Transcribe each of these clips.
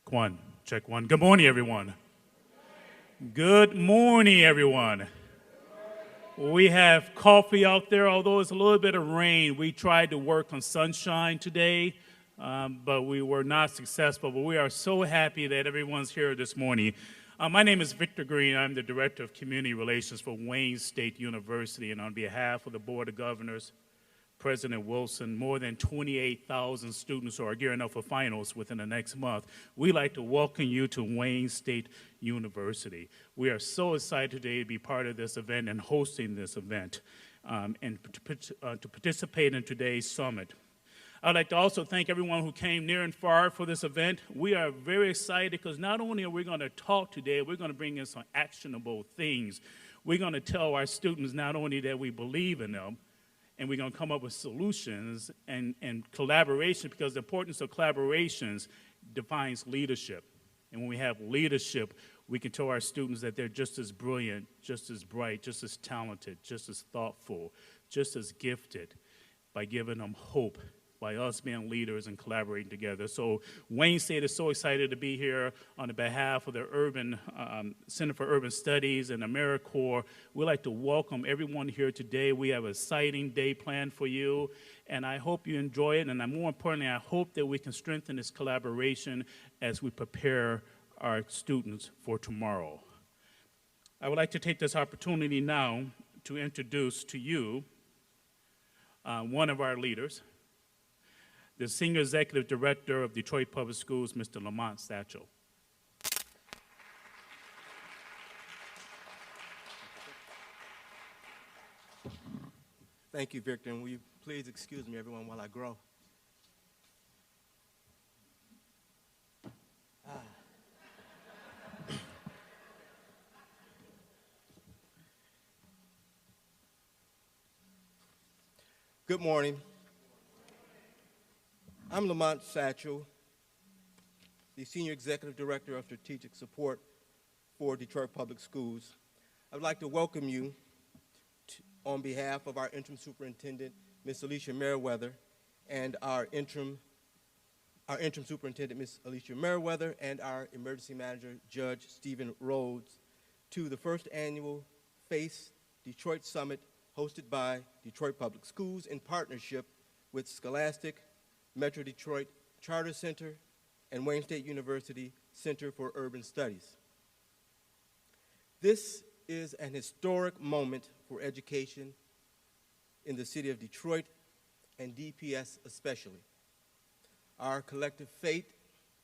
Check one, check one. Good morning, everyone. Good morning, everyone. We have coffee out there, although it's a little bit of rain. We tried to work on sunshine today, but we were not successful. But we are so happy that everyone's here this morning. My name is Victor Green. I'm the Director of Community Relations for Wayne State University, and on behalf of the Board of Governors, President Wilson, more than 28,000 students are gearing up for finals within the next month. We'd like to welcome you to Wayne State University. We are so excited today to be part of this event and hosting this event and to participate in today's summit. I'd like to also thank everyone who came near and far for this event. We are very excited because not only are we going to talk today, we're going to bring in some actionable things. We're going to tell our students not only that we believe in them, and we're going to come up with solutions and collaboration, because the importance of collaborations defines leadership. And when we have leadership, we can tell our students that they're just as brilliant, just as bright, just as talented, just as thoughtful, just as gifted, by giving them hope, by us being leaders and collaborating together. So Wayne State is so excited to be here on the behalf of the Center for Urban Studies and AmeriCorps. We'd like to welcome everyone here today. We have an exciting day planned for you, and I hope you enjoy it. And more importantly, I hope that we can strengthen this collaboration as we prepare our students for tomorrow. I would like to take this opportunity now to introduce to you one of our leaders, the Senior Executive Director of Detroit Public Schools, Mr. Lamont Satchel. Thank you, Victor, and will you please excuse me, everyone, while I grow. Good morning. I'm Lamont Satchel, the Senior Executive Director of Strategic Support for Detroit Public Schools. I'd like to welcome you on behalf of our Interim Superintendent, Ms. Alicia Meriwether, and our Interim Superintendent, Ms. Alicia Meriwether, and our Emergency Manager, Judge Stephen Rhodes, to the first annual FACE Detroit Summit hosted by Detroit Public Schools in partnership with Scholastic, Metro Detroit Charter Center, and Wayne State University Center for Urban Studies. This is an historic moment for education in the city of Detroit and DPS especially. Our collective fate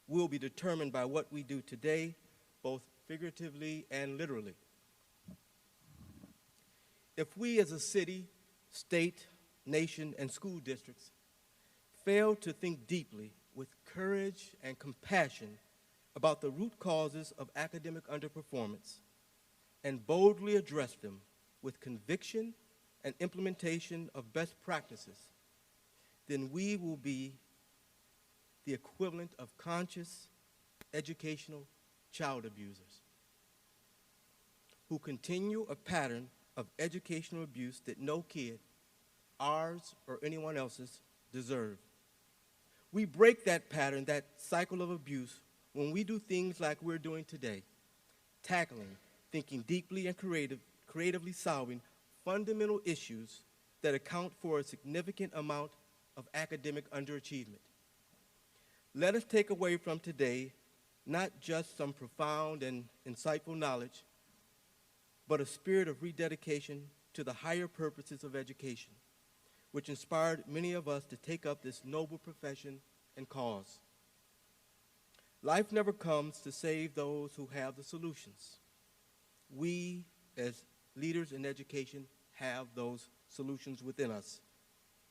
will be determined by what we do today, both figuratively and literally. If we as a city, state, nation, and school districts fail to think deeply with courage and compassion about the root causes of academic underperformance and boldly address them with conviction and implementation of best practices, then we will be the equivalent of conscious educational child abusers who continue a pattern of educational abuse that no kid, ours or anyone else's, deserve. We break that pattern, that cycle of abuse, when we do things like we're doing today, tackling, thinking deeply and creatively solving fundamental issues that account for a significant amount of academic underachievement. Let us take away from today not just some profound and insightful knowledge, but a spirit of rededication to the higher purposes of education, which inspired many of us to take up this noble profession and cause. Life never comes to save those who have the solutions. We, as leaders in education, have those solutions within us.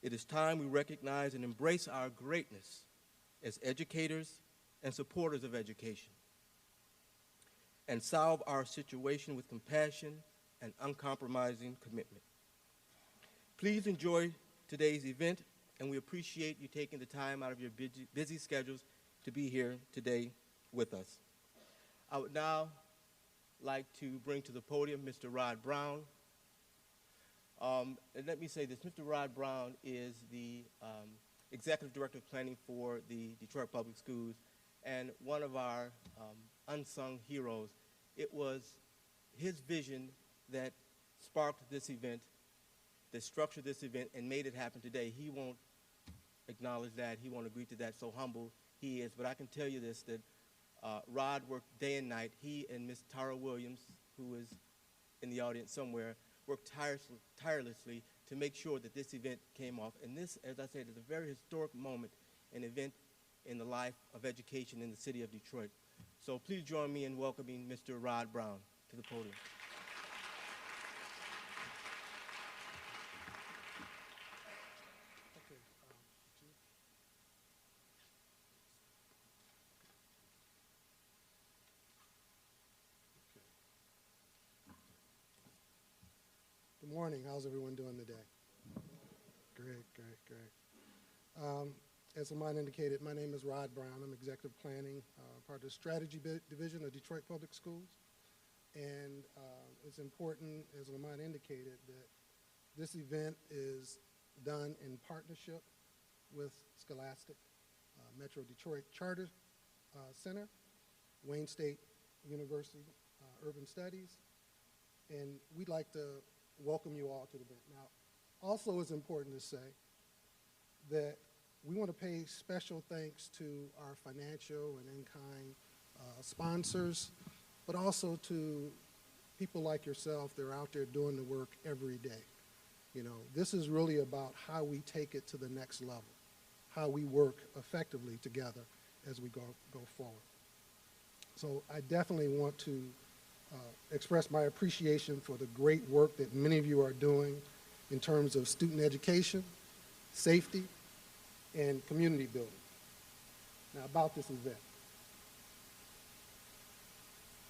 It is time we recognize and embrace our greatness as educators and supporters of education, and solve our situation with compassion and uncompromising commitment. Please enjoy today's event, and we appreciate you taking the time out of your busy schedules to be here today with us. I would now like to bring to the podium Mr. Rod Brown. And let me say this, Mr. Rod Brown is the Executive Director of Planning for the Detroit Public Schools, and one of our unsung heroes. It was his vision that sparked this event, that structured this event, and made it happen today. He won't acknowledge that. He won't agree to that, so humble he is. But I can tell you this, that Rod worked day and night. He and Miss Tara Williams, who is in the audience somewhere, worked tirelessly to make sure that this event came off. And this, as I said, is a very historic moment, an event in the life of education in the city of Detroit. So please join me in welcoming Mr. Rod Brown to the podium. Good morning. How's everyone doing today? Great, great, great. As Lamont indicated, my name is Rod Brown. I'm Executive Planning, part of the Strategy Division of Detroit Public Schools. And it's important, as Lamont indicated, that this event is done in partnership with Scholastic, Metro Detroit Charter Center, Wayne State University Urban Studies, and we'd like to welcome you all to the event. Now, also it's important to say that we want to pay special thanks to our financial and in-kind sponsors, but also to people like yourself that are out there doing the work every day. You know, this is really about how we take it to the next level, how we work effectively together as we go forward. So I definitely want to express my appreciation for the great work that many of you are doing in terms of student education, safety, and community building. Now, about this event.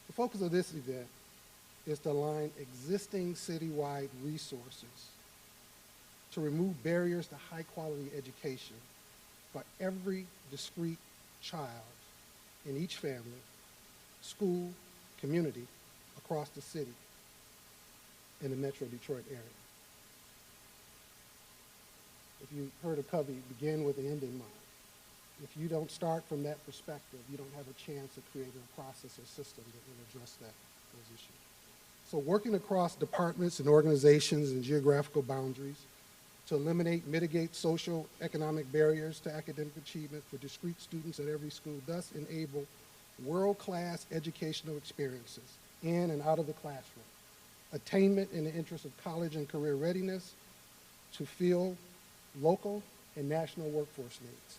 The focus of this event is to align existing citywide resources to remove barriers to high-quality education for every discrete child in each family, school, community, across the city in the Metro Detroit area. If you heard of Covey, begin with the end in mind. If you don't start from that perspective, you don't have a chance of creating a process or system that will address those issues. So working across departments and organizations and geographical boundaries to eliminate, mitigate social, economic barriers to academic achievement for discrete students at every school, thus enable world-class educational experiences in and out of the classroom, attainment in the interest of college and career readiness to fill local and national workforce needs.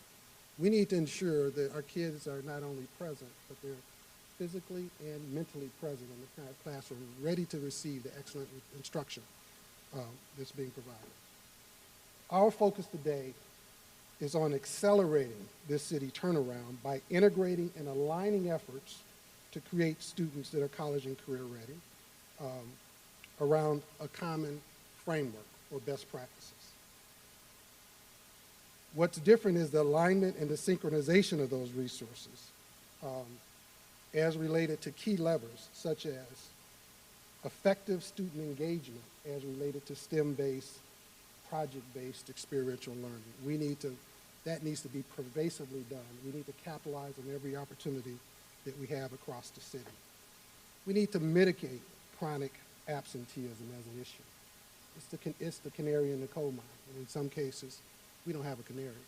We need to ensure that our kids are not only present, but they're physically and mentally present in the classroom, ready to receive the excellent instruction that's being provided. Our focus today is on accelerating this city turnaround by integrating and aligning efforts to create students that are college and career ready around a common framework or best practices. What's different is the alignment and the synchronization of those resources as related to key levers such as effective student engagement as related to STEM-based, project-based experiential learning. That needs to be pervasively done. We need to capitalize on every opportunity that we have across the city. We need to mitigate chronic absenteeism as an issue. It's the canary in the coal mine, and in some cases, we don't have a canary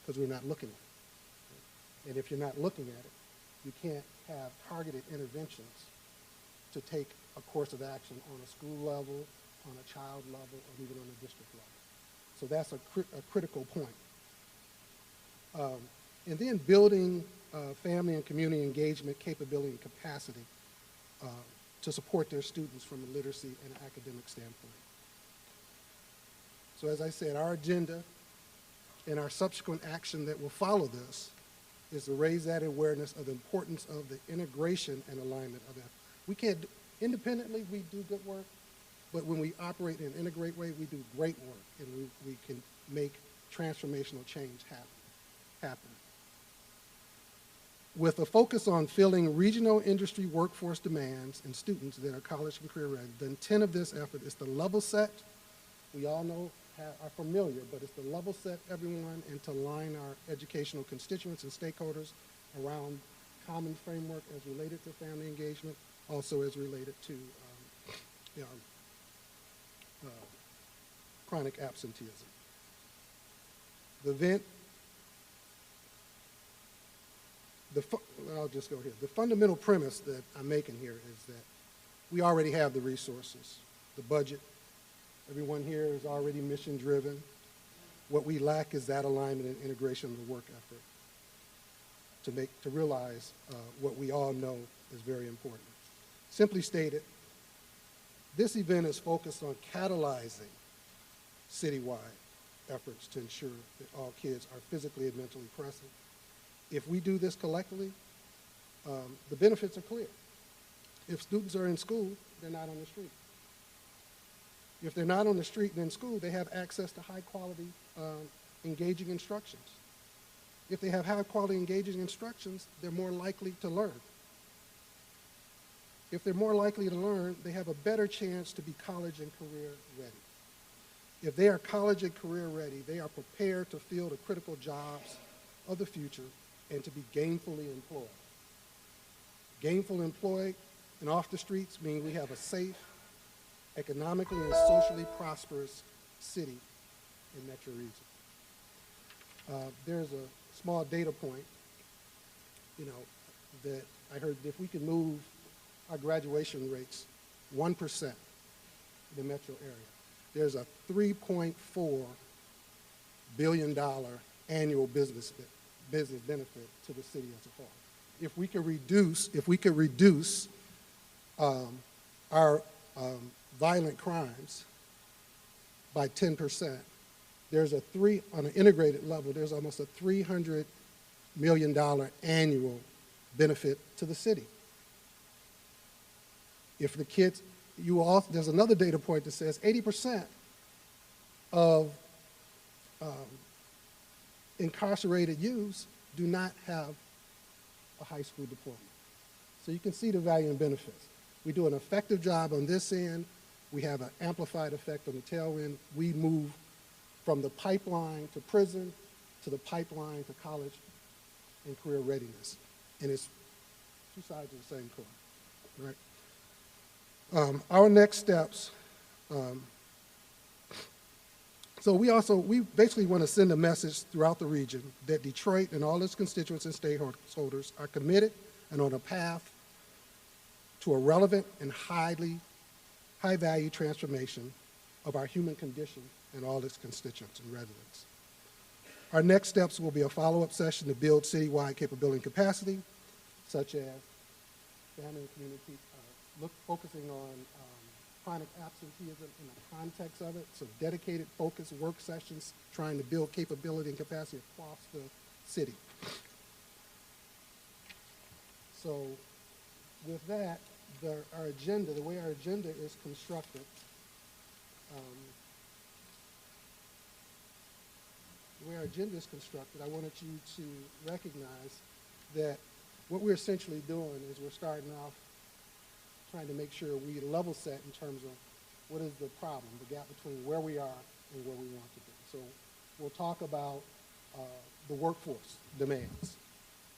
because we're not looking at it. And if you're not looking at it, you can't have targeted interventions to take a course of action on a school level, on a child level, or even on a district level. So that's a critical point. And then building family and community engagement capability and capacity to support their students from a literacy and academic standpoint. So as I said, our agenda and our subsequent action that will follow this is to raise that awareness of the importance of the integration and alignment of that. We can't, independently we do good work, but when we operate in an integrated way, we do great work, and we can make transformational change happen. With a focus on filling regional industry workforce demands and students that are college and career ready, the intent of this effort is to level set, we all know, are familiar, but it's to level set everyone and to align our educational constituents and stakeholders around common framework as related to family engagement, also as related to you know, chronic absenteeism. The event, I'll just go here. The fundamental premise that I'm making here is that we already have the resources, the budget. Everyone here is already mission driven. What we lack is that alignment and integration of the work effort to realize what we all know is very important. Simply stated, this event is focused on catalyzing citywide efforts to ensure that all kids are physically and mentally present. If we do this collectively, the benefits are clear. If students are in school, they're not on the street. If they're not on the street and in school, they have access to high quality, engaging instructions. If they have high quality, engaging instructions, they're more likely to learn. If they're more likely to learn, they have a better chance to be college and career ready. If they are college and career ready, they are prepared to fill the critical jobs of the future and to be gainfully employed. Gainful employed and off the streets mean we have a safe, economically and socially prosperous city in Metro Region. There's a small data point, that I heard that if we can move our graduation rates 1% in the metro area, there's a $3.4 billion annual business benefit to the city as a whole. If we could reduce our violent crimes by 10%, there's on an integrated level, there's almost a $300 million annual benefit to the city. If the kids, there's another data point that says 80% of incarcerated youths do not have a high school diploma. So you can see the value and benefits. We do an effective job on this end. We have an amplified effect on the tail end. We move from the pipeline to prison to the pipeline to college and career readiness. And it's two sides of the same coin, right? Our next steps, so we basically want to send a message throughout the region that Detroit and all its constituents and stakeholders are committed and on a path to a relevant and high-value transformation of our human condition and all its constituents and residents. Our next steps will be a follow-up session to build citywide capability and capacity, such as family and community, focusing on chronic absenteeism in the context of it, so dedicated, focused work sessions trying to build capability and capacity across the city. So with that, the way our agenda is constructed, I wanted you to recognize that what we're essentially doing is we're starting off trying to make sure we level set in terms of what is the problem, the gap between where we are and where we want to be. So we'll talk about the workforce demands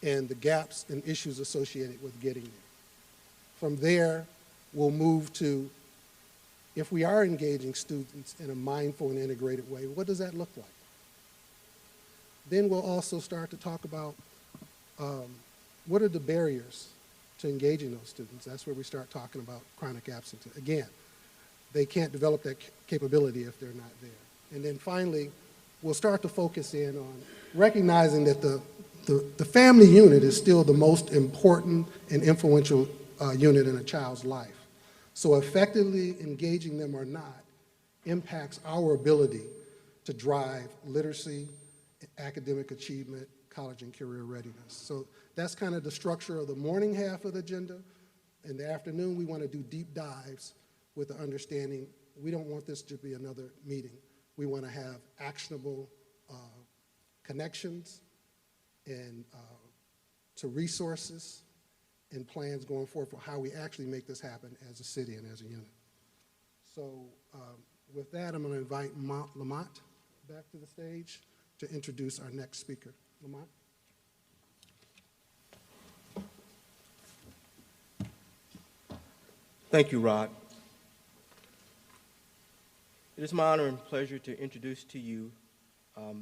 and the gaps and issues associated with getting there. From there, we'll move to, if we are engaging students in a mindful and integrated way, what does that look like? Then we'll also start to talk about what are the barriers to engaging those students. That's where we start talking about chronic absenteeism. Again, they can't develop that capability if they're not there. And then finally, we'll start to focus in on recognizing that the family unit is still the most important and influential unit in a child's life. So effectively engaging them or not impacts our ability to drive literacy, academic achievement, college and career readiness. So that's kind of the structure of the morning half of the agenda. In the afternoon, we want to do deep dives with the understanding we don't want this to be another meeting. We want to have actionable connections and to resources and plans going forward for how we actually make this happen as a city and as a unit. So with that, I'm going to invite Lamont back to the stage to introduce our next speaker. Lamont? Thank you, Rod. It is my honor and pleasure to introduce to you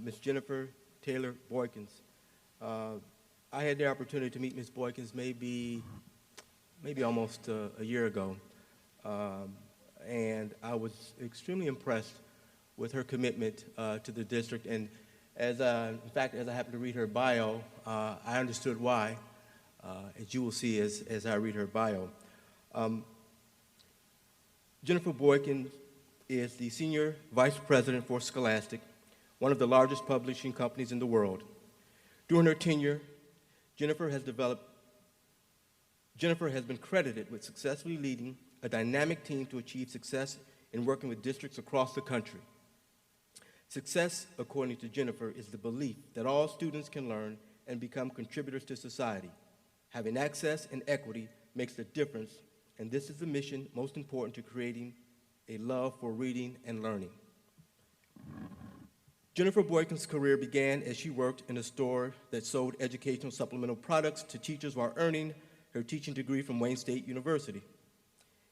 Ms. Jennifer Taylor Boykins. I had the opportunity to meet Ms. Boykins maybe almost a year ago, and I was extremely impressed with her commitment to the district. And in fact, as I happened to read her bio, I understood why, as you will see as I read her bio. Jennifer Boykins is the Senior Vice President for Scholastic, one of the largest publishing companies in the world. During her tenure, Jennifer has been credited with successfully leading a dynamic team to achieve success in working with districts across the country. Success, according to Jennifer, is the belief that all students can learn and become contributors to society. Having access and equity makes a difference, and this is the mission most important to creating a love for reading and learning. Jennifer Boykins' career began as she worked in a store that sold educational supplemental products to teachers while earning her teaching degree from Wayne State University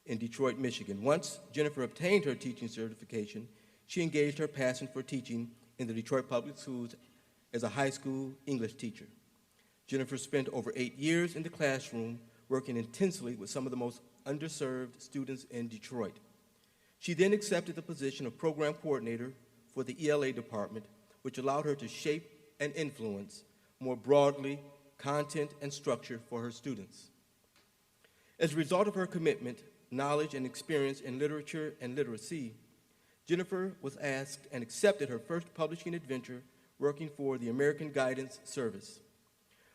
in Detroit, Michigan. Once Jennifer obtained her teaching certification, she engaged her passion for teaching in the Detroit Public Schools as a high school English teacher. Jennifer spent over 8 years in the classroom working intensely with some of the most underserved students in Detroit. She then accepted the position of program coordinator for the ELA department, which allowed her to shape and influence more broadly content and structure for her students. As a result of her commitment, knowledge, and experience in literature and literacy, Jennifer was asked and accepted her first publishing adventure working for the American Guidance Service.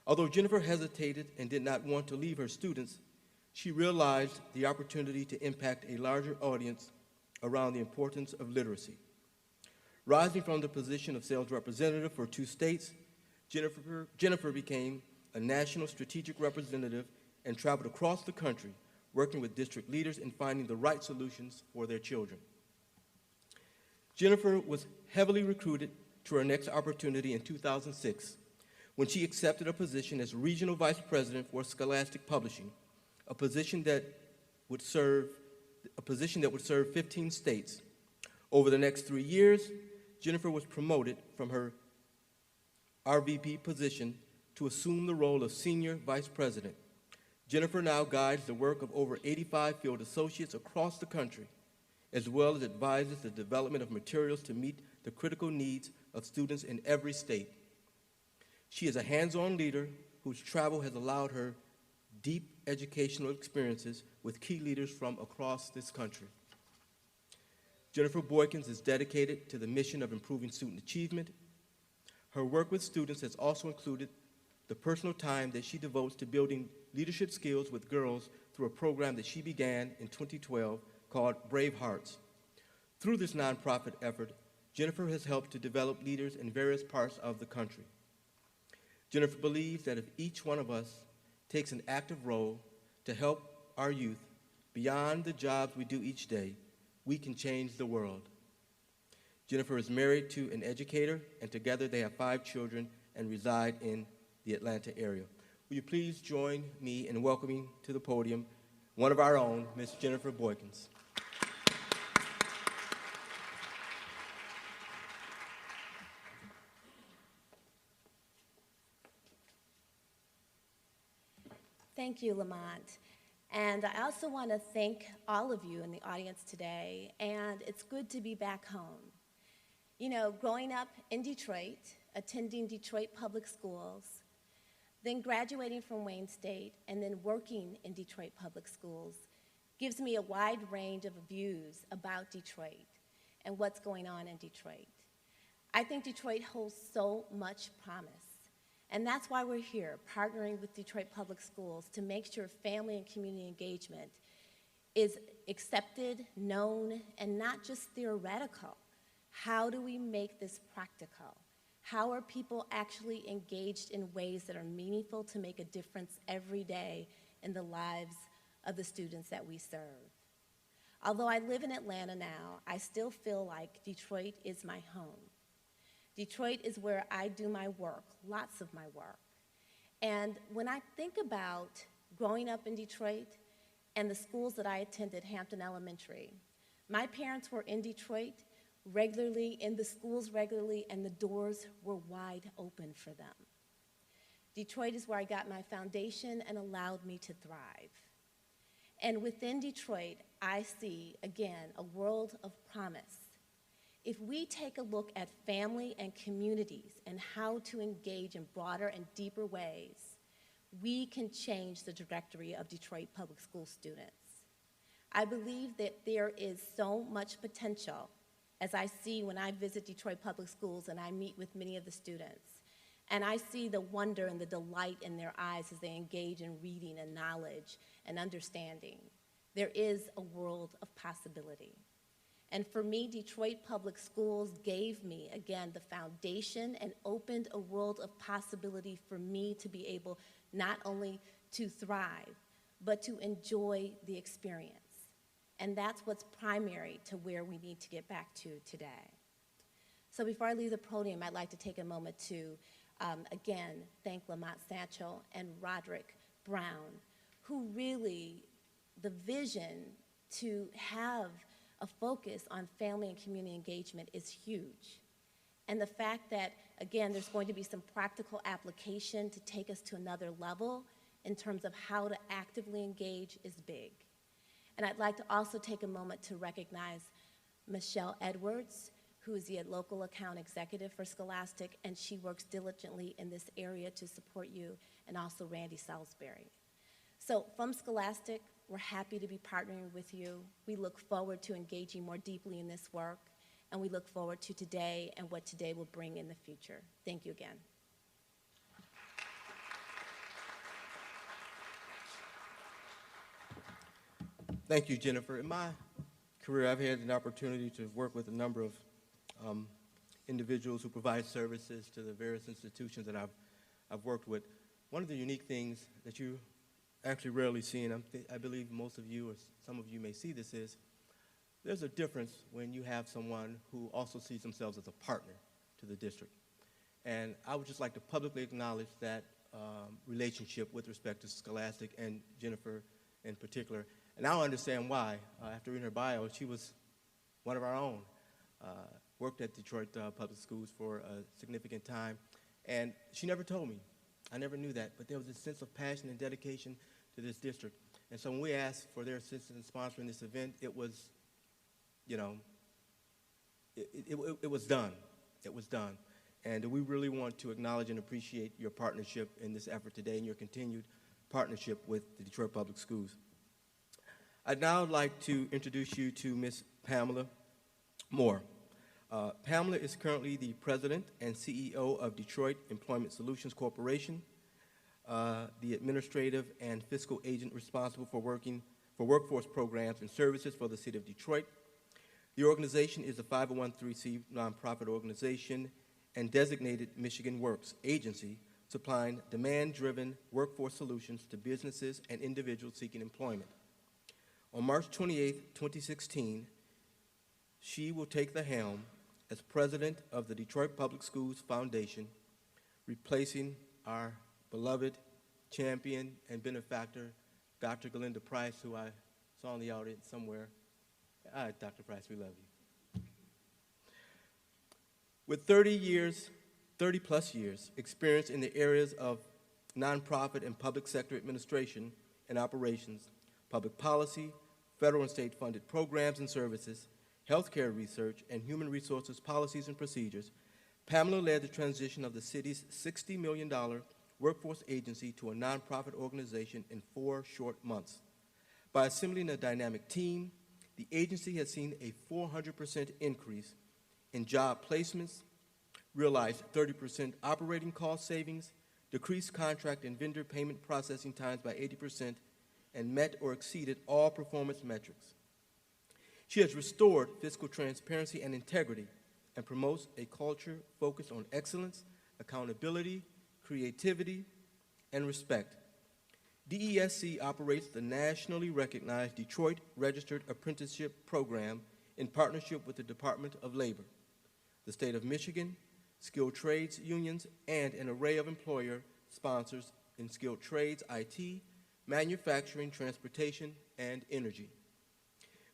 Although Jennifer hesitated and did not want to leave her students, she realized the opportunity to impact a larger audience around the importance of literacy. Rising from the position of sales representative for 2 states, Jennifer became a national strategic representative and traveled across the country, working with district leaders in finding the right solutions for their children. Jennifer was heavily recruited to her next opportunity in 2006 when she accepted a position as Regional Vice President for Scholastic Publishing, a position that would serve 15 states. Over the next 3 years, Jennifer was promoted from her RVP position to assume the role of Senior Vice President. Jennifer now guides the work of over 85 field associates across the country, as well as advises the development of materials to meet the critical needs of students in every state. She is a hands-on leader whose travel has allowed her deep educational experiences with key leaders from across this country. Jennifer Boykins is dedicated to the mission of improving student achievement. Her work with students has also included the personal time that she devotes to building leadership skills with girls through a program that she began in 2012 called Brave Hearts. Through this nonprofit effort, Jennifer has helped to develop leaders in various parts of the country. Jennifer believes that if each one of us takes an active role to help our youth beyond the jobs we do each day, we can change the world. Jennifer is married to an educator, and together they have 5 children and reside in the Atlanta area. Will you please join me in welcoming to the podium one of our own, Ms. Jennifer Boykins. Thank you, Lamont. And I also want to thank all of you in the audience today, and it's good to be back home. You know, growing up in Detroit, attending Detroit Public Schools, then graduating from Wayne State, and then working in Detroit Public Schools gives me a wide range of views about Detroit and what's going on in Detroit. I think Detroit holds so much promise. And that's why we're here, partnering with Detroit Public Schools to make sure family and community engagement is accepted, known, and not just theoretical. How do we make this practical? How are people actually engaged in ways that are meaningful to make a difference every day in the lives of the students that we serve? Although I live in Atlanta now, I still feel like Detroit is my home. Detroit is where I do my work, lots of my work. And when I think about growing up in Detroit, and the schools that I attended, Hampton Elementary. My parents were in Detroit regularly, in the schools regularly, and the doors were wide open for them. Detroit is where I got my foundation and allowed me to thrive. And within Detroit, I see, again, a world of promise. If we take a look at family and communities and how to engage in broader and deeper ways, we can change the trajectory of Detroit public school students. I believe that there is so much potential, as I see when I visit Detroit public schools and I meet with many of the students. And I see the wonder and the delight in their eyes as they engage in reading and knowledge and understanding. There is a world of possibility. And for me, Detroit Public Schools gave me, again, the foundation and opened a world of possibility for me to be able not only to thrive, but to enjoy the experience. And that's what's primary to where we need to get back to today. So before I leave the podium, I'd like to take a moment to again, thank Lamont Satchel and Roderick Brown, who really, the vision to have a focus on family and community engagement is huge. And the fact that, again, there's going to be some practical application to take us to another level in terms of how to actively engage is big. And I'd like to also take a moment to recognize Michelle Edwards, who is the local account executive for Scholastic, and she works diligently in this area to support you, and also Randy Salisbury. So from Scholastic, we're happy to be partnering with you. We look forward to engaging more deeply in this work, and we look forward to today and what today will bring in the future. Thank you again. Thank you, Jennifer. In my career, I've had an opportunity to work with a number of individuals who provide services to the various institutions that I've worked with. One of the unique things that you actually rarely see, and I believe most of you or some of you may see this, is there's a difference when you have someone who also sees themselves as a partner to the district. And I would just like to publicly acknowledge that relationship with respect to Scholastic and Jennifer in particular. And now I understand why. After reading her bio, she was one of our own. Worked at Detroit Public Schools for a significant time. And she never told me. I never knew that. But there was a sense of passion and dedication to this district. And so when we asked for their assistance in sponsoring this event, it was, you know, it was done. It was done. And we really want to acknowledge and appreciate your partnership in this effort today and your continued partnership with the Detroit Public Schools. I'd now like to introduce you to Ms. Pamela Moore. Pamela is currently the president and CEO of Detroit Employment Solutions Corporation, the administrative and fiscal agent responsible for workforce programs and services for the city of Detroit. The organization is a 501(c) nonprofit organization and designated Michigan Works agency supplying demand-driven workforce solutions to businesses and individuals seeking employment. On March 28, 2016, she will take the helm as president of the Detroit Public Schools Foundation, replacing our beloved champion and benefactor, Dr. Galinda Price, who I saw in the audience somewhere. Dr. Price, we love you. With 30 plus years experience in the areas of nonprofit and public sector administration and operations, public policy, federal and state funded programs and services, healthcare research, and human resources policies and procedures, Pamela led the transition of the city's $60 million workforce agency to a nonprofit organization in 4 short months. By assembling a dynamic team, the agency has seen a 400% increase in job placements, realized 30% operating cost savings, decreased contract and vendor payment processing times by 80%, and met or exceeded all performance metrics. She has restored fiscal transparency and integrity and promotes a culture focused on excellence, accountability, creativity, and respect. DESC operates the nationally recognized Detroit Registered Apprenticeship Program in partnership with the Department of Labor, the state of Michigan, skilled trades unions, and an array of employer sponsors in skilled trades, IT, manufacturing, transportation, and energy.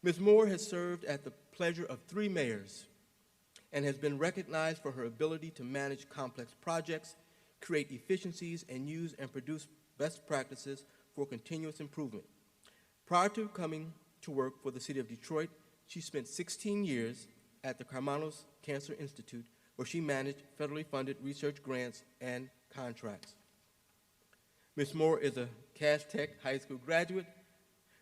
Ms. Moore has served at the pleasure of 3 mayors and has been recognized for her ability to manage complex projects, create efficiencies, and use and produce best practices for continuous improvement. Prior to coming to work for the City of Detroit, she spent 16 years at the Karmanos Cancer Institute, where she managed federally funded research grants and contracts. Ms. Moore is a Cass Tech High School graduate,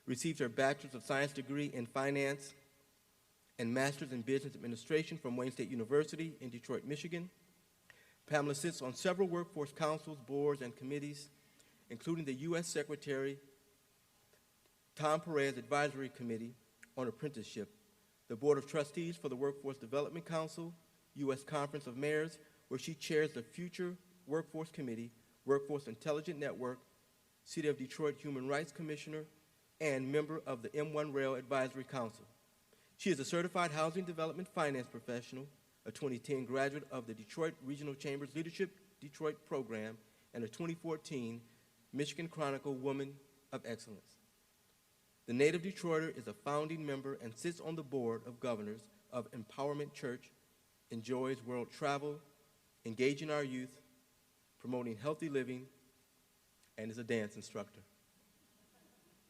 received her Bachelor's of Science degree in Finance and Master's in Business Administration from Wayne State University in Detroit, Michigan. Pamela sits on several workforce councils, boards, and committees, including the U.S. Secretary Tom Perez Advisory Committee on Apprenticeship, the Board of Trustees for the Workforce Development Council, U.S. Conference of Mayors, where she chairs the Future Workforce Committee, Workforce Intelligence Network, City of Detroit Human Rights Commissioner, and member of the M1 Rail Advisory Council. She is a certified housing development finance professional, a 2010 graduate of the Detroit Regional Chamber's Leadership Detroit program, and a 2014 Michigan Chronicle Woman of Excellence. The native Detroiter is a founding member and sits on the board of governors of Empowerment Church, enjoys world travel, engaging our youth, promoting healthy living, and is a dance instructor.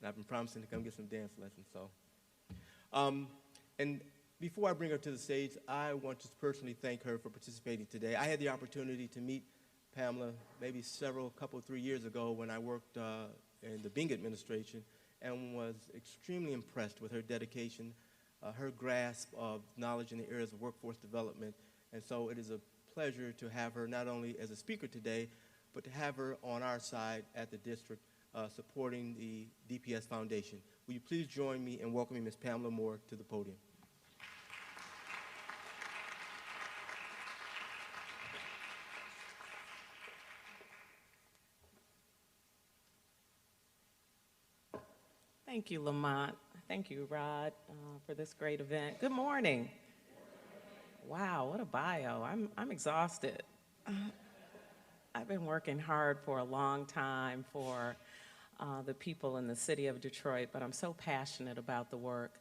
And I've been promising to come get some dance lessons, so. And before I bring her to the stage, I want to personally thank her for participating today. I had the opportunity to meet Pamela maybe couple, 3 years ago when I worked in the Bing administration and was extremely impressed with her dedication, her grasp of knowledge in the areas of workforce development. And so it is a pleasure to have her not only as a speaker today, but to have her on our side at the district supporting the DPS Foundation. Will you please join me in welcoming Ms. Pamela Moore to the podium? Thank you, Lamont. Thank you, Rod, for this great event. Good morning. Wow, what a bio. I'm exhausted. I've been working hard for a long time for the people in the city of Detroit, but I'm so passionate about the work.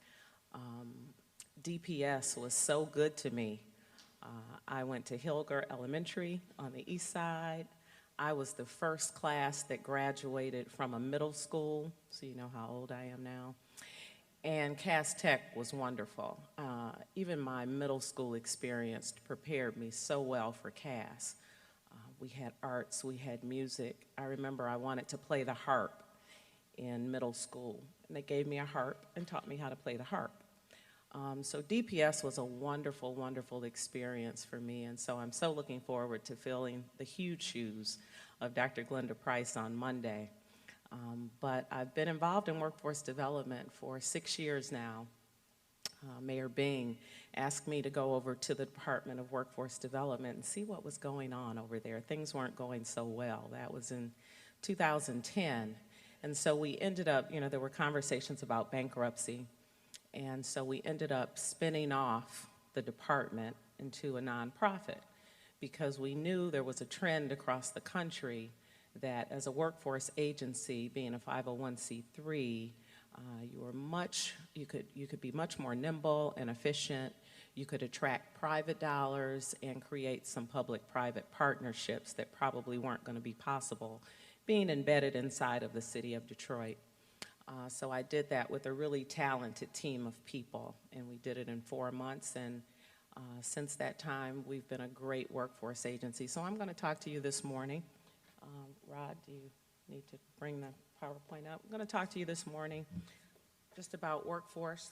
DPS was so good to me. I went to Hilger Elementary on the east side. I was the first class that graduated from a middle school, so you know how old I am now. And Cass Tech was wonderful. Even my middle school experience prepared me so well for Cass. We had arts, we had music. I remember I wanted to play the harp in middle school, and they gave me a harp and taught me how to play the harp. So DPS was a wonderful, wonderful experience for me, and so I'm so looking forward to filling the huge shoes of Dr. Glenda Price on Monday. But I've been involved in workforce development for 6 years now. Mayor Bing asked me to go over to the Department of Workforce Development and see what was going on over there. Things weren't going so well. That was in 2010. And so we ended up, you know, there were conversations about bankruptcy. And so we ended up spinning off the department into a nonprofit because we knew there was a trend across the country that as a workforce agency, being a 501c3, you could be much more nimble and efficient. You could attract private dollars and create some public-private partnerships that probably weren't going to be possible being embedded inside of the city of Detroit. So I did that with a really talented team of people, and we did it in 4 months, and since that time, we've been a great workforce agency. So I'm going to talk to you this morning. Rod, do you need to bring the PowerPoint up? I'm going to talk to you this morning just about workforce.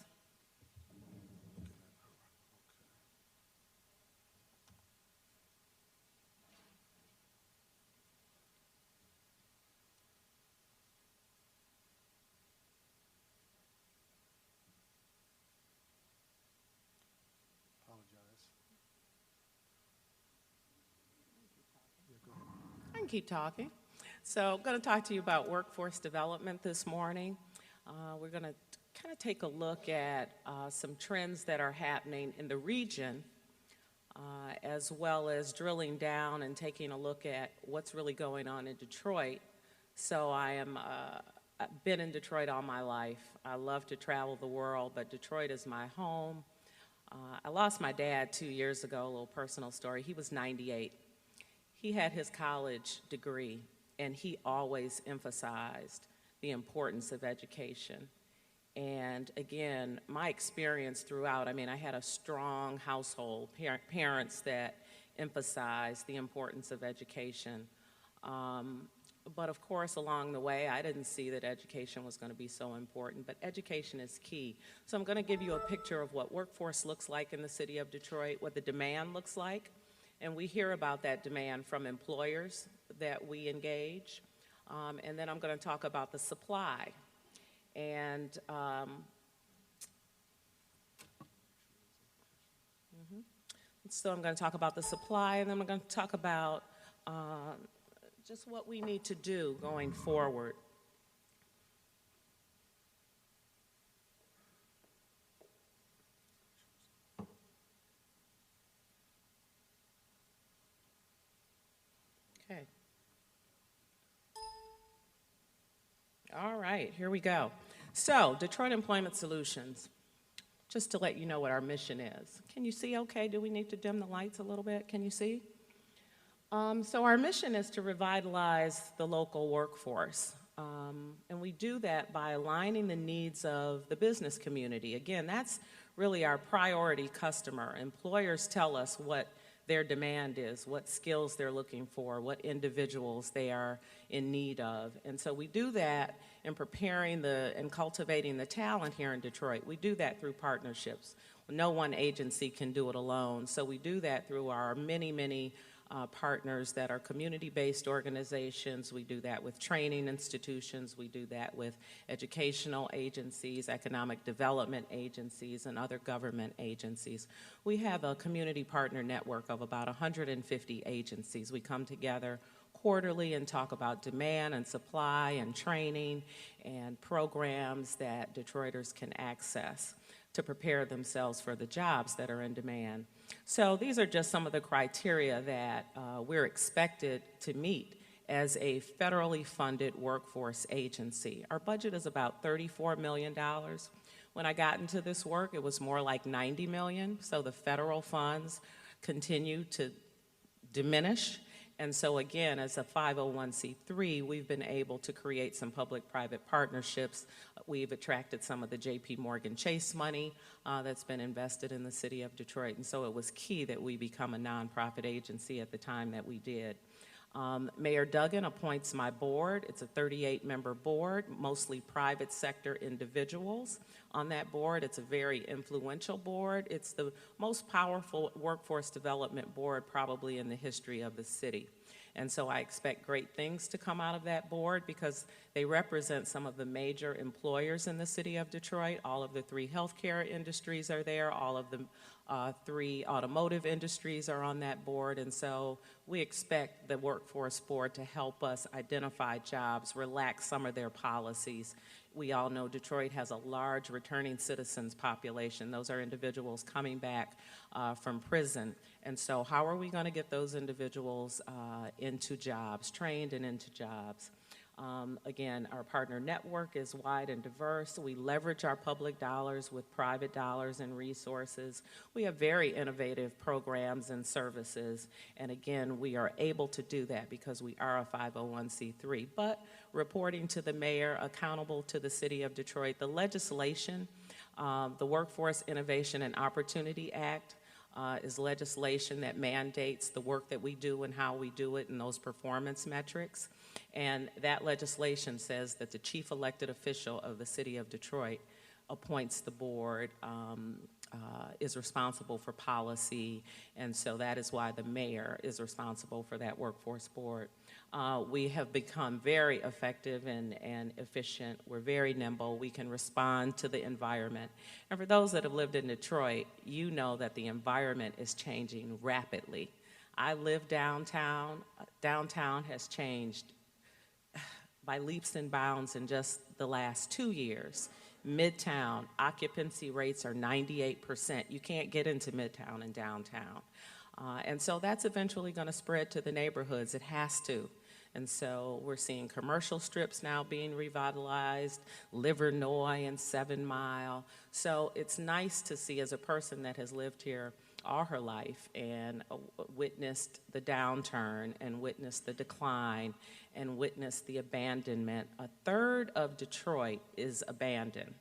I can keep talking. So I'm going to talk to you about workforce development this morning. We're going to kind of take a look at some trends that are happening in the region, as well as drilling down and taking a look at what's really going on in Detroit. So I am I've been in Detroit all my life. I love to travel the world, but Detroit is my home. I lost my dad 2 years ago, a little personal story. He was 98. He had his college degree, and he always emphasized the importance of education. And again, my experience throughout, I mean, I had a strong household, parents that emphasized the importance of education. But of course, along the way, I didn't see that education was going to be so important, but education is key. So I'm going to give you a picture of what workforce looks like in the city of Detroit, what the demand looks like, and we hear about that demand from employers that we engage. And then I'm going to talk about the supply. And so I'm going to talk about the supply, and then I'm going to talk about just what we need to do going forward. Okay. All right, here we go. So, Detroit Employment Solutions, just to let you know what our mission is. Can you see okay? Do we need to dim the lights a little bit? Can you see? So our mission is to revitalize the local workforce. And we do that by aligning the needs of the business community. Again, that's really our priority customer. Employers tell us what their demand is, what skills they're looking for, what individuals they are in need of. And so we do that in preparing and cultivating the talent here in Detroit. We do that through partnerships. No one agency can do it alone. So we do that through our many partners that are community-based organizations. We do that with training institutions. We do that with educational agencies, economic development agencies, and other government agencies. We have a community partner network of about 150 agencies. We come together quarterly and talk about demand and supply and training and programs that Detroiters can access to prepare themselves for the jobs that are in demand. So these are just some of the criteria that we're expected to meet as a federally funded workforce agency. Our budget is about $34 million. When I got into this work, it was more like $90 million, so the federal funds continue to diminish. And so again, as a 501c3, we've been able to create some public-private partnerships. We've attracted some of the J.P. Morgan Chase money that's been invested in the city of Detroit. And so it was key that we become a nonprofit agency at the time that we did. Mayor Duggan appoints my board. It's a 38-member board, mostly private sector individuals on that board. It's a very influential board. It's the most powerful workforce development board probably in the history of the city. And so I expect great things to come out of that board because they represent some of the major employers in the city of Detroit. All of the 3 healthcare industries are there. All of the 3 automotive industries are on that board. And so we expect the workforce board to help us identify jobs, relax some of their policies. We all know Detroit has a large returning citizens population. Those are individuals coming back from prison. And so how are we going to get those individuals into jobs, trained and into jobs? Again, our partner network is wide and diverse. We leverage our public dollars with private dollars and resources. We have very innovative programs and services. And again, we are able to do that because we are a 501c3. But reporting to the mayor, accountable to the city of Detroit, the legislation, the Workforce Innovation and Opportunity Act, is legislation that mandates the work that we do and how we do it and those performance metrics. And that legislation says that the chief elected official of the city of Detroit appoints the board, is responsible for policy, and so that is why the mayor is responsible for that workforce board. We have become very effective and efficient. We're very nimble. We can respond to the environment. And for those that have lived in Detroit, you know that the environment is changing rapidly. I live downtown. Downtown has changed by leaps and bounds in just the last 2 years. Midtown, occupancy rates are 98%. You can't get into Midtown and downtown. And so that's eventually going to spread to the neighborhoods. It has to. And so we're seeing commercial strips now being revitalized, Livernois and 7 Mile. So it's nice to see, as a person that has lived here all her life and witnessed the downturn and witnessed the decline and witnessed the abandonment. A third of Detroit is abandoned.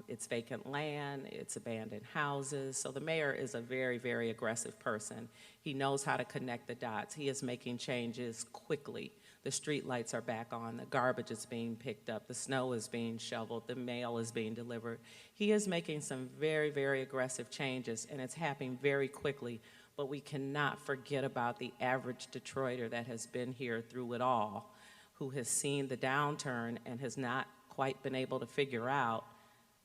It's vacant land, it's abandoned houses. So the mayor is a very, very aggressive person. He knows how to connect the dots. He is making changes quickly. The street lights are back on, the garbage is being picked up, the snow is being shoveled, the mail is being delivered. He is making some very, very aggressive changes, and it's happening very quickly. But we cannot forget about the average Detroiter that has been here through it all, who has seen the downturn and has not quite been able to figure out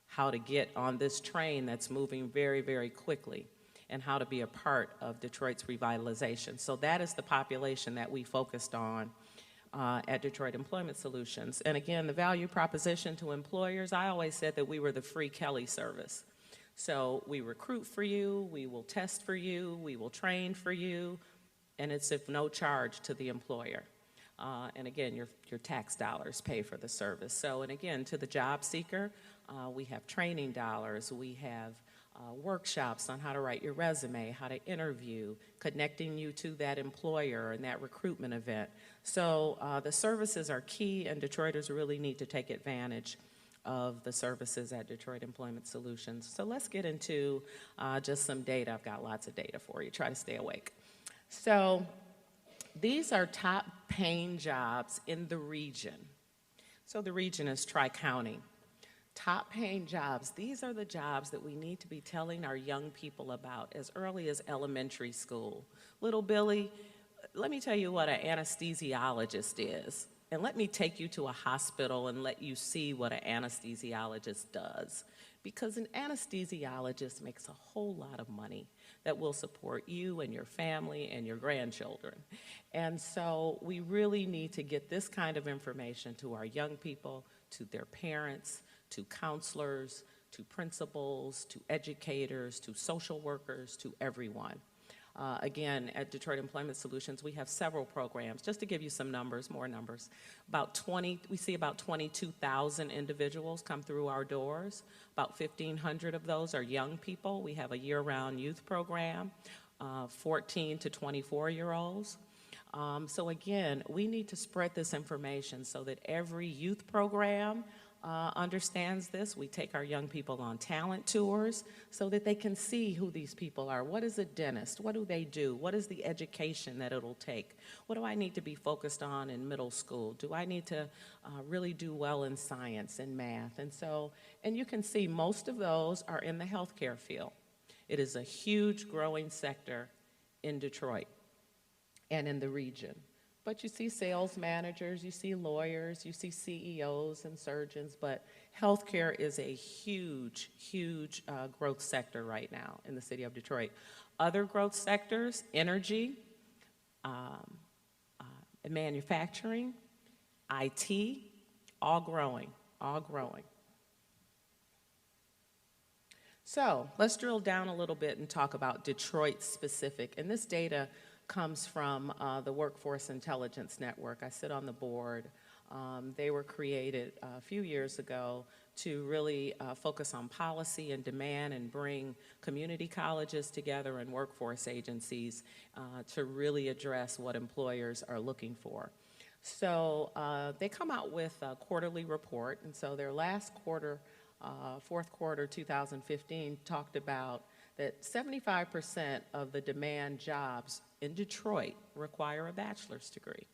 how to get on this train that's moving very, very quickly, and how to be a part of Detroit's revitalization. So that is the population that we focused on at Detroit Employment Solutions. And again, the value proposition to employers, I always said that we were the free Kelly service. So we recruit for you, we will test for you, we will train for you, and it's of no charge to the employer. And again, your tax dollars pay for the service. So, and again, to the job seeker, we have training dollars, we have workshops on how to write your resume, how to interview, connecting you to that employer and that recruitment event. So the services are key, and Detroiters really need to take advantage of the services at Detroit Employment Solutions. So let's get into just some data. I've got lots of data for you. Try to stay awake. So these are top paying jobs in the region. So the region is Tri-County. Top paying jobs, these are the jobs that we need to be telling our young people about as early as elementary school. Little Billy, let me tell you what an anesthesiologist is. And let me take you to a hospital and let you see what an anesthesiologist does. Because an anesthesiologist makes a whole lot of money that will support you and your family and your grandchildren. And so we really need to get this kind of information to our young people, to their parents, to counselors, to principals, to educators, to social workers, to everyone. Again, at Detroit Employment Solutions, we have several programs. Just to give you some numbers, more numbers, we see about 22,000 individuals come through our doors. About 1,500 of those are young people. We have a year-round youth program, 14 to 24-year-olds. So again, we need to spread this information so that every youth program understands this. We take our young people on talent tours so that they can see who these people are. What is a dentist? What do they do? What is the education that it'll take? What do I need to be focused on in middle school? Do I need to really do well in science and math? And you can see most of those are in the healthcare field. It is a huge growing sector in Detroit and in the region. But you see sales managers, you see lawyers, you see CEOs and surgeons, but healthcare is a huge, huge growth sector right now in the city of Detroit. Other growth sectors, energy, manufacturing, IT, all growing, all growing. So let's drill down a little bit and talk about Detroit specific. And this data comes from the Workforce Intelligence Network. I sit on the board. They were created a few years ago to really focus on policy and demand and bring community colleges together and workforce agencies to really address what employers are looking for. So they come out with a quarterly report, and so their last quarter, fourth quarter 2015, talked about that 75% of the demand jobs in Detroit require a bachelor's degree.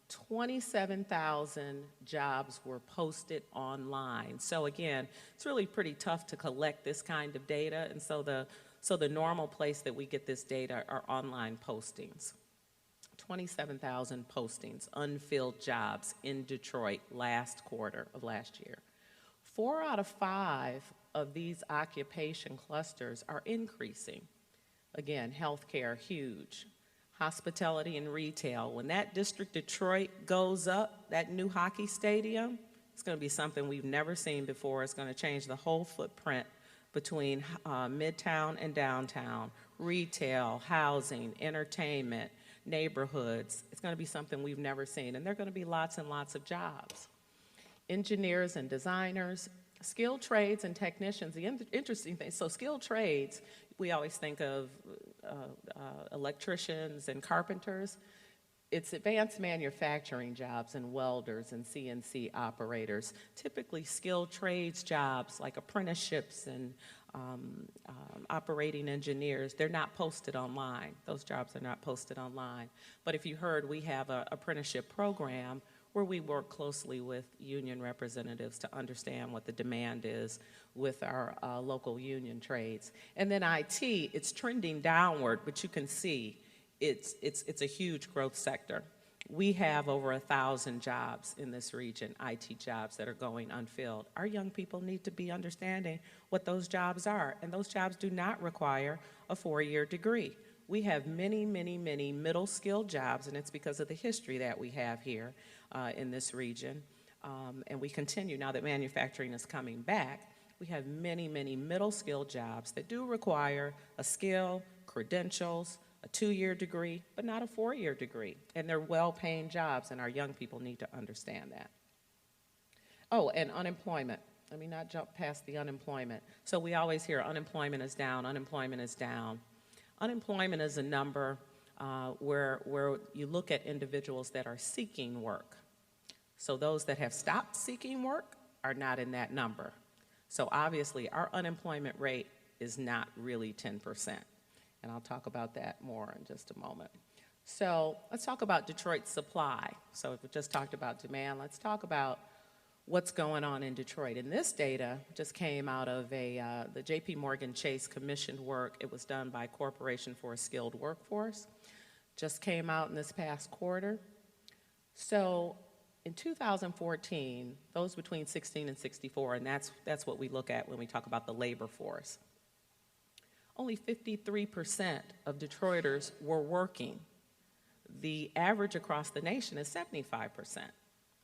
27,000 jobs were posted online. So again, it's really pretty tough to collect this kind of data, and so the normal place that we get this data are online postings. 27,000 postings, unfilled jobs in Detroit last quarter of last year. 4 out of 5 of these occupation clusters are increasing. Again, healthcare, huge. Hospitality and retail. When that District Detroit goes up, that new hockey stadium, it's going to be something we've never seen before. It's going to change the whole footprint between Midtown and downtown, retail, housing, entertainment, neighborhoods. It's going to be something we've never seen, and there are going to be lots and lots of jobs. Engineers and designers, skilled trades and technicians. The interesting thing, so skilled trades, we always think of electricians and carpenters. It's advanced manufacturing jobs and welders and CNC operators. Typically skilled trades jobs like apprenticeships and operating engineers, they're not posted online. Those jobs are not posted online. But if you heard, we have an apprenticeship program where we work closely with union representatives to understand what the demand is with our local union trades. And then IT, it's trending downward, but you can see it's a huge growth sector. We have over 1,000 jobs in this region, IT jobs that are going unfilled. Our young people need to be understanding what those jobs are, and those jobs do not require a 4-year degree. We have many, many, many middle-skilled jobs, and it's because of the history that we have here in this region. And we continue, now that manufacturing is coming back, we have many, many middle-skilled jobs that do require a skill, credentials, a 2-year degree, but not a 4-year degree. And they're well-paying jobs, and our young people need to understand that. Oh, and unemployment. Let me not jump past the unemployment. So we always hear unemployment is down, unemployment is down. Unemployment is a number where you look at individuals that are seeking work. So those that have stopped seeking work are not in that number. So obviously, our unemployment rate is not really 10%. And I'll talk about that more in just a moment. So let's talk about Detroit's supply. So if we just talked about demand, let's talk about what's going on in Detroit. And this data just came out of the J.P. Morgan Chase commissioned work. It was done by Corporation for a Skilled Workforce. Just came out in this past quarter. So in 2014, those between 16 and 64, and that's what we look at when we talk about the labor force. Only 53% of Detroiters were working. The average across the nation is 75%.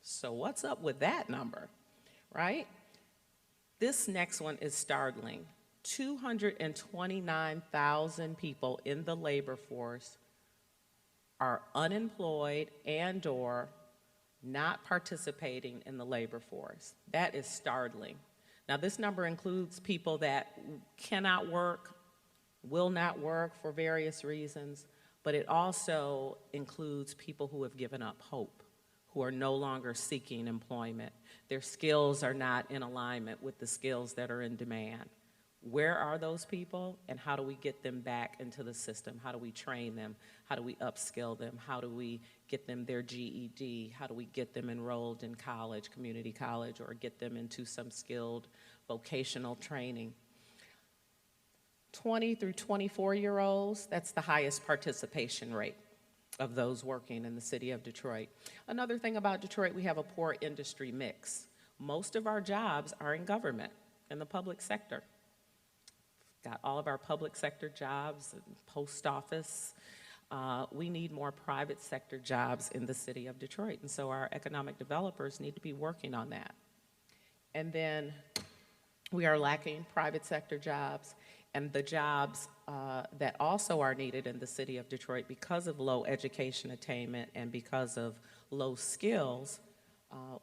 So what's up with that number, right? This next one is startling. 229,000 people in the labor force are unemployed and/or not participating in the labor force. That is startling. Now, this number includes people that cannot work, will not work for various reasons, but it also includes people who have given up hope, who are no longer seeking employment. Their skills are not in alignment with the skills that are in demand. Where are those people, and how do we get them back into the system? How do we train them? How do we upskill them? How do we get them their GED? How do we get them enrolled in college, community college, or get them into some skilled vocational training? 20 through 24-year-olds, that's the highest participation rate of those working in the city of Detroit. Another thing about Detroit, we have a poor industry mix. Most of our jobs are in government, in the public sector. Got all of our public sector jobs, post office. We need more private sector jobs in the city of Detroit, and so our economic developers need to be working on that. And then we are lacking private sector jobs, and the jobs that also are needed in the city of Detroit because of low education attainment and because of low skills,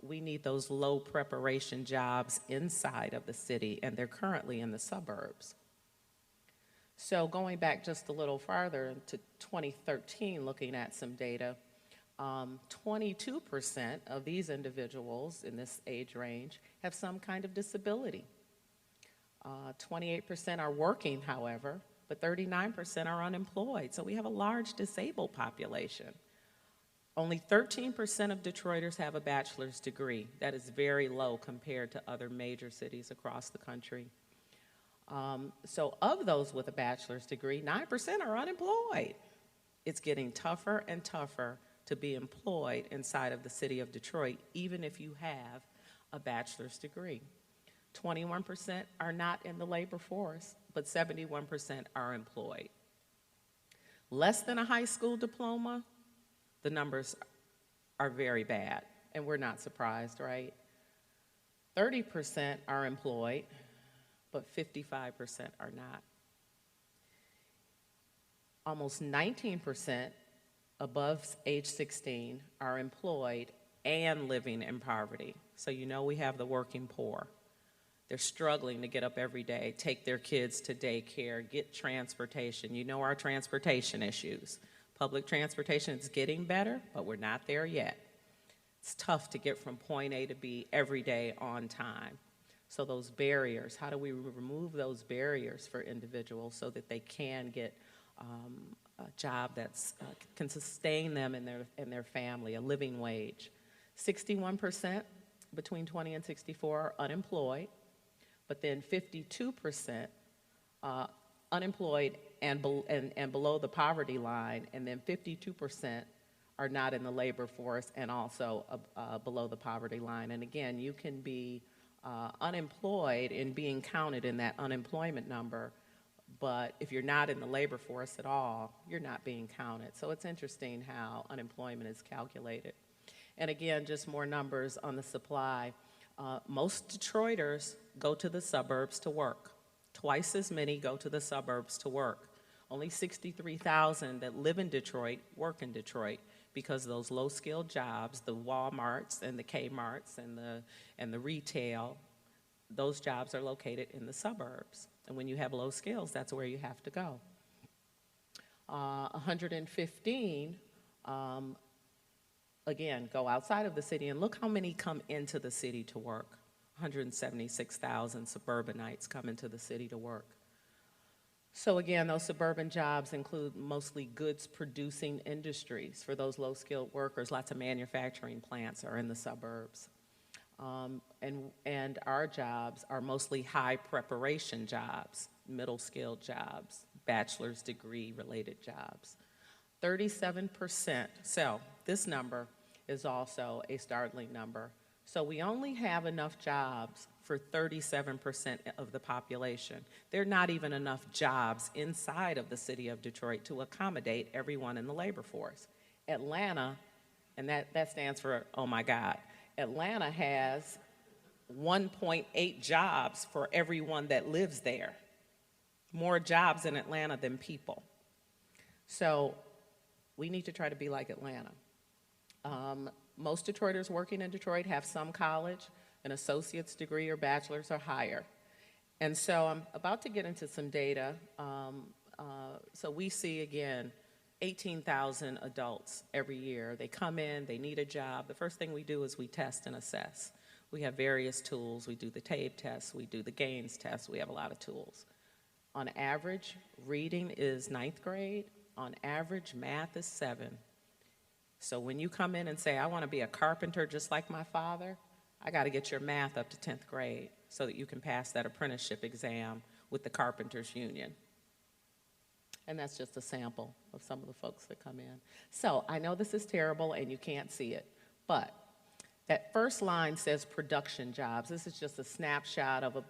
we need those low preparation jobs inside of the city, and they're currently in the suburbs. So going back just a little farther to 2013, looking at some data, 22% of these individuals in this age range have some kind of disability. 28% are working, however, but 39% are unemployed. So we have a large disabled population. Only 13% of Detroiters have a bachelor's degree. That is very low compared to other major cities across the country. So of those with a bachelor's degree, 9% are unemployed. It's getting tougher and tougher to be employed inside of the city of Detroit, even if you have a bachelor's degree. 21% are not in the labor force, but 71% are employed. Less than a high school diploma, the numbers are very bad, and we're not surprised, right? 30% are employed, but 55% are not. Almost 19% above age 16 are employed and living in poverty. So you know we have the working poor. They're struggling to get up every day, take their kids to daycare, get transportation. You know our transportation issues. Public transportation is getting better, but we're not there yet. It's tough to get from point A to B every day on time. So those barriers, how do we remove those barriers for individuals so that they can get a job that can sustain them and their family, a living wage? 61% between 20 and 64 are unemployed, but then 52% unemployed and below the poverty line, and then 52% are not in the labor force and also below the poverty line. And again, you can be unemployed and being counted in that unemployment number, but if you're not in the labor force at all, you're not being counted. So it's interesting how unemployment is calculated. And again, just more numbers on the supply. Most Detroiters go to the suburbs to work. Twice as many go to the suburbs to work. Only 63,000 that live in Detroit work in Detroit because those low-skilled jobs, the Walmarts and the Kmarts and the retail, those jobs are located in the suburbs. And when you have low skills, that's where you have to go. 115, again, go outside of the city, and look how many come into the city to work. 176,000 suburbanites come into the city to work. So again, those suburban jobs include mostly goods-producing industries for those low-skilled workers. Lots of manufacturing plants are in the suburbs. And our jobs are mostly high preparation jobs, middle-skilled jobs, bachelor's degree-related jobs. 37%, so this number is also a startling number. So we only have enough jobs for 37% of the population. There are not even enough jobs inside of the city of Detroit to accommodate everyone in the labor force. Atlanta, and that stands for, oh my God, Atlanta has 1.8 jobs for everyone that lives there. More jobs in Atlanta than people. So we need to try to be like Atlanta. Most Detroiters working in Detroit have some college, an associate's degree or bachelor's or higher. And so I'm about to get into some data. So we see, again, 18,000 adults every year. They come in, they need a job. The first thing we do is we test and assess. We have various tools. We do the TABE test, we do the Gaines test, we have a lot of tools. On average, reading is 9th grade. On average, math is 7. So when you come in and say, I want to be a carpenter just like my father, I got to get your math up to 10th grade so that you can pass that apprenticeship exam with the Carpenters Union. And that's just a sample of some of the folks that come in. So I know this is terrible and you can't see it, but that first line says production jobs. This is just a snapshot of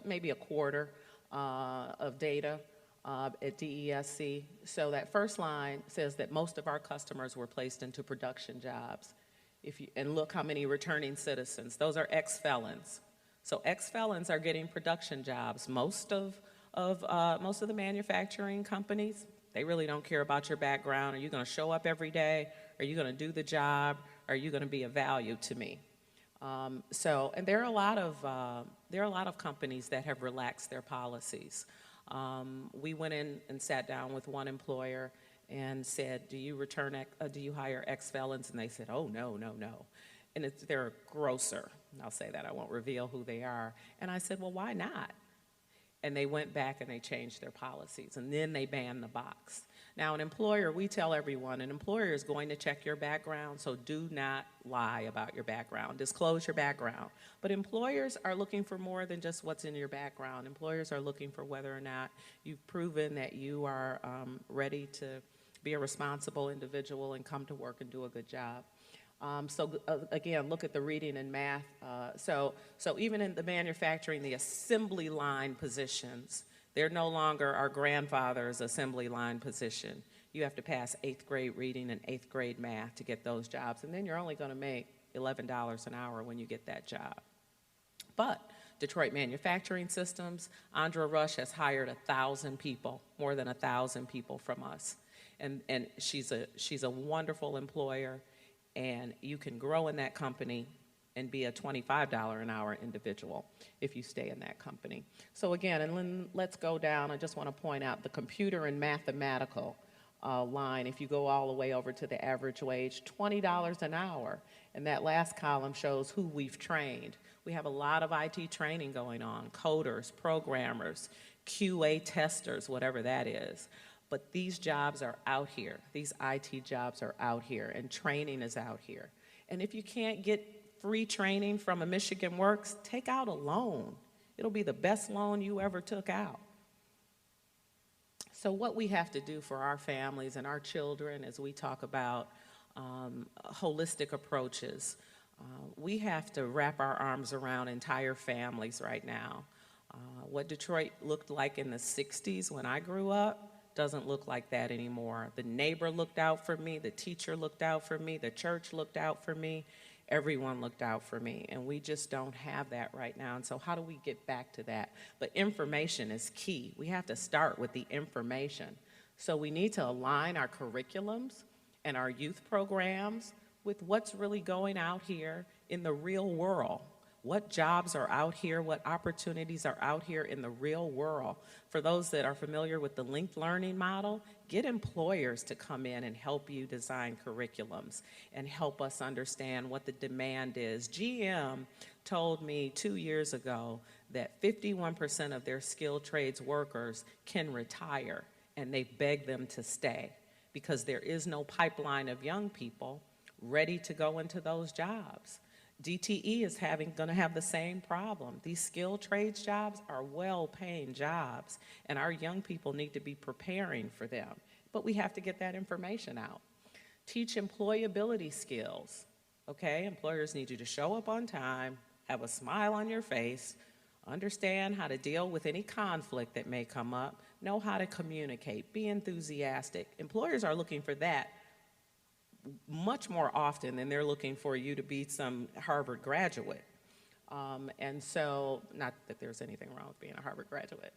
maybe a quarter of data at DESC. So that first line says that most of our customers were placed into production jobs. And look how many returning citizens. Those are ex-felons. So ex-felons are getting production jobs. Most of the manufacturing companies, they really don't care about your background. Are you going to show up every day? Are you going to do the job? Are you going to be of value to me? And there are a lot of companies that have relaxed their policies. We went in and sat down with one employer and said, do you hire ex-felons? And they said, oh, no. And they're a grocer. I'll say that, I won't reveal who they are. And I said, well, why not? And they went back and they changed their policies, and then they banned the box. Now, an employer, we tell everyone, an employer is going to check your background, so do not lie about your background. Disclose your background. But employers are looking for more than just what's in your background. Employers are looking for whether or not you've proven that you are ready to be a responsible individual and come to work and do a good job. Again, look at the reading and math. So even in the manufacturing, the assembly line positions, they're no longer our grandfather's assembly line position. You have to pass 8th grade reading and 8th grade math to get those jobs, and then you're only going to make $11 an hour when you get that job. But Detroit Manufacturing Systems, Andra Rush has hired 1,000 people, more than 1,000 people from us. And she's a wonderful employer, and you can grow in that company and be a $25 an hour individual if you stay in that company. So again, and then let's go down. I just want to point out the computer and mathematical line. If you go all the way over to the average wage, $20 an hour. And that last column shows who we've trained. We have a lot of IT training going on, coders, programmers, QA testers, whatever that is. But these jobs are out here. These IT jobs are out here, and training is out here. And if you can't get free training from a Michigan Works, take out a loan. It'll be the best loan you ever took out. So what we have to do for our families and our children as we talk about holistic approaches, we have to wrap our arms around entire families right now. What Detroit looked like in the 60s when I grew up doesn't look like that anymore. The neighbor looked out for me, the teacher looked out for me, the church looked out for me, everyone looked out for me, and we just don't have that right now. And so how do we get back to that? But information is key. We have to start with the information. So we need to align our curriculums and our youth programs with what's really going out here in the real world. What jobs are out here? What opportunities are out here in the real world? For those that are familiar with the linked learning model, get employers to come in and help you design curriculums and help us understand what the demand is. GM told me 2 years ago that 51% of their skilled trades workers can retire, and they beg them to stay because there is no pipeline of young people ready to go into those jobs. DTE is going to have the same problem. These skilled trades jobs are well-paying jobs, and our young people need to be preparing for them. But we have to get that information out. Teach employability skills, okay? Employers need you to show up on time, have a smile on your face, understand how to deal with any conflict that may come up, know how to communicate, be enthusiastic. Employers are looking for that much more often than they're looking for you to be some Harvard graduate. And so, not that there's anything wrong with being a Harvard graduate,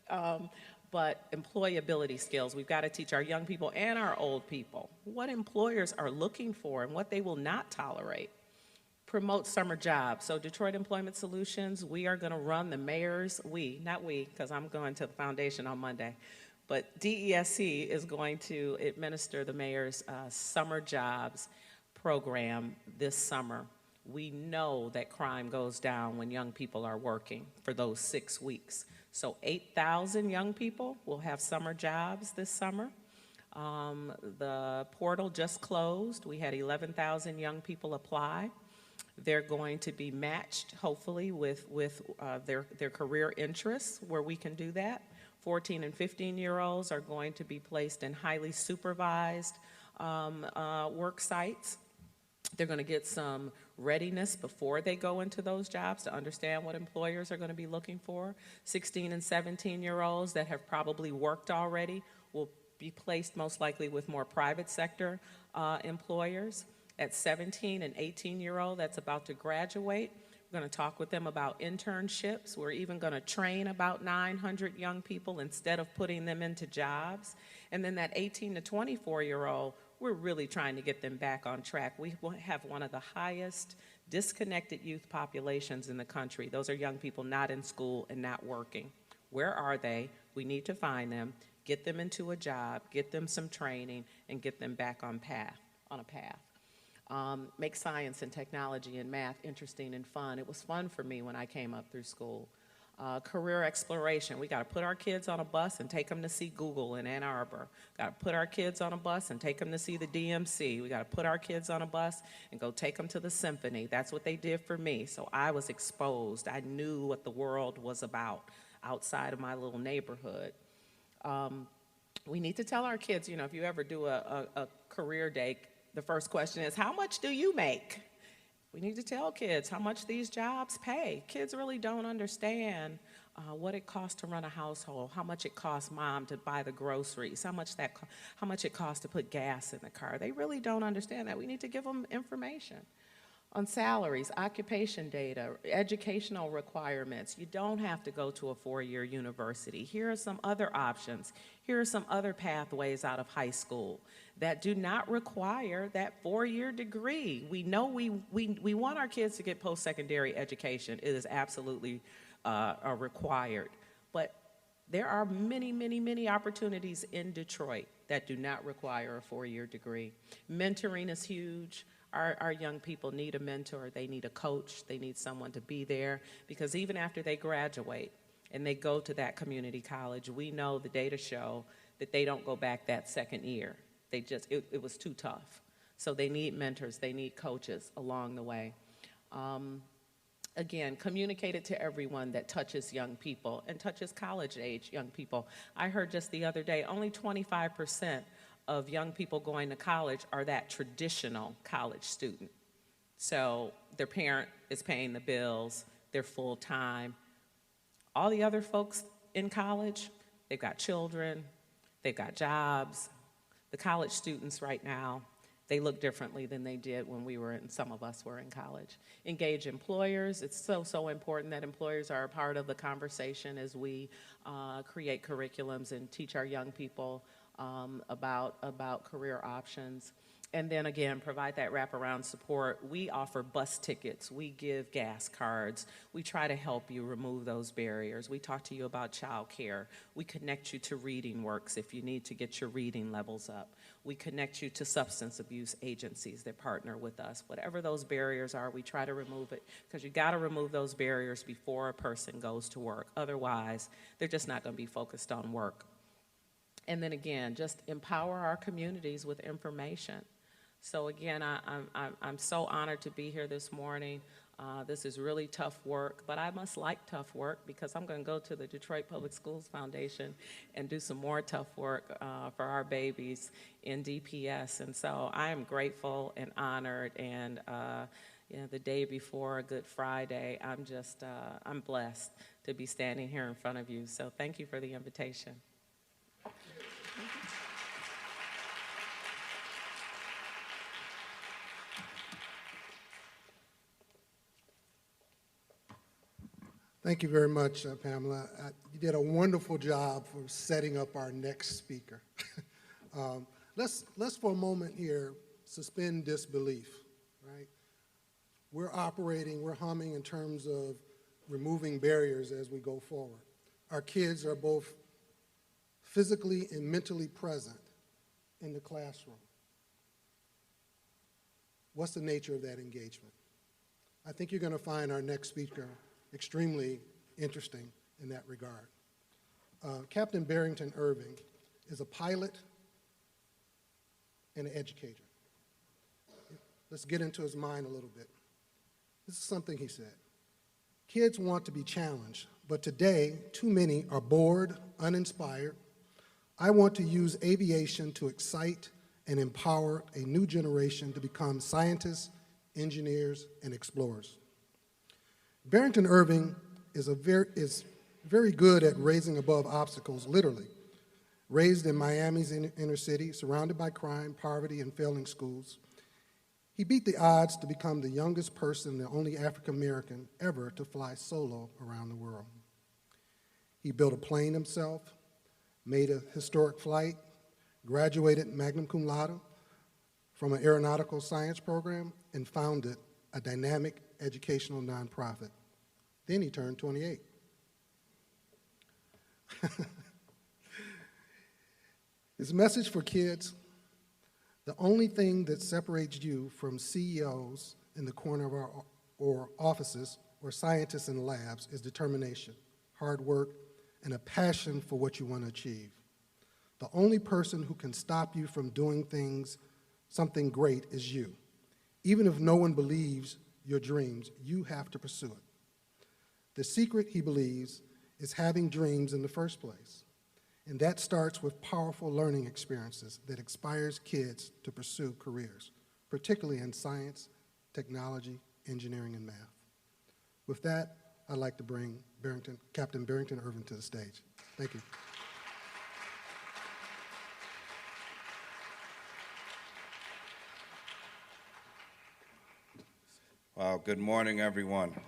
but employability skills. We've got to teach our young people and our old people what employers are looking for and what they will not tolerate. Promote summer jobs. So Detroit Employment Solutions, we are going to run the mayor's, not we, because I'm going to the foundation on Monday, but DESC is going to administer the mayor's summer jobs program this summer. We know that crime goes down when young people are working for those 6 weeks. So 8,000 young people will have summer jobs this summer. The portal just closed. We had 11,000 young people apply. They're going to be matched, hopefully, with their career interests where we can do that. 14 and 15-year-olds are going to be placed in highly supervised work sites. They're going to get some readiness before they go into those jobs to understand what employers are going to be looking for. 16 and 17-year-olds that have probably worked already will be placed most likely with more private sector employers. At 17 and 18-year-old that's about to graduate, we're going to talk with them about internships. We're even going to train about 900 young people instead of putting them into jobs. And then that 18 to 24-year-old, we're really trying to get them back on track. We have one of the highest disconnected youth populations in the country. Those are young people not in school and not working. Where are they? We need to find them, get them into a job, get them some training, and get them back on a path. Make science and technology and math interesting and fun. It was fun for me when I came up through school. Career exploration. We got to put our kids on a bus and take them to see Google in Ann Arbor. Got to put our kids on a bus and take them to see the DMC. We got to put our kids on a bus and go take them to the symphony. That's what they did for me. So I was exposed. I knew what the world was about outside of my little neighborhood. We need to tell our kids, if you ever do a career day, the first question is, how much do you make? We need to tell kids how much these jobs pay. Kids really don't understand what it costs to run a household, how much it costs mom to buy the groceries, how much it costs to put gas in the car. They really don't understand that. We need to give them information on salaries, occupation data, educational requirements. You don't have to go to a 4-year university. Here are some other options. Here are some other pathways out of high school that do not require that 4-year degree. We know we want our kids to get post-secondary education. It is absolutely required. But there are many, many, many opportunities in Detroit that do not require a 4-year degree. Mentoring is huge. Our young people need a mentor. They need a coach. They need someone to be there, because even after they graduate and they go to that community college, we know the data show that they don't go back that second year. They just, it was too tough. So they need mentors. They need coaches along the way. Again, communicate it to everyone that touches young people and touches college-age young people. I heard just the other day, only 25% of young people going to college are that traditional college student. So their parent is paying the bills, they're full-time. All the other folks in college, they've got children, they've got jobs. The college students right now, they look differently than they did when some of us were in college. Engage employers. It's so important that employers are a part of the conversation as we create curriculums and teach our young people about career options. And then again, provide that wraparound support. We offer bus tickets, we give gas cards, we try to help you remove those barriers. We talk to you about childcare. We connect you to Reading Works if you need to get your reading levels up. We connect you to substance abuse agencies that partner with us. Whatever those barriers are, we try to remove it, because you gotta remove those barriers before a person goes to work. Otherwise, they're just not gonna be focused on work. And then again, just empower our communities with information. So again, I'm so honored to be here this morning. This is really tough work, but I must like tough work, because I'm going to go to the Detroit Public Schools Foundation and do some more tough work for our babies in DPS. And so I am grateful and honored, and the day before Good Friday, I'm blessed to be standing here in front of you. So thank you for the invitation. Thank you very much, Pamela. You did a wonderful job for setting up our next speaker. Let's for a moment here suspend disbelief, right? We're humming in terms of removing barriers as we go forward. Our kids are both physically and mentally present in the classroom. What's the nature of that engagement? I think you're going to find our next speaker extremely interesting in that regard. Captain Barrington Irving is a pilot and an educator. Let's get into his mind a little bit. This is something he said. Kids want to be challenged, but today, too many are bored, uninspired. I want to use aviation to excite and empower a new generation to become scientists, engineers, and explorers. Barrington Irving is very good at raising above obstacles, literally. Raised in Miami's inner city, surrounded by crime, poverty, and failing schools, he beat the odds to become the youngest person, the only African American ever to fly solo around the world. He built a plane himself, made a historic flight, graduated magna cum laude from an aeronautical science program, and founded a dynamic educational nonprofit. Then he turned 28. His message for kids: the only thing that separates you from CEOs in the corner of our offices or scientists in the labs is determination, hard work, and a passion for what you want to achieve. The only person who can stop you from doing something great is you. Even if no one believes your dreams, you have to pursue it. The secret, he believes, is having dreams in the first place. And that starts with powerful learning experiences that inspires kids to pursue careers, particularly in science, technology, engineering, and math. With that, I'd like to bring Captain Barrington Irving to the stage. Thank you. Wow, good morning, everyone.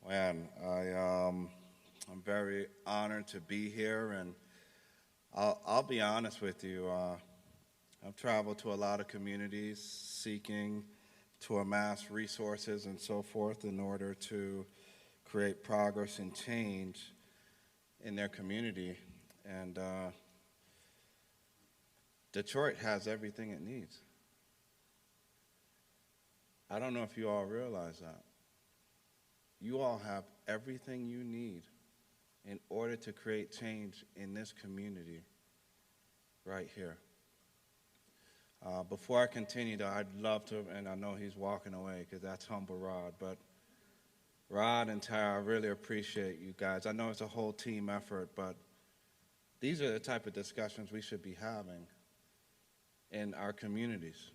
Man, I'm very honored to be here, and I'll be honest with you. I've traveled to a lot of communities seeking to amass resources and so forth in order to create progress and change in their community. And Detroit has everything it needs. I don't know if you all realize that. You all have everything you need in order to create change in this community right here. Before I continue, though, I'd love to, and I know he's walking away because that's humble Rod, but Rod and Tara, I really appreciate you guys. I know it's a whole team effort, but these are the type of discussions we should be having in our communities.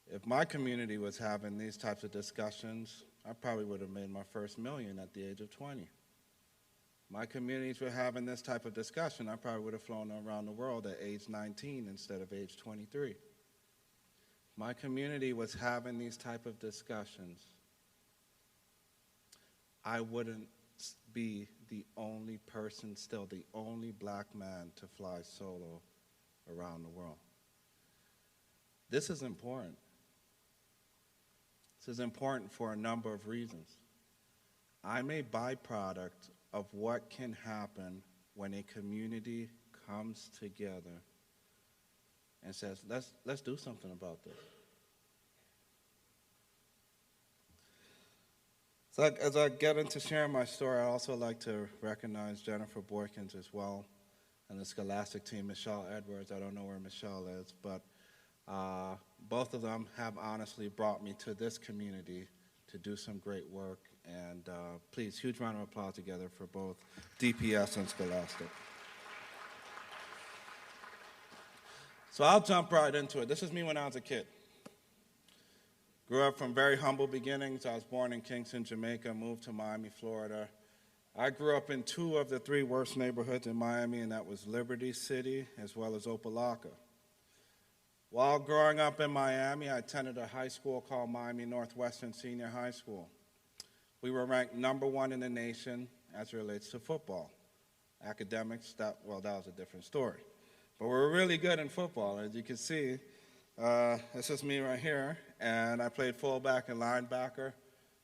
If my community was having these types of discussions, I probably would have made my first million at the age of 20. My communities were having this type of discussion, I probably would have flown around the world at age 19 instead of age 23. My community was having these type of discussions, I wouldn't be the only person, still the only black man to fly solo around the world. This is important. This is important for a number of reasons. I'm a byproduct of what can happen when a community comes together and says, let's do something about this. So as I get into sharing my story, I'd also like to recognize Jennifer Boykins as well, and the Scholastic team, Michelle Edwards. I don't know where Michelle is, but both of them have honestly brought me to this community to do some great work. And please, huge round of applause together for both DPS and Scholastic. So I'll jump right into it. This is me when I was a kid. Grew up from very humble beginnings. I was born in Kingston, Jamaica, moved to Miami, Florida. I grew up in two of the three worst neighborhoods in Miami, and that was Liberty City as well as Opa-locka. While growing up in Miami, I attended a high school called Miami Northwestern Senior High School. We were ranked #1 in the nation as it relates to football. Academics, that was a different story. But we were really good in football. As you can see, this is me right here, and I played fullback and linebacker.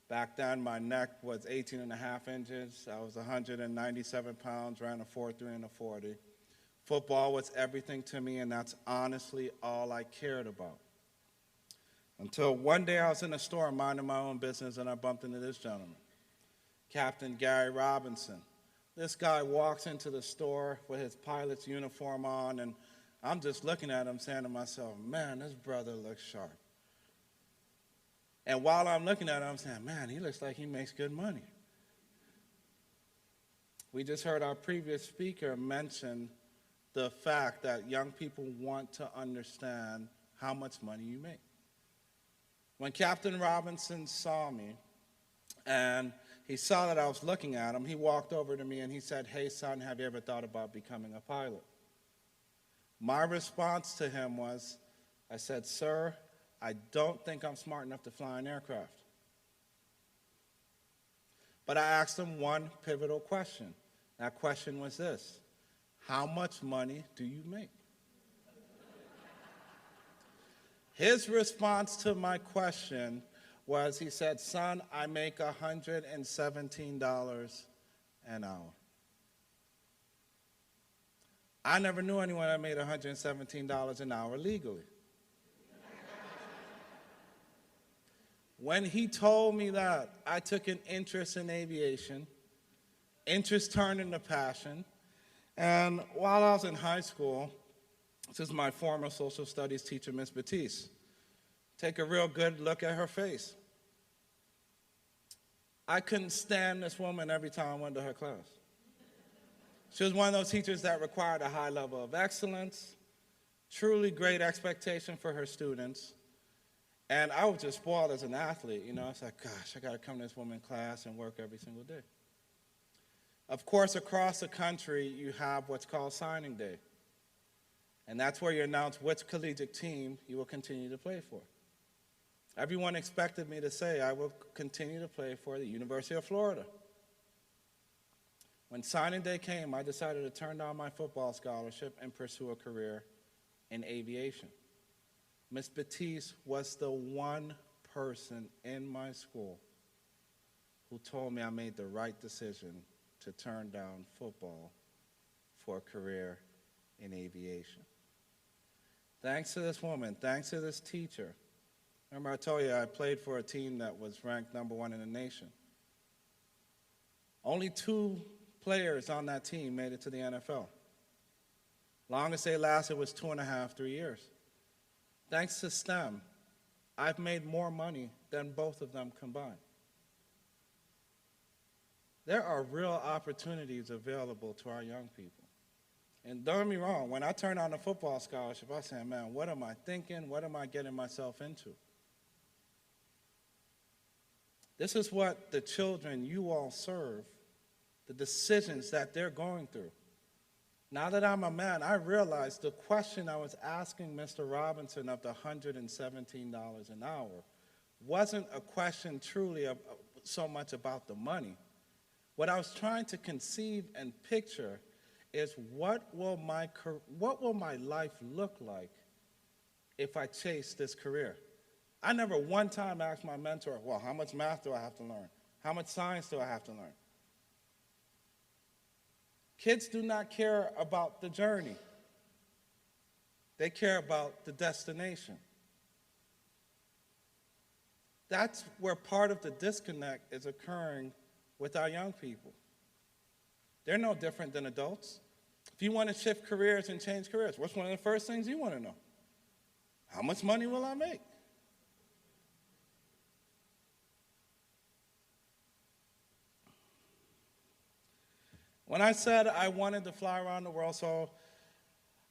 Back then, my neck was 18.5 inches. I was 197 pounds, ran a 4.3 and a 40. Football was everything to me, and that's honestly all I cared about. Until one day I was in a store minding my own business, and I bumped into this gentleman, Captain Gary Robinson. This guy walks into the store with his pilot's uniform on, and I'm just looking at him saying to myself, man, this brother looks sharp. And while I'm looking at him, I'm saying, man, he looks like he makes good money. We just heard our previous speaker mention the fact that young people want to understand how much money you make. When Captain Robinson saw me and he saw that I was looking at him, he walked over to me and he said, hey, son, have you ever thought about becoming a pilot? My response to him was, I said, sir, I don't think I'm smart enough to fly an aircraft. But I asked him one pivotal question. That question was this: how much money do you make? His response to my question was, he said, son, I make $117 an hour. I never knew anyone that made $117 an hour legally. When he told me that, I took an interest in aviation. Interest turned into passion. And while I was in high school, this is my former social studies teacher, Miss Batiste. Take a real good look at her face. I couldn't stand this woman every time I went to her class. She was one of those teachers that required a high level of excellence, truly great expectation for her students. And I was just spoiled as an athlete, you know. It's like, gosh, I got to come to this woman's class and work every single day. Of course, across the country, you have what's called signing day. And that's where you announce which collegiate team you will continue to play for. Everyone expected me to say I will continue to play for the University of Florida. When signing day came, I decided to turn down my football scholarship and pursue a career in aviation. Miss Batiste was the one person in my school who told me I made the right decision to turn down football for a career in aviation. Thanks to this woman, thanks to this teacher. Remember I told you I played for a team that was ranked #1 in the nation. Only 2 players on that team made it to the NFL. Longest they lasted was 2.5, 3 years. Thanks to STEM, I've made more money than both of them combined. There are real opportunities available to our young people. And don't get me wrong, when I turned on a football scholarship, I said, man, what am I thinking? What am I getting myself into? This is what the children you all serve, the decisions that they're going through. Now that I'm a man, I realize the question I was asking Mr. Robinson of the $117 an hour wasn't a question truly of so much about the money. What I was trying to conceive and picture is what will my life look like if I chase this career? I never one time asked my mentor, well, how much math do I have to learn? How much science do I have to learn? Kids do not care about the journey. They care about the destination. That's where part of the disconnect is occurring with our young people. They're no different than adults. If you want to shift careers and change careers, what's one of the first things you want to know? How much money will I make? When I said I wanted to fly around the world, so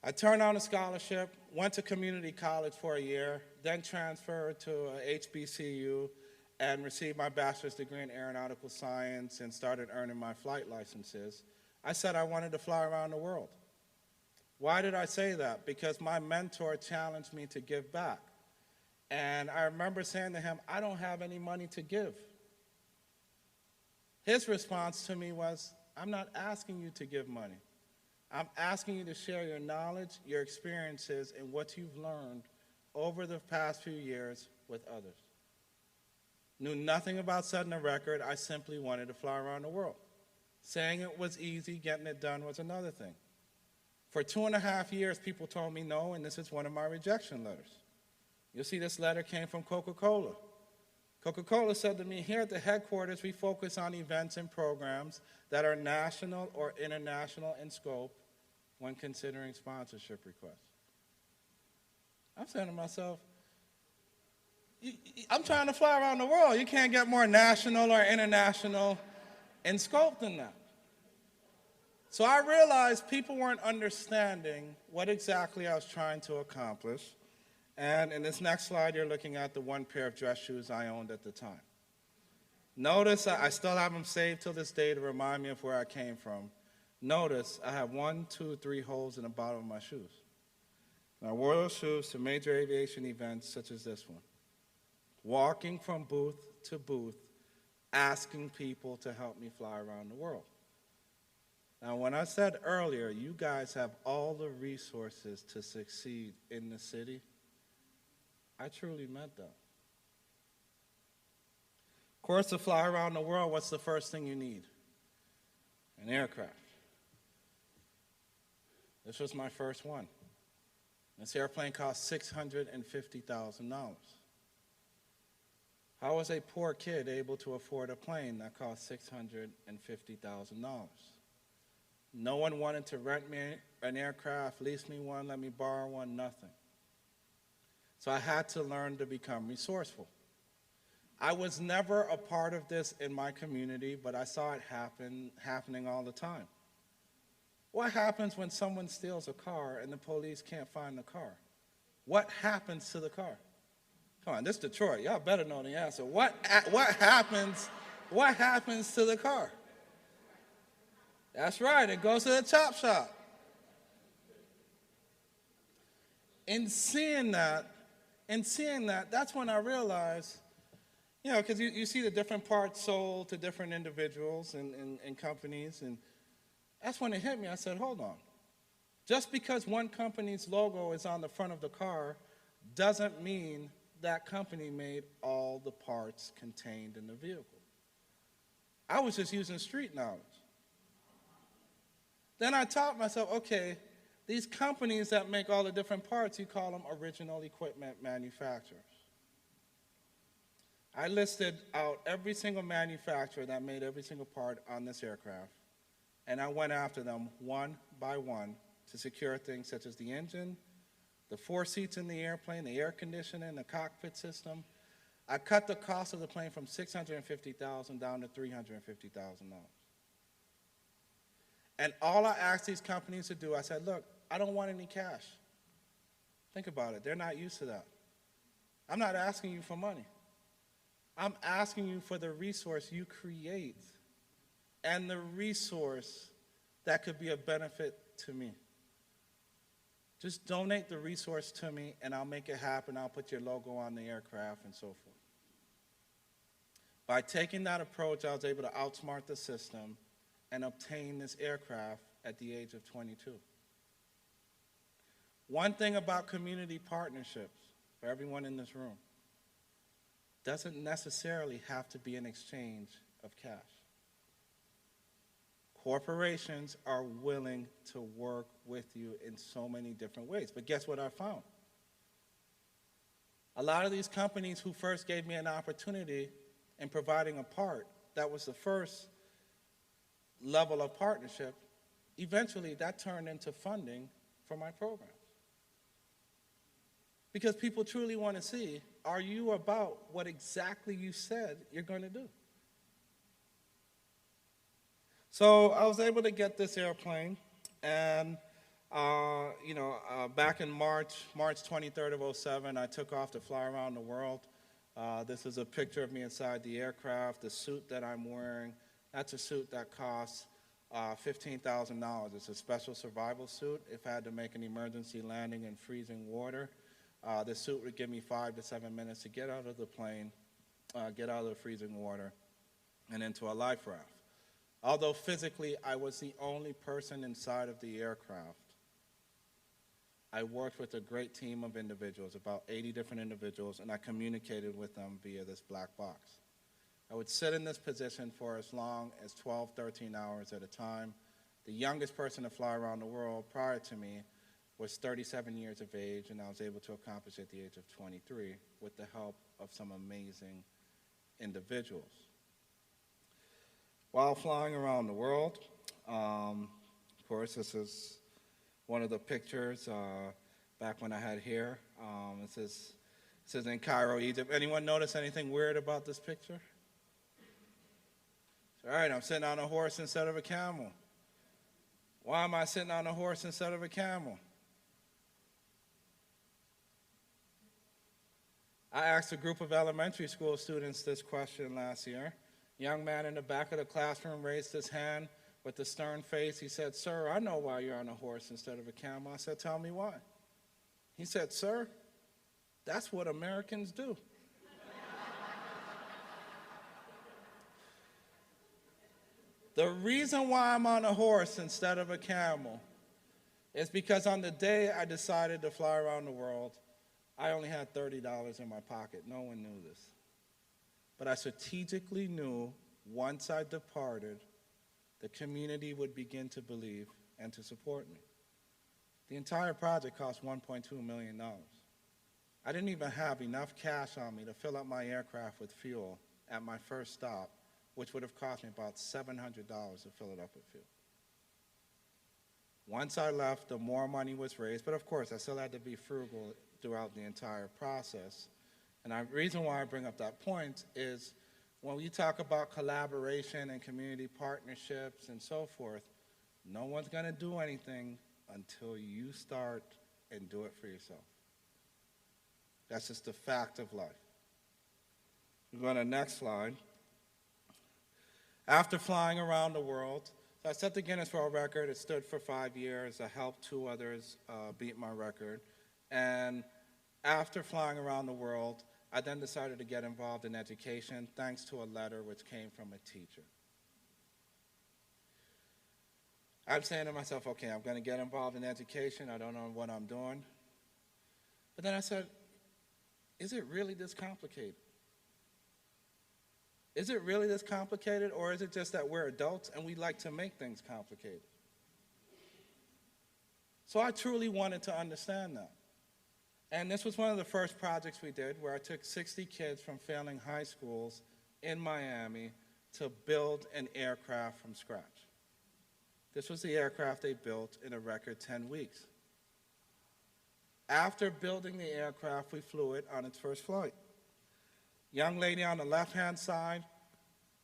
I turned down a scholarship, went to community college for a year, then transferred to HBCU and received my bachelor's degree in aeronautical science and started earning my flight licenses. I said I wanted to fly around the world. Why did I say that? Because my mentor challenged me to give back. And I remember saying to him, I don't have any money to give. His response to me was, I'm not asking you to give money. I'm asking you to share your knowledge, your experiences, and what you've learned over the past few years with others. Knew nothing about setting a record. I simply wanted to fly around the world. Saying it was easy, getting it done was another thing. For 2.5 years, people told me no, and this is one of my rejection letters. You'll see this letter came from Coca-Cola. Coca-Cola said to me, here at the headquarters, we focus on events and programs that are national or international in scope when considering sponsorship requests. I'm saying to myself, I'm trying to fly around the world. You can't get more national or international in scope than that. So I realized people weren't understanding what exactly I was trying to accomplish. And in this next slide, you're looking at the one pair of dress shoes I owned at the time. Notice I still have them saved till this day to remind me of where I came from. Notice I have 1, 2, 3 holes in the bottom of my shoes. And I wore those shoes to major aviation events such as this one. Walking from booth to booth, asking people to help me fly around the world. Now, when I said earlier, you guys have all the resources to succeed in the city, I truly meant that. Of course, to fly around the world, what's the first thing you need? An aircraft. This was my first one. This airplane cost $650,000. How was a poor kid able to afford a plane that cost $650,000? No one wanted to rent me an aircraft, lease me one, let me borrow one, nothing. So I had to learn to become resourceful. I was never a part of this in my community, but I saw it happening all the time. What happens when someone steals a car and the police can't find the car? What happens to the car? Come on, this is Detroit. Y'all better know the answer. What happens to the car? That's right, it goes to the chop shop. In seeing that, that's when I realized, because you see the different parts sold to different individuals and companies, and That's when it hit me. I said, hold on. Just because one company's logo is on the front of the car doesn't mean that company made all the parts contained in the vehicle. I was just using street knowledge. Then I taught myself, okay, these companies that make all the different parts, you call them original equipment manufacturers. I listed out every single manufacturer that made every single part on this aircraft, and I went after them one by one to secure things such as the engine, the 4 seats in the airplane, the air conditioning, the cockpit system. I cut the cost of the plane from $650,000 down to $350,000. And all I asked these companies to do, I said, look, I don't want any cash. Think about it. They're not used to that. I'm not asking you for money. I'm asking you for the resource you create and the resource that could be a benefit to me. Just donate the resource to me, and I'll make it happen. I'll put your logo on the aircraft and so forth. By taking that approach, I was able to outsmart the system and obtain this aircraft at the age of 22. One thing about community partnerships, for everyone in this room, doesn't necessarily have to be an exchange of cash. Corporations are willing to work with you in so many different ways. But guess what I found? A lot of these companies who first gave me an opportunity in providing a part, that was the first level of partnership, eventually that turned into funding for my programs. Because people truly want to see, are you about what exactly you said you're going to do? So I was able to get this airplane, and back in March 23rd of 2007, I took off to fly around the world. This is a picture of me inside the aircraft. The suit that I'm wearing, that's a suit that costs $15,000. It's a special survival suit. If I had to make an emergency landing in freezing water, this suit would give me 5 to 7 minutes to get out of the plane, get out of the freezing water, and into a life raft. Although physically I was the only person inside of the aircraft, I worked with a great team of individuals, about 80 different individuals, and I communicated with them via this black box. I would sit in this position for as long as 12, 13 hours at a time. The youngest person to fly around the world prior to me was 37 years of age, and I was able to accomplish it at the age of 23 with the help of some amazing individuals. While flying around the world, of course, this is one of the pictures back when I had hair. It says in Cairo, Egypt. Anyone notice anything weird about this picture? All right, I'm sitting on a horse instead of a camel. Why am I sitting on a horse instead of a camel? I asked a group of elementary school students this question last year. Young man in the back of the classroom raised his hand with a stern face. He said, "Sir, I know why you're on a horse instead of a camel." I said, "Tell me why." He said, "Sir, that's what Americans do." The reason why I'm on a horse instead of a camel is because on the day I decided to fly around the world, I only had $30 in my pocket. No one knew this. But I strategically knew once I departed, the community would begin to believe and to support me. The entire project cost $1.2 million. I didn't even have enough cash on me to fill up my aircraft with fuel at my first stop, which would have cost me about $700 to fill it up with fuel. Once I left, the more money was raised, but of course, I still had to be frugal throughout the entire process. And the reason why I bring up that point is when we talk about collaboration and community partnerships and so forth, no one's going to do anything until you start and do it for yourself. That's just the fact of life. We go on to the next slide. After flying around the world, so I set the Guinness World Record. It stood for 5 years. I helped 2 others beat my record. And after flying around the world, I then decided to get involved in education thanks to a letter which came from a teacher. I'm saying to myself, okay, I'm going to get involved in education. I don't know what I'm doing. But then I said, is it really this complicated? Is it really this complicated, or is it just that we're adults and we like to make things complicated? So I truly wanted to understand that. And this was one of the first projects we did, where I took 60 kids from failing high schools in Miami to build an aircraft from scratch. This was the aircraft they built in a record 10 weeks. After building the aircraft, we flew it on its first flight. Young lady on the left-hand side,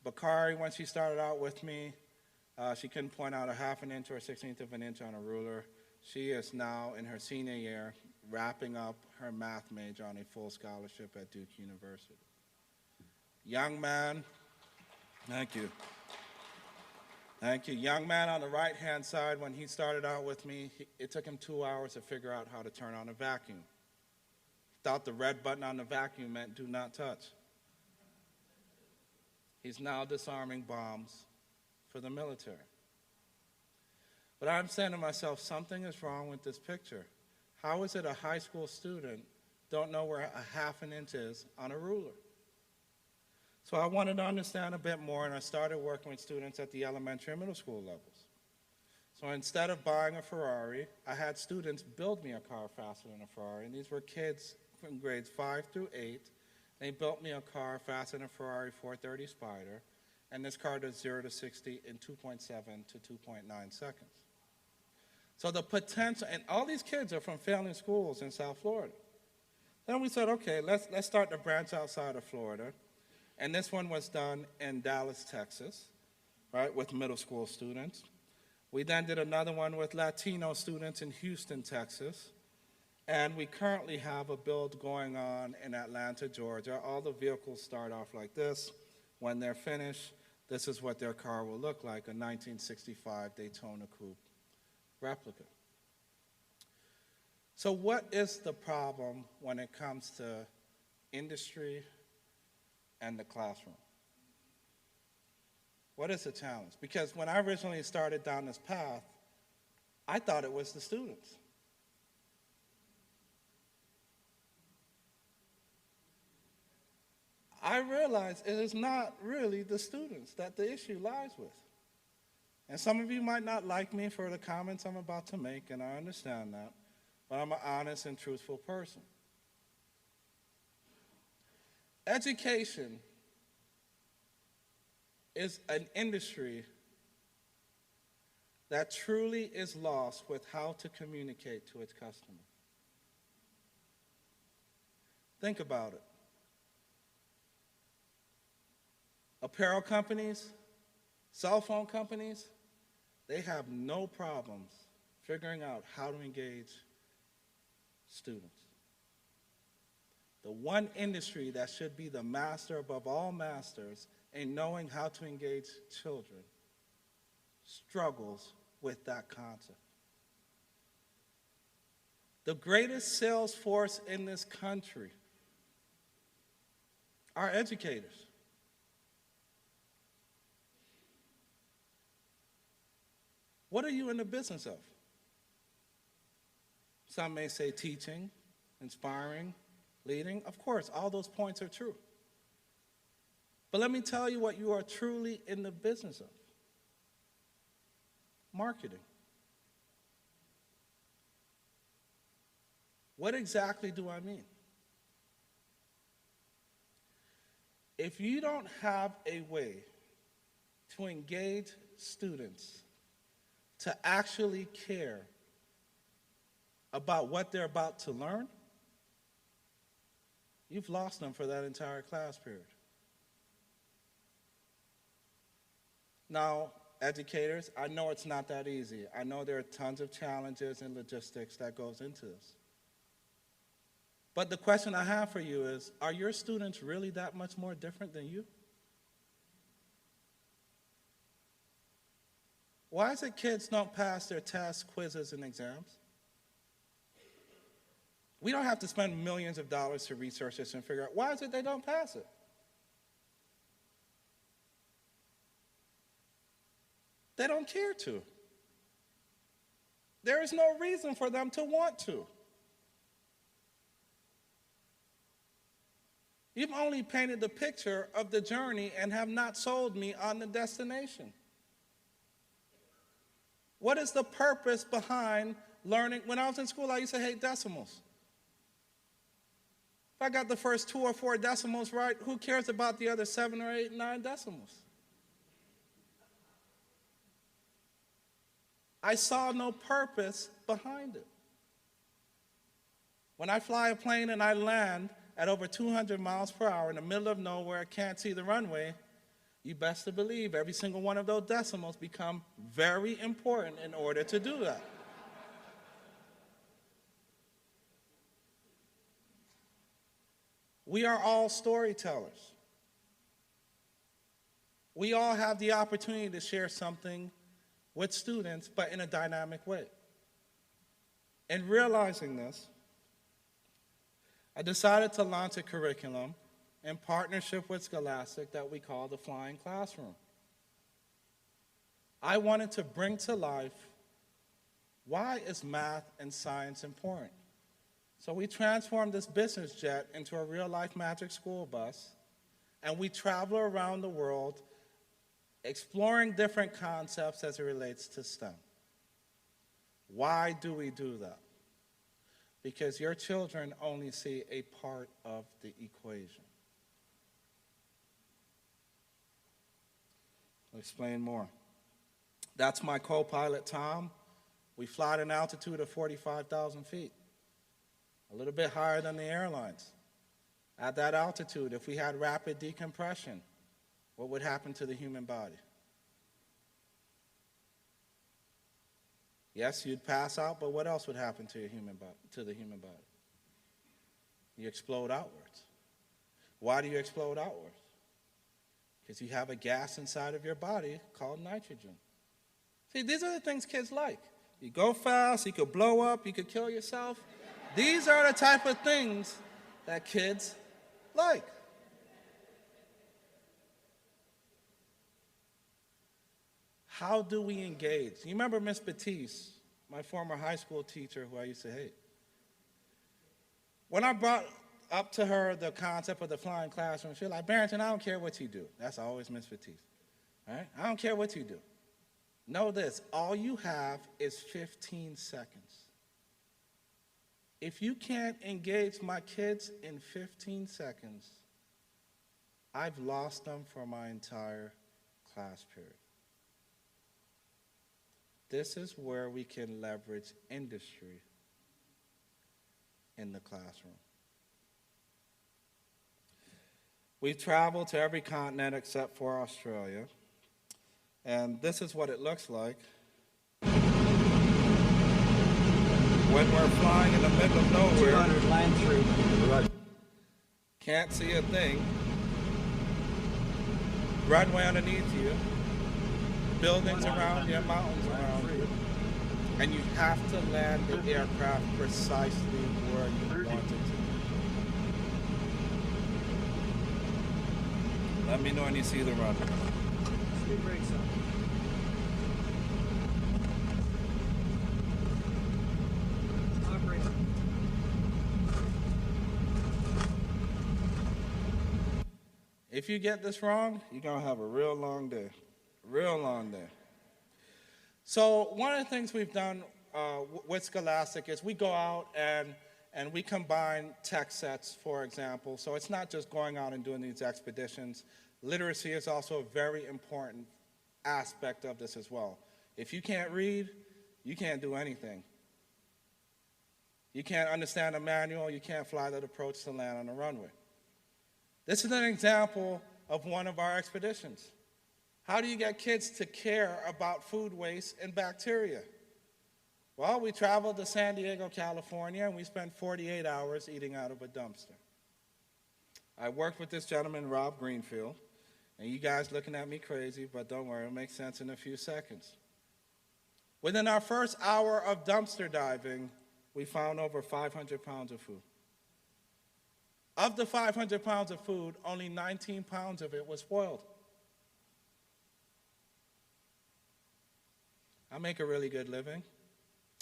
Bakari, when she started out with me, she couldn't point out a half an inch or a 16th of an inch on a ruler. She is now in her senior year, wrapping up her math major on a full scholarship at Duke University. Young man, thank you. Thank you. Young man on the right-hand side, when he started out with me, it took him 2 hours to figure out how to turn on a vacuum. Thought the red button on the vacuum meant do not touch. He's now disarming bombs for the military. But I'm saying to myself, something is wrong with this picture. How is it a high school student don't know where a half an inch is on a ruler? So I wanted to understand a bit more, and I started working with students at the elementary and middle school levels. So instead of buying a Ferrari, I had students build me a car faster than a Ferrari, and these were kids from grades 5 through 8. They built me a car faster than a Ferrari 430 Spider, and this car does 0 to 60 in 2.7 to 2.9 seconds. So the potential, and all these kids are from failing schools in South Florida. Then we said, okay, let's start to branch outside of Florida. And this one was done in Dallas, Texas, right, with middle school students. We then did another one with Latino students in Houston, Texas. And we currently have a build going on in Atlanta, Georgia. All the vehicles start off like this. When they're finished, this is what their car will look like, a 1965 Daytona Coupe replica. So what is the problem when it comes to industry and the classroom? What is the challenge? Because when I originally started down this path, I thought it was the students. I realized it is not really the students that the issue lies with. And some of you might not like me for the comments I'm about to make, and I understand that, but I'm an honest and truthful person. Education is an industry that truly is lost with how to communicate to its customer. Think about it. Apparel companies, cell phone companies, they have no problems figuring out how to engage students. The one industry that should be the master above all masters in knowing how to engage children struggles with that concept. The greatest sales force in this country are educators. What are you in the business of? Some may say teaching, inspiring, leading. Of course, all those points are true. But let me tell you what you are truly in the business of. Marketing. What exactly do I mean? If you don't have a way to engage students to actually care about what they're about to learn, you've lost them for that entire class period. Now, educators, I know it's not that easy. I know there are tons of challenges and logistics that goes into this. But the question I have for you is, are your students really that much more different than you? Why is it kids don't pass their tests, quizzes, and exams? We don't have to spend millions of dollars to research this and figure out why is it they don't pass it. They don't care to. There is no reason for them to want to. You've only painted the picture of the journey and have not sold me on the destination. What is the purpose behind learning? When I was in school, I used to hate decimals. If I got the first 2 or 4 decimals right, who cares about the other 7 or 8, 9 decimals? I saw no purpose behind it. When I fly a plane and I land at over 200 miles per hour in the middle of nowhere, can't see the runway, you best to believe every single one of those decimals become very important in order to do that. We are all storytellers. We all have the opportunity to share something with students, but in a dynamic way. In realizing this, I decided to launch a curriculum in partnership with Scholastic that we call the Flying Classroom. I wanted to bring to life, why is math and science important? So we transformed this business jet into a real-life magic school bus, and we travel around the world exploring different concepts as it relates to STEM. Why do we do that? Because your children only see a part of the equation. I'll explain more. That's my co-pilot, Tom. We fly at an altitude of 45,000 feet, a little bit higher than the airlines. At that altitude, if we had rapid decompression, what would happen to the human body? Yes, you'd pass out, but what else would happen to the human body? You explode outwards. Why do you explode outwards? Because you have a gas inside of your body called nitrogen. See, these are the things kids like. You go fast, you could blow up, you could kill yourself. These are the type of things that kids like. How do we engage? You remember Miss Batiste, my former high school teacher who I used to hate? When I brought up to her the concept of the flying classroom, she was like, Barrington, I don't care what you do. That's always Miss Batiste. All right? I don't care what you do. Know this, all you have is 15 seconds. If you can't engage my kids in 15 seconds, I've lost them for my entire class period. This is where we can leverage industry in the classroom. We've traveled to every continent except for Australia, and this is what it looks like when we're flying in the middle of nowhere. 200, land through. Can't see a thing. Runway underneath you. Buildings around you, mountains around you. And you have to land the aircraft precisely where you want it to. Let me know when you see the runway. Speed brakes up. Operator. If you get this wrong, you're going to have a real long day. Real long day. So one of the things we've done with Scholastic is we go out and we combine tech sets, for example. So it's not just going out and doing these expeditions. Literacy is also a very important aspect of this as well. If you can't read, you can't do anything. You can't understand a manual, you can't fly that approach to land on a runway. This is an example of one of our expeditions. How do you get kids to care about food waste and bacteria? Well, we traveled to San Diego, California, and we spent 48 hours eating out of a dumpster. I worked with this gentleman, Rob Greenfield, and you guys looking at me crazy, but don't worry, it'll make sense in a few seconds. Within our first hour of dumpster diving, we found over 500 pounds of food. Of the 500 pounds of food, only 19 pounds of it was spoiled. I make a really good living.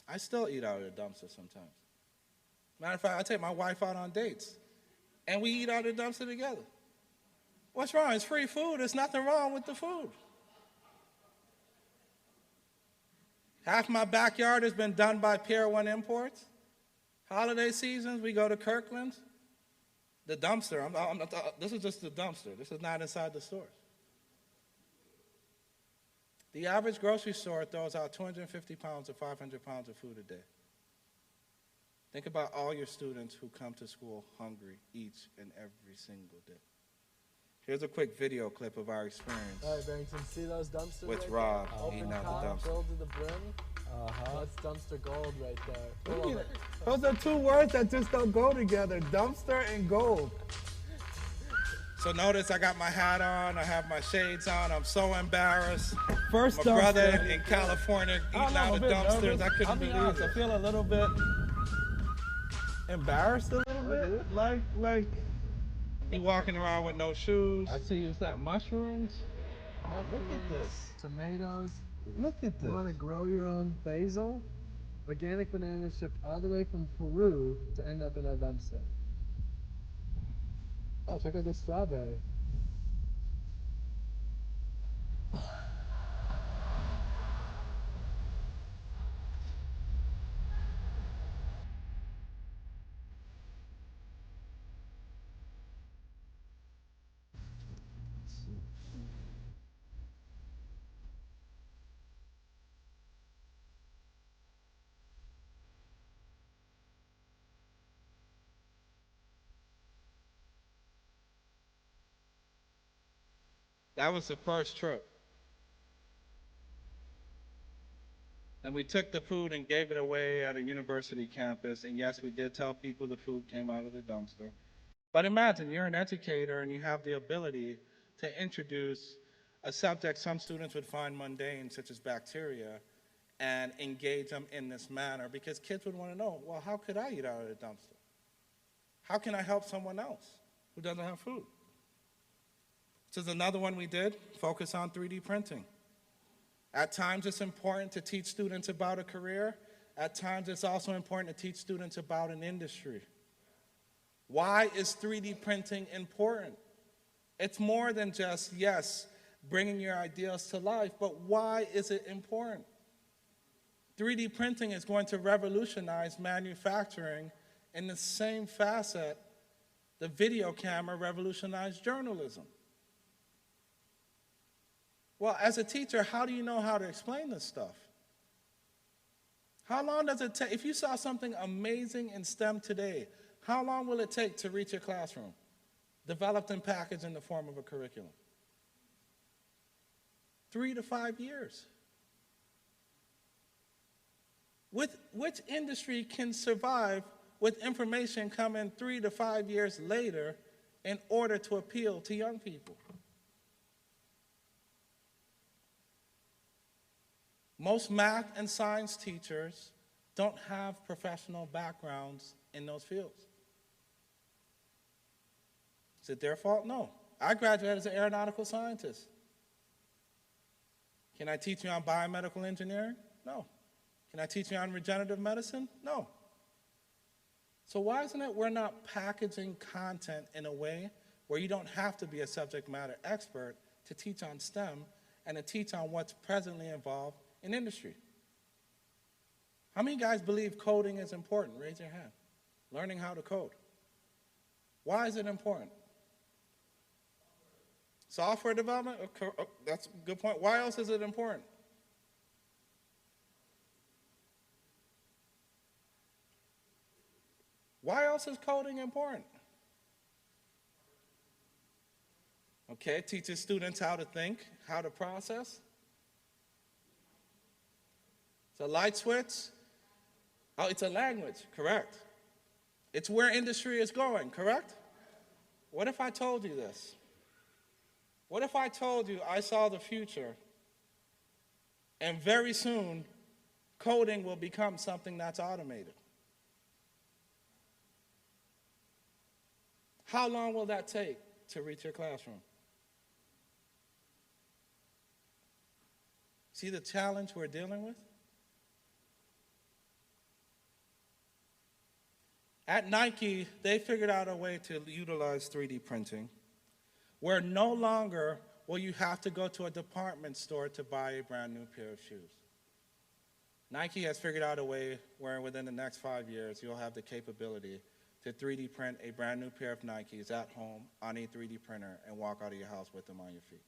I still eat out of the dumpster sometimes. Matter of fact, I take my wife out on dates, and we eat out of the dumpster together. What's wrong? It's free food. There's nothing wrong with the food. Half my backyard has been done by Pier 1 Imports. Holiday seasons, we go to Kirkland's. The dumpster, this is just the dumpster. This is not inside the stores. The average grocery store throws out 250 pounds to 500 pounds of food a day. Think about all your students who come to school hungry each and every single day. Here's a quick video clip of our experience All right, Barrington, see those dumpsters with right Rob there? Open eating out top, the dumpster. filled to the brim. That's dumpster gold right there. Pull over. Those are two words that just don't go together, dumpster and gold. So notice I got my hat on, I have my shades on, I'm so embarrassed. First My dumpster. brother in California eating out of dumpsters, I couldn't I'll be believe honest, it. I feel a little bit embarrassed a little bit. Like You walking around with no shoes. I see you said mushrooms. Look at this. Tomatoes. Look at You want to this. grow your own basil? Organic bananas shipped all the way from Peru to end up in a dumpster. Oh, check out this strawberry. That was the first trip. And we took the food and gave it away at a university campus. And yes, we did tell people the food came out of the dumpster. But imagine you're an educator and you have the ability to introduce a subject some students would find mundane, such as bacteria, and engage them in this manner because kids would want to know, well, how could I eat out of the dumpster? How can I help someone else who doesn't have food? This is another one we did, focus on 3D printing. At times it's important to teach students about a career. At times it's also important to teach students about an industry. Why is 3D printing important? It's more than just, yes, bringing your ideas to life, but why is it important? 3D printing is going to revolutionize manufacturing in the same facet the video camera revolutionized journalism. Well, as a teacher, how do you know how to explain this stuff? How long does it take? If you saw something amazing in STEM today, how long will it take to reach your classroom? Developed and packaged in the form of a curriculum. 3 to 5 years. Which industry can survive with information coming 3 to 5 years later in order to appeal to young people? Most math and science teachers don't have professional backgrounds in those fields. Is it their fault? No. I graduated as an aeronautical scientist. Can I teach you on biomedical engineering? No. Can I teach you on regenerative medicine? No. So why isn't it we're not packaging content in a way where you don't have to be a subject matter expert to teach on STEM and to teach on what's presently involved in industry? How many guys believe coding is important? Raise your hand. Learning how to code. Why is it important? Software development? That's a good point. Why else is it important? Why else is coding important? Okay, it teaches students how to think, how to process. It's a light switch. Oh, it's a language, correct. It's where industry is going, correct? What if I told you this? What if I told you I saw the future and very soon coding will become something that's automated? How long will that take to reach your classroom? See the challenge we're dealing with? At Nike, they figured out a way to utilize 3D printing where no longer will you have to go to a department store to buy a brand new pair of shoes. Nike has figured out a way where within the next 5 years, you'll have the capability to 3D print a brand new pair of Nikes at home on a 3D printer and walk out of your house with them on your feet.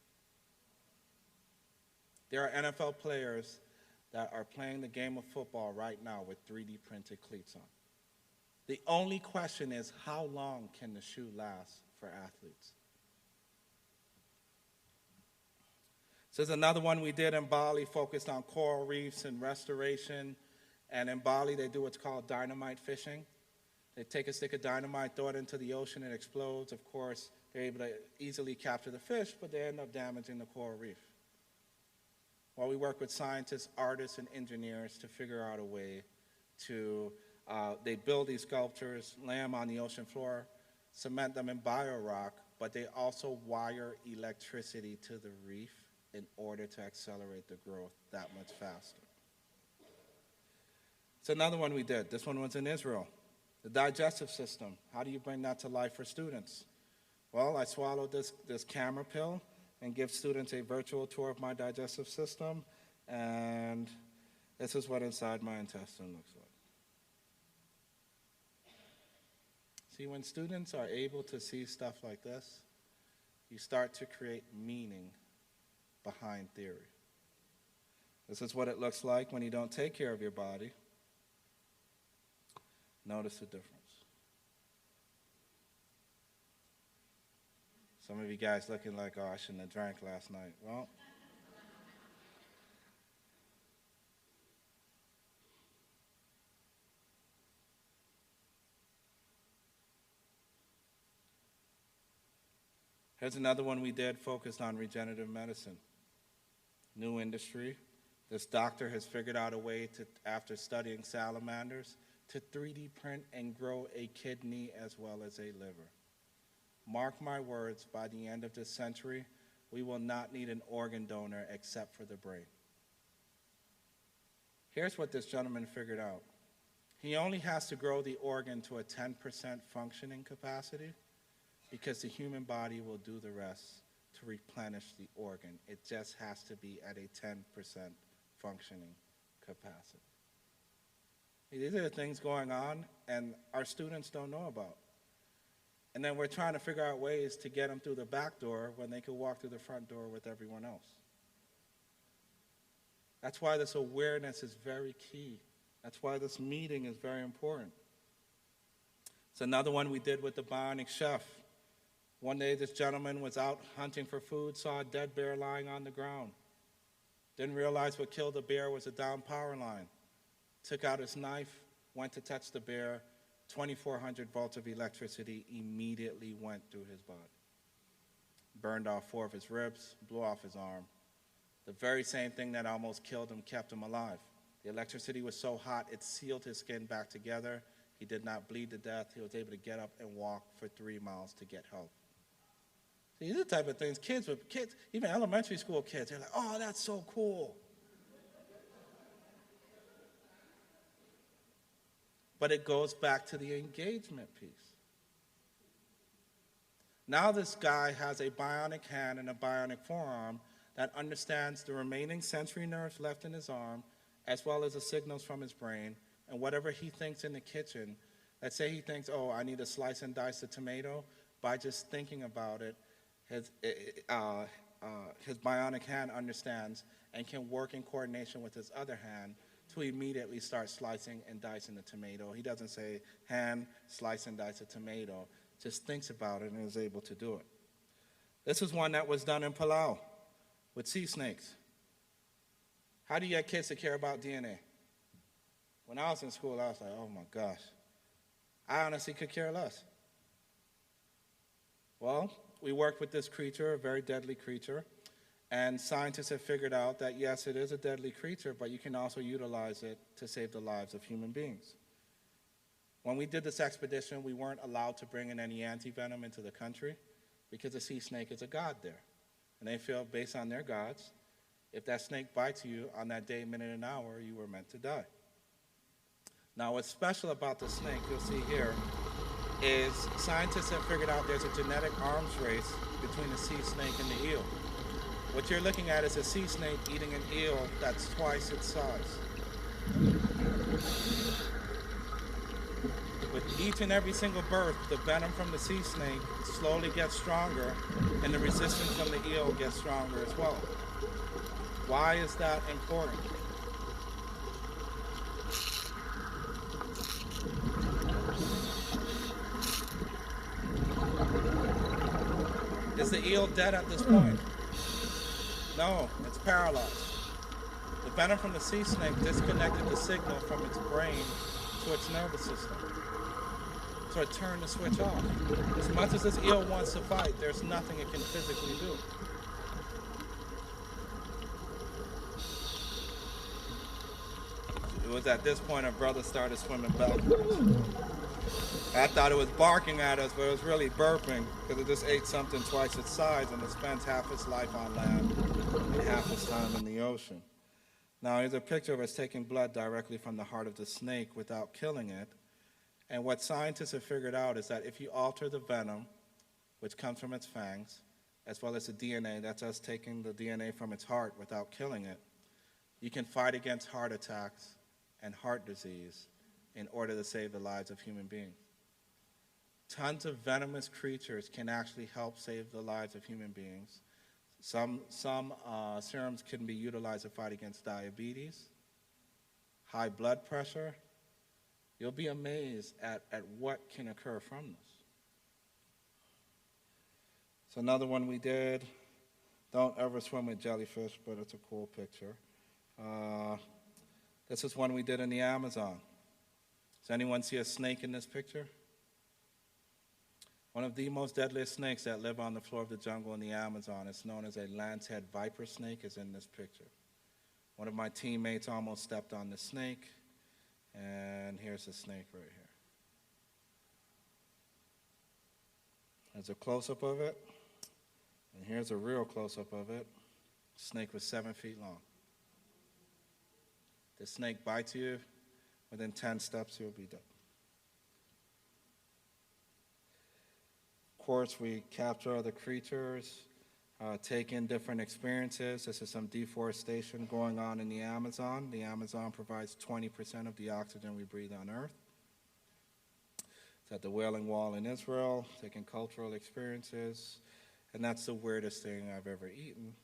There are NFL players that are playing the game of football right now with 3D printed cleats on. The only question is, how long can the shoe last for athletes? This is another one we did in Bali, focused on coral reefs and restoration. And in Bali, they do what's called dynamite fishing. They take a stick of dynamite, throw it into the ocean, it explodes. Of course, they're able to easily capture the fish, but they end up damaging the coral reef. Well, we work with scientists, artists, and engineers to figure out a way to, they build these sculptures, lay them on the ocean floor, cement them in biorock, but they also wire electricity to the reef in order to accelerate the growth that much faster. It's another one we did. This one was in Israel. The digestive system. How do you bring that to life for students? Well, I swallowed this camera pill and give students a virtual tour of my digestive system, and this is what inside my intestine looks like. See, when students are able to see stuff like this, you start to create meaning behind theory. This is what it looks like when you don't take care of your body. Notice the difference. Some of you guys looking like, oh, I shouldn't have drank last night. Well, here's another one we did focused on regenerative medicine. New industry. This doctor has figured out a way to, after studying salamanders, to 3D print and grow a kidney as well as a liver. Mark my words, by the end of this century, we will not need an organ donor except for the brain. Here's what this gentleman figured out. He only has to grow the organ to a 10% functioning capacity because the human body will do the rest to replenish the organ. It just has to be at a 10% functioning capacity. These are the things going on, and our students don't know about. And then we're trying to figure out ways to get them through the back door when they could walk through the front door with everyone else. That's why this awareness is very key. That's why this meeting is very important. It's another one we did with the Bionic Chef. One day this gentleman was out hunting for food, saw a dead bear lying on the ground. Didn't realize what killed the bear was a down power line. Took out his knife, went to touch the bear. 2,400 volts of electricity immediately went through his body. Burned off 4 of his ribs, blew off his arm. The very same thing that almost killed him kept him alive. The electricity was so hot, it sealed his skin back together. He did not bleed to death. He was able to get up and walk for 3 miles to get help. See, these are the type of things kids, even elementary school kids, they're like, oh, that's so cool. But it goes back to the engagement piece. Now this guy has a bionic hand and a bionic forearm that understands the remaining sensory nerves left in his arm, as well as the signals from his brain, and whatever he thinks in the kitchen. Let's say he thinks, oh, I need to slice and dice a tomato. By just thinking about it, his bionic hand understands and can work in coordination with his other hand to immediately start slicing and dicing the tomato. He doesn't say, hand, slice and dice a tomato. Just thinks about it and is able to do it. This is one that was done in Palau with sea snakes. How do you get kids to care about DNA? When I was in school, I was like, oh my gosh. I honestly could care less. Well, we worked with this creature, a very deadly creature, and scientists have figured out that yes, it is a deadly creature, but you can also utilize it to save the lives of human beings. When we did this expedition, we weren't allowed to bring in any anti-venom into the country because the sea snake is a god there. And they feel, based on their gods, if that snake bites you on that day, minute, and hour, you were meant to die. Now, what's special about the snake, you'll see here, is scientists have figured out there's a genetic arms race between the sea snake and the eel. What you're looking at is a sea snake eating an eel that's twice its size. With each and every single birth, the venom from the sea snake slowly gets stronger, and the resistance from the eel gets stronger as well. Why is that important? Is the eel dead at this point? No, it's paralyzed. The venom from the sea snake disconnected the signal from its brain to its nervous system. So it turned the switch off. As much as this eel wants to fight, there's nothing it can physically do. It was at this point our brother started swimming backwards. I thought it was barking at us, but it was really burping because it just ate something twice its size, and it spends half its life on land and half its time in the ocean. Now, here's a picture of us taking blood directly from the heart of the snake without killing it. And what scientists have figured out is that if you alter the venom, which comes from its fangs, as well as the DNA, that's us taking the DNA from its heart without killing it, you can fight against heart attacks and heart disease in order to save the lives of human beings. Tons of venomous creatures can actually help save the lives of human beings. Some serums can be utilized to fight against diabetes, high blood pressure. You'll be amazed at what can occur from this. So another one we did, don't ever swim with jellyfish, but it's a cool picture. This is one we did in the Amazon. Does anyone see a snake in this picture? One of the most deadliest snakes that live on the floor of the jungle in the Amazon is known as a lancehead viper snake, is in this picture. One of my teammates almost stepped on the snake, and here's the snake right here. There's a close-up of it, and here's a real close-up of it. The snake was 7 feet long. The snake bites you, within 10 steps you'll be dead. Of course, we capture other creatures, take in different experiences. This is some deforestation going on in the Amazon. The Amazon provides 20% of the oxygen we breathe on Earth. It's at the Wailing Wall in Israel, taking cultural experiences, and that's the weirdest thing I've ever eaten.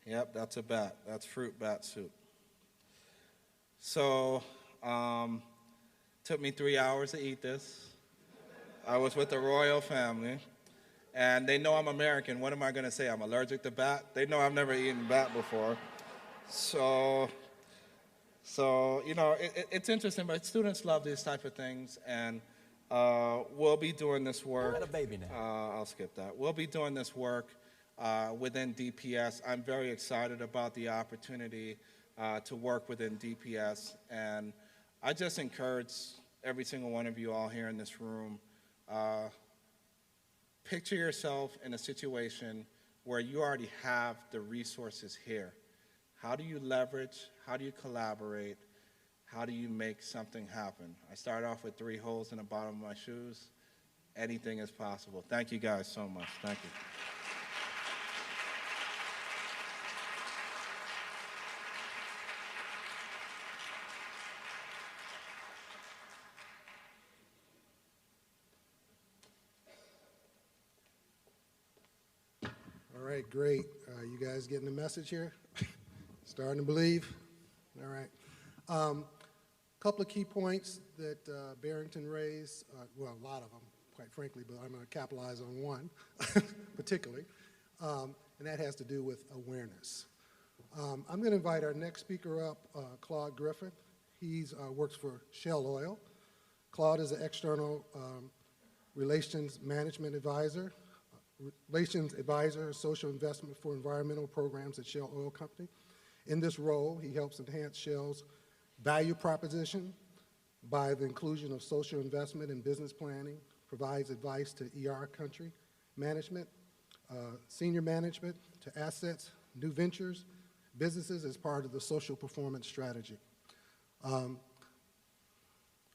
Yep, that's a bat. That's fruit bat soup. So, took me 3 hours to eat this. I was with the royal family, and they know I'm American. What am I going to say? I'm allergic to bat? They know I've never eaten bat before. So you know, it's interesting, but students love these type of things, and we'll be doing this work. Got a baby now. I'll skip that. We'll be doing this work within DPS. I'm very excited about the opportunity to work within DPS, and I just encourage every single one of you all here in this room, picture yourself in a situation where you already have the resources here. How do you leverage? How do you collaborate? How do you make something happen? I started off with 3 holes in the bottom of my shoes. Anything is possible. Thank you guys so much. Thank you. All right, great. You guys getting the message here? Starting to believe? All right. Couple of key points that Barrington raised, well, a lot of them, quite frankly, but I'm going to capitalize on one particularly, and that has to do with awareness. I'm going to invite our next speaker up, Claude Griffin. He works for Shell Oil. Claude is an external relations management advisor, social investment for environmental programs at Shell Oil Company. In this role, he helps enhance Shell's value proposition by the inclusion of social investment in business planning, provides advice to ER country management, senior management to assets, new ventures, businesses as part of the social performance strategy.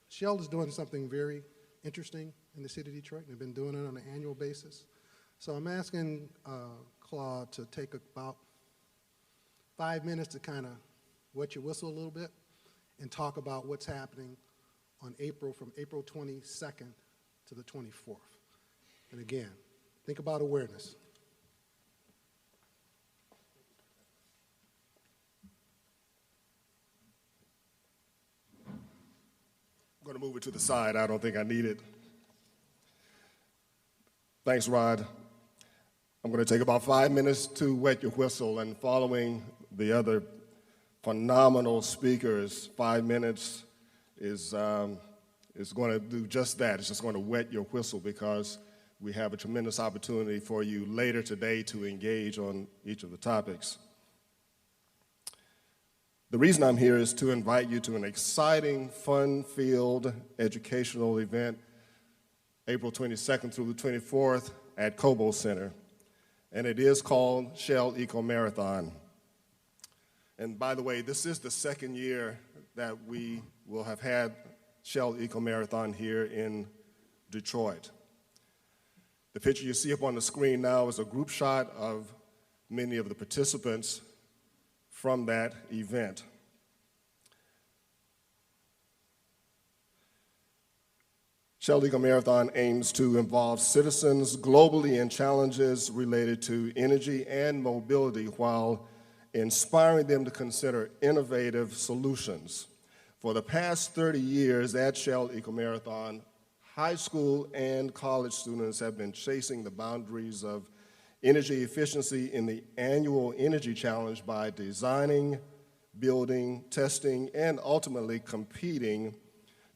Shell is doing something very interesting in the city of Detroit, and they've been doing it on an annual basis. So I'm asking Claude to take about 5 minutes to kind of wet your whistle a little bit and talk about what's happening on from April 22nd to the 24th. And again, think about awareness. I'm going to move it to the side. I don't think I need it. Thanks, Rod. I'm going to take about 5 minutes to wet your whistle, and following the other phenomenal speakers, 5 minutes is going to do just that. It's just going to wet your whistle because we have a tremendous opportunity for you later today to engage on each of the topics. The reason I'm here is to invite you to an exciting, fun-filled educational event April 22nd through the 24th at Cobo Center, and it is called Shell Eco Marathon. And by the way, this is the second year that we will have had Shell Eco Marathon here in Detroit. The picture you see up on the screen now is a group shot of many of the participants from that event. Shell Eco Marathon aims to involve citizens globally in challenges related to energy and mobility while inspiring them to consider innovative solutions. For the past 30 years at Shell Eco Marathon, high school and college students have been chasing the boundaries of energy efficiency in the annual Energy Challenge by designing, building, testing, and ultimately competing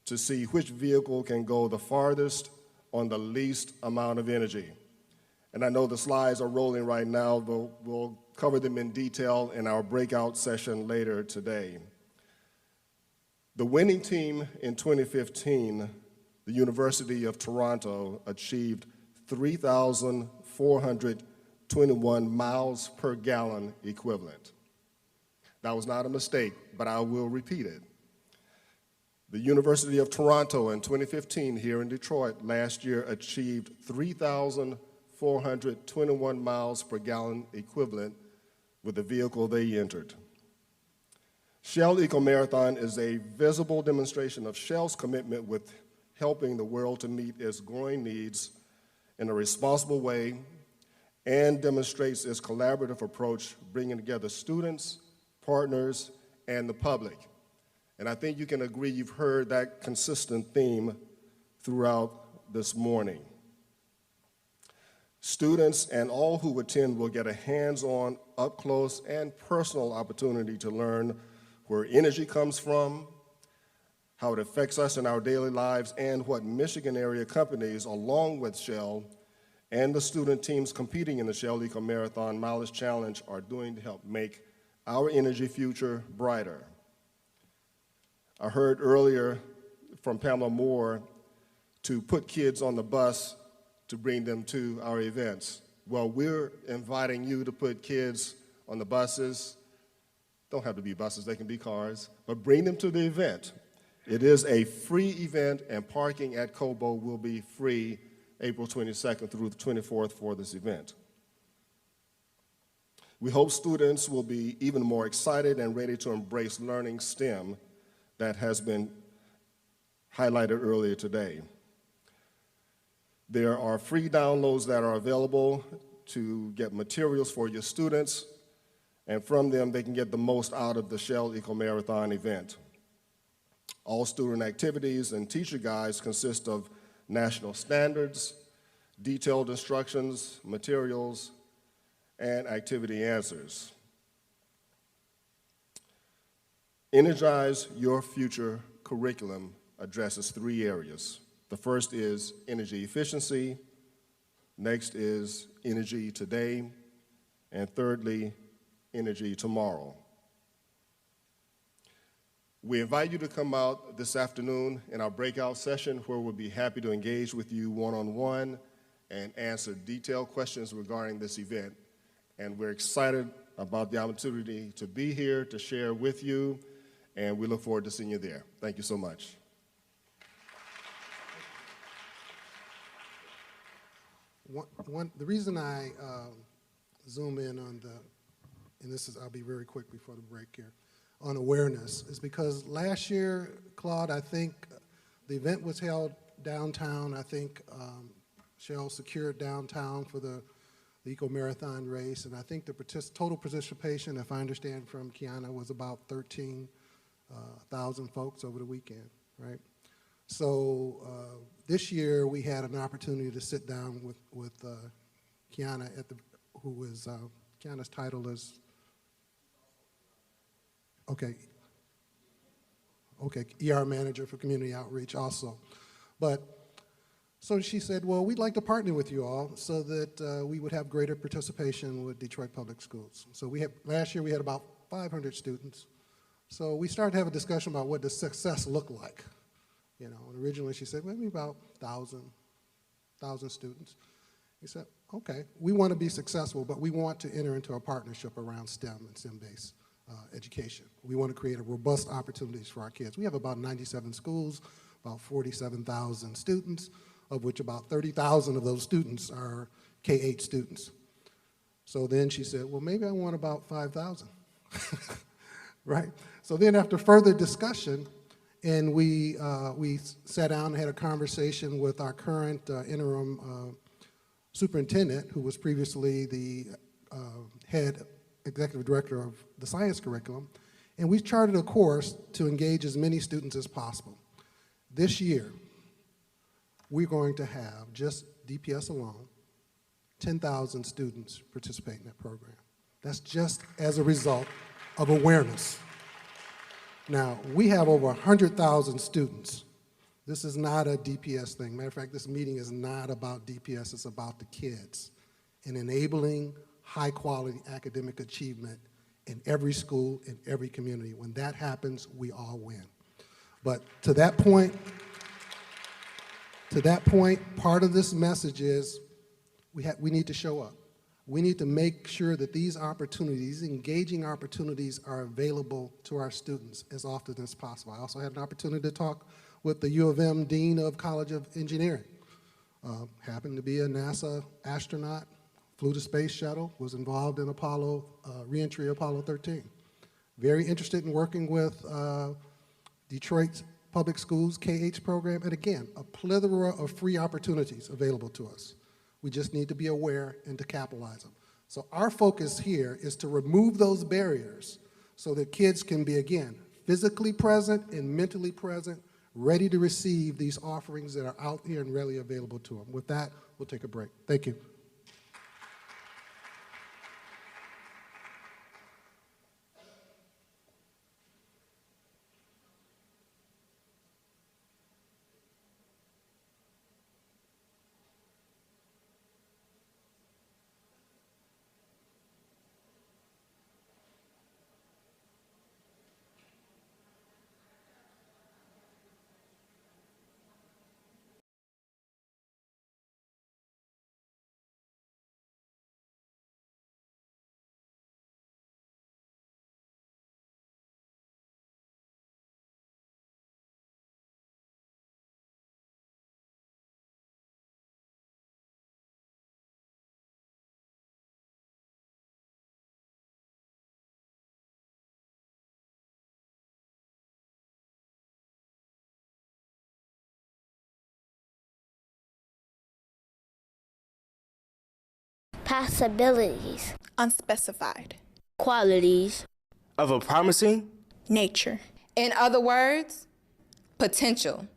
to see which vehicle can go the farthest on the least amount of energy. And I know the slides are rolling right now, but we'll cover them in detail in our breakout session later today. The winning team in 2015, the University of Toronto, achieved 3,421 miles per gallon equivalent. That was not a mistake, but I will repeat it. The University of Toronto in 2015 here in Detroit last year achieved 3,421 miles per gallon equivalent with the vehicle they entered. Shell Eco Marathon is a visible demonstration of Shell's commitment with helping the world to meet its growing needs in a responsible way and demonstrates its collaborative approach, bringing together students, partners, and the public. And I think you can agree you've heard that consistent theme throughout this morning. Students and all who attend will get a hands-on, up-close, and personal opportunity to learn where energy comes from, how it affects us in our daily lives, and what Michigan area companies, along with Shell, and the student teams competing in the Shell Eco Marathon Mileage Challenge are doing to help make our energy future brighter. I heard earlier from Pamela Moore to put kids on the bus to bring them to our events. Well, we're inviting you to put kids on the buses. Don't have to be buses, they can be cars, but bring them to the event. It is a free event, and parking at Cobo will be free April 22nd through the 24th for this event. We hope students will be even more excited and ready to embrace learning STEM that has been highlighted earlier today. There are free downloads that are available to get materials for your students, and from them they can get the most out of the Shell Eco Marathon event. All student activities and teacher guides consist of national standards, detailed instructions, materials, and activity answers. Energize Your Future curriculum addresses 3 areas. The first is energy efficiency, next is energy today, and thirdly, energy tomorrow. We invite you to come out this afternoon in our breakout session where we'll be happy to engage with you one-on-one and answer detailed questions regarding this event. And we're excited about the opportunity to be here to share with you and we look forward to seeing you there. Thank you so much. The reason I zoom in on and I'll be very quick before the break here, on awareness is because last year, Claude, I think the event was held downtown. I think Shell secured downtown for the Eco Marathon race, and I think the total participation, if I understand from Kiana, was about 13,000 folks over the weekend, right? So this year we had an opportunity to sit down with Kiana Kiana's title is, okay, ER manager for community outreach also. So she said, well, we'd like to partner with you all so that we would have greater participation with Detroit Public Schools. So last year we had about 500 students. So we started to have a discussion about what does success look like. You know, and originally she said, maybe about 1,000 students. He said, okay, we want to be successful, but we want to enter into a partnership around STEM and STEM-based education. We want to create a robust opportunities for our kids. We have about 97 schools, about 47,000 students, of which about 30,000 of those students are K-8 students. So then she said, well, maybe I want about 5,000, right? So then after further discussion, and we sat down and had a conversation with our current interim superintendent, who was previously the head executive director of the science curriculum, and we charted a course to engage as many students as possible. This year, we're going to have, just DPS alone, 10,000 students participate in that program. That's just as a result of awareness. Now, we have over 100,000 students. This is not a DPS thing. Matter of fact, this meeting is not about DPS, it's about the kids and enabling high-quality academic achievement in every school, in every community. When that happens, we all win. But to that point, part of this message is we need to show up. We need to make sure that these opportunities, engaging opportunities, are available to our students as often as possible. I also had an opportunity to talk with the U of M Dean of College of Engineering. Happened to be a NASA astronaut, flew the space shuttle, was involved in re-entry Apollo 13. Very interested in working with Detroit Public Schools K-8 program, and again, a plethora of free opportunities available to us. We just need to be aware and to capitalize them. So our focus here is to remove those barriers so that kids can be, again, physically present and mentally present, ready to receive these offerings that are out here and readily available to them. With that, we'll take a break. Thank you. Possibilities. Unspecified. Qualities. Of a promising nature. In other words, potential.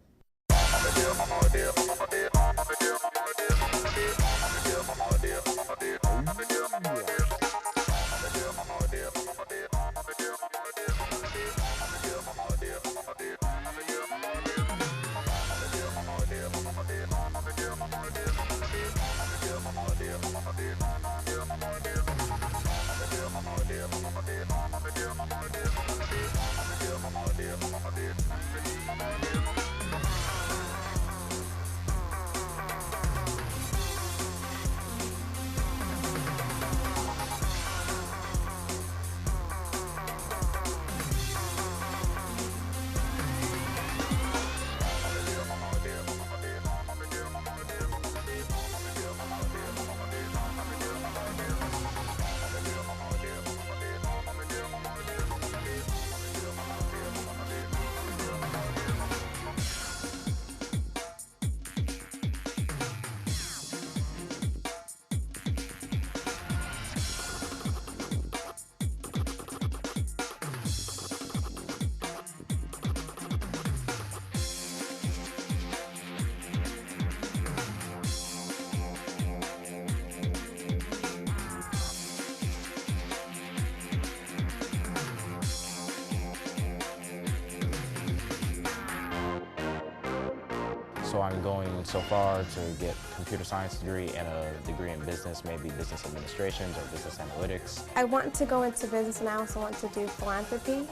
So I'm going so far to get a computer science degree and a degree in business, maybe business administrations or business analytics. I want to go into business and I also want to do philanthropy,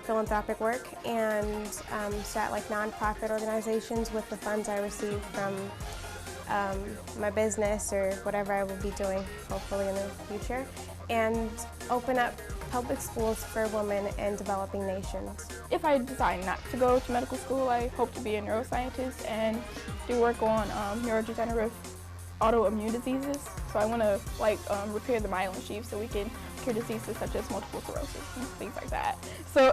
philanthropic work, and start like nonprofit organizations with the funds I receive from my business or whatever I will be doing hopefully in the future, and open up public schools for women in developing nations. If I decide not to go to medical school, I hope to be a neuroscientist and do work on neurodegenerative autoimmune diseases. So I want to repair the myelin sheath so we can cure diseases such as multiple sclerosis and things like that. So.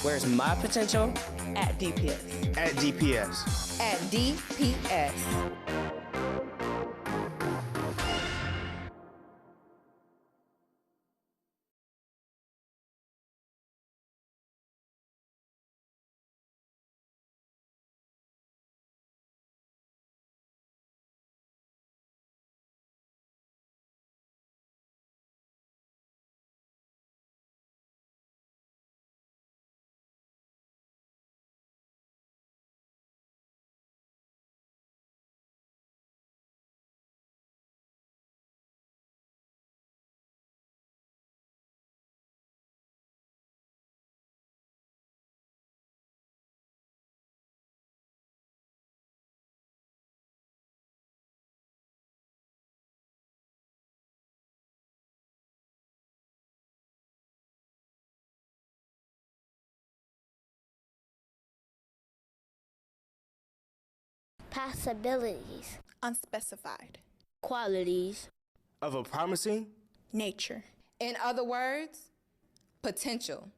Where's my potential? At DPS. At DPS. At DPS. Possibilities. Unspecified. Qualities. Of a promising nature. In other words, potential.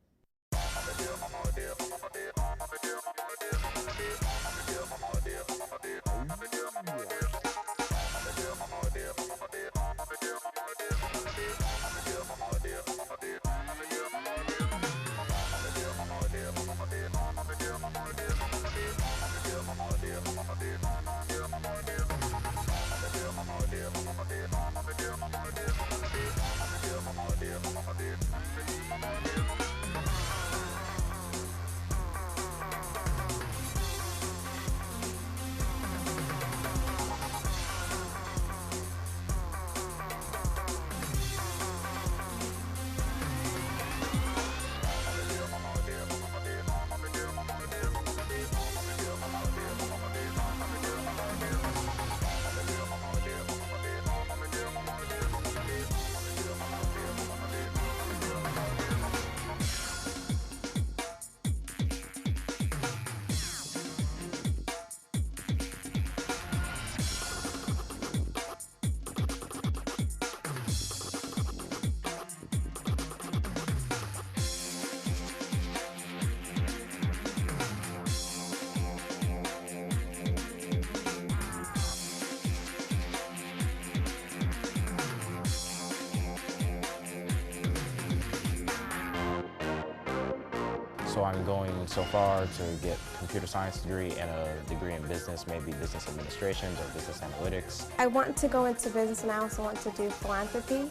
So I'm going so far to get a computer science degree and a degree in business, maybe business administrations or business analytics. I want to go into business and I also want to do philanthropy,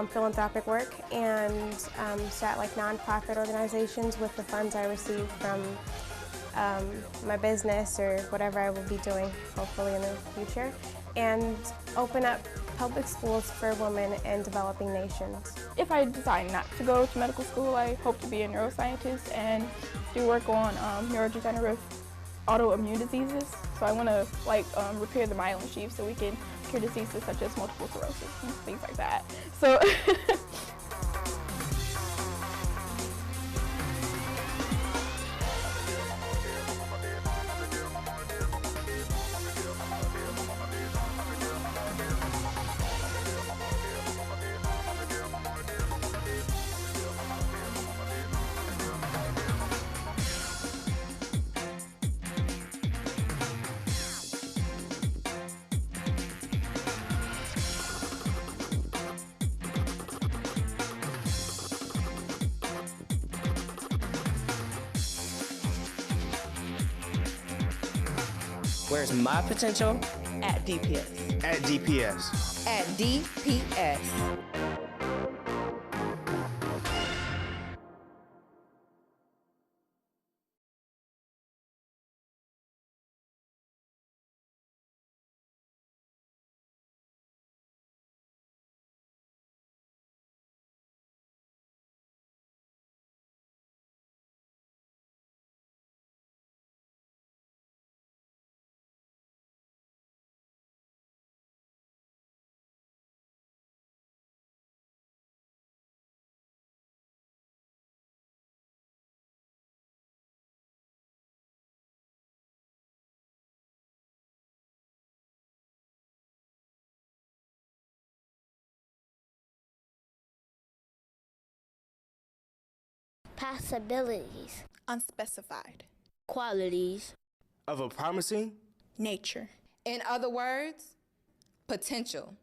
philanthropic work, and start like nonprofit organizations with the funds I receive from my business or whatever I will be doing hopefully in the future, and open up public schools for women in developing nations. If I decide not to go to medical school, I hope to be a neuroscientist and do work on neurodegenerative autoimmune diseases. So I want to repair the myelin sheath so we can cure diseases such as multiple sclerosis and things like that. So. Where's my potential? At DPS. At DPS. At DPS. Possibilities. Unspecified. Qualities. Of a promising nature. In other words, potential.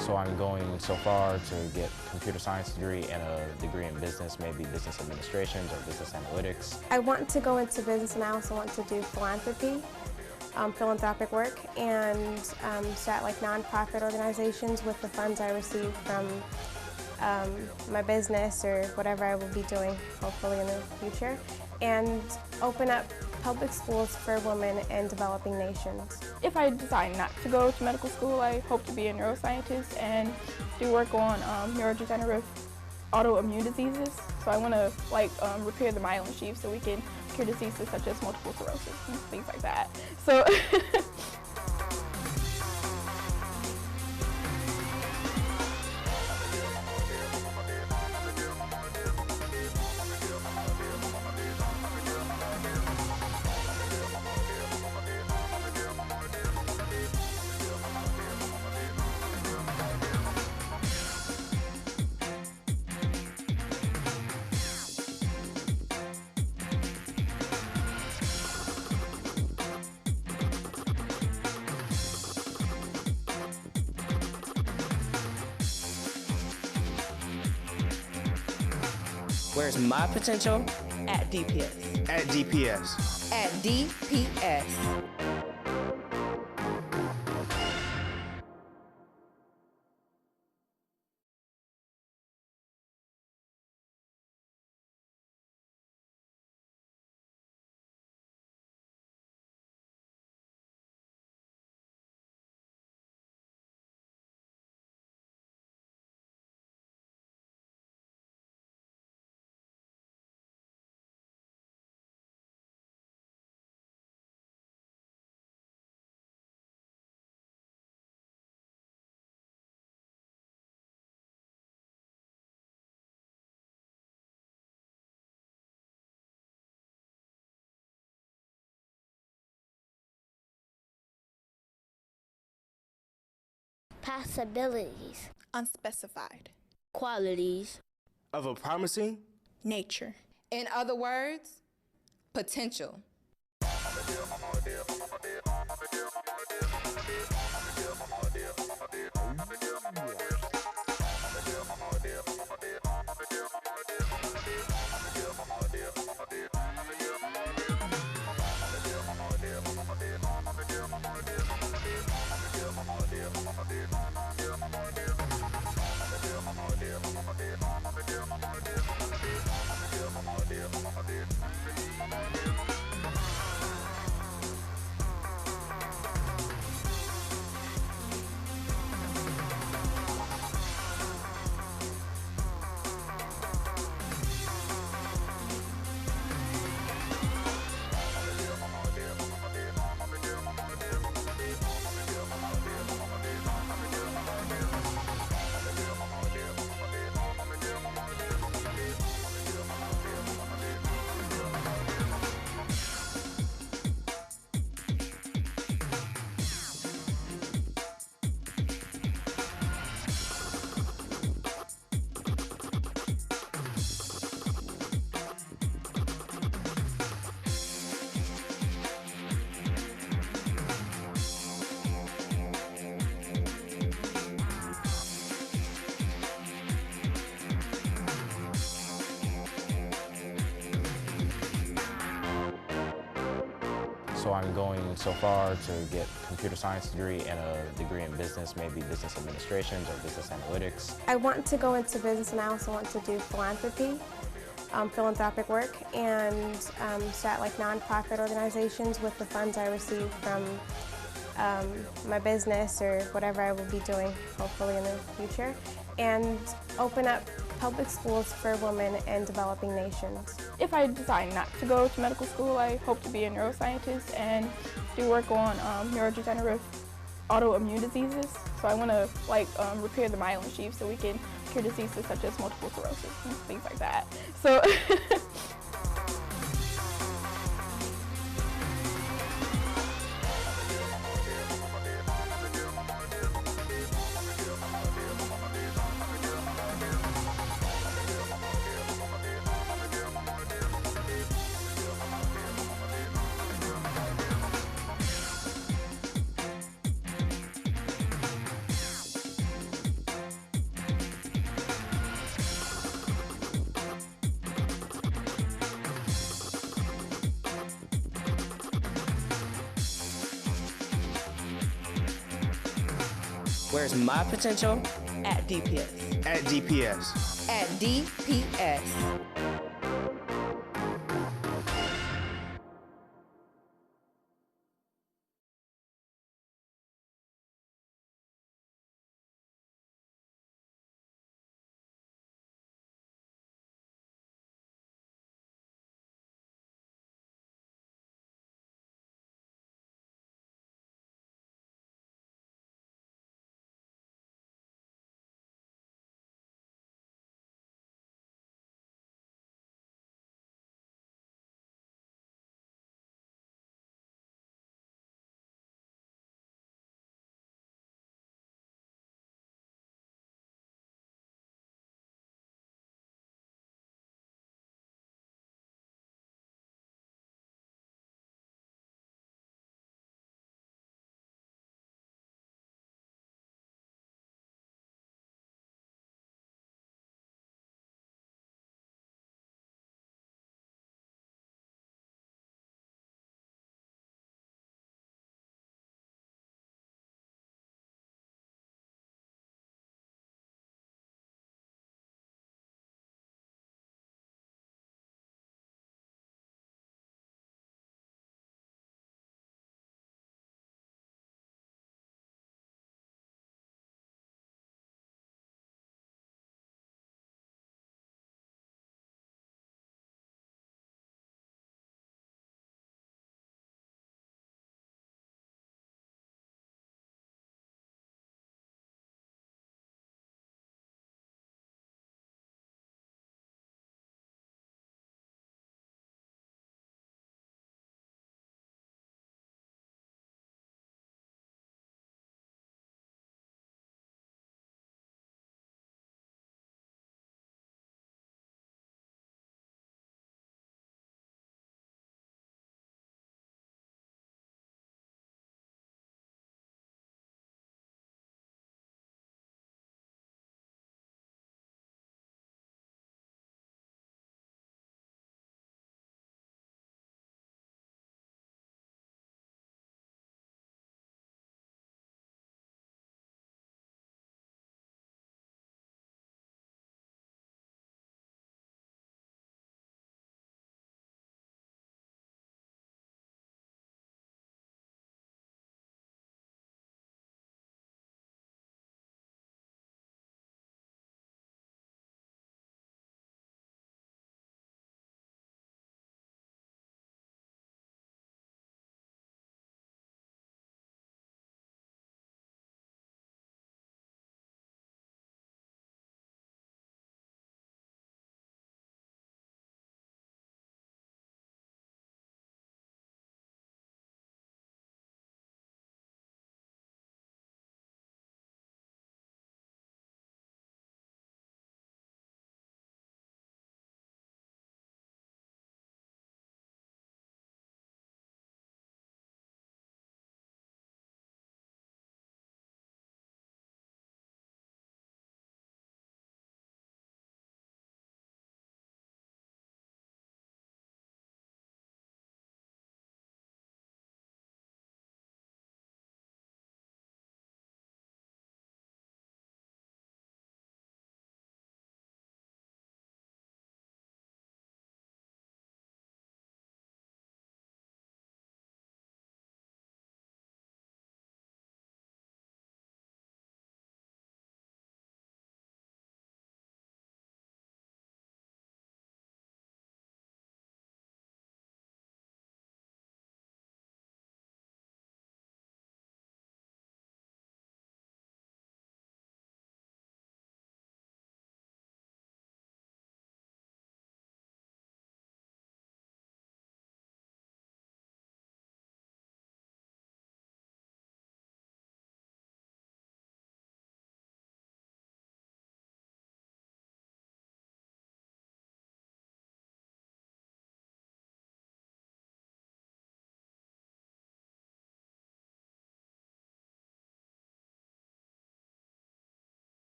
So I'm going so far to get a computer science degree and a degree in business, maybe business administrations or business analytics. I want to go into business and I also want to do philanthropy, philanthropic work, and start like nonprofit organizations with the funds I receive from my business or whatever I will be doing hopefully in the future, and open up public schools for women in developing nations. If I decide not to go to medical school, I hope to be a neuroscientist and do work on neurodegenerative autoimmune diseases. So I want to repair the myelin sheath so we can cure diseases such as multiple sclerosis and things like that. So. Where's my potential? At DPS. At DPS. At DPS. Possibilities. Unspecified. Qualities. Of a promising nature. In other words, potential. So I'm going so far to get a computer science degree and a degree in business, maybe business administrations or business analytics. I want to go into business and I also want to do philanthropy, philanthropic work, and start like nonprofit organizations with the funds I receive from my business or whatever I will be doing hopefully in the future, and open up public schools for women in developing nations. If I decide not to go to medical school, I hope to be a neuroscientist and do work on neurodegenerative autoimmune diseases. So I want to repair the myelin sheath so we can cure diseases such as multiple sclerosis and things like that. So. Where's my potential? At DPS. At DPS. At DPS.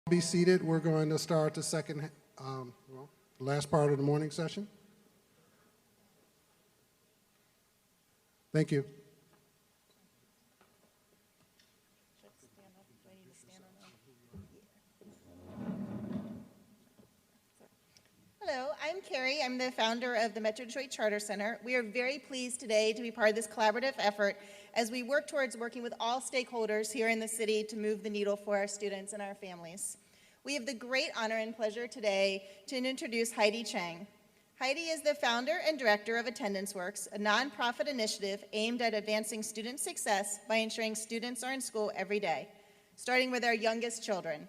Be seated. We're going to start the second, last part of the morning session. Thank you. Hello, I'm Carrie. I'm the founder of the Metro Detroit Charter Center. We are very pleased today to be part of this collaborative effort as we work towards working with all stakeholders here in the city to move the needle for our students and our families. We have the great honor and pleasure today to introduce Heidi Chang. Heidi is the founder and director of Attendance Works, a nonprofit initiative aimed at advancing student success by ensuring students are in school every day, starting with our youngest children.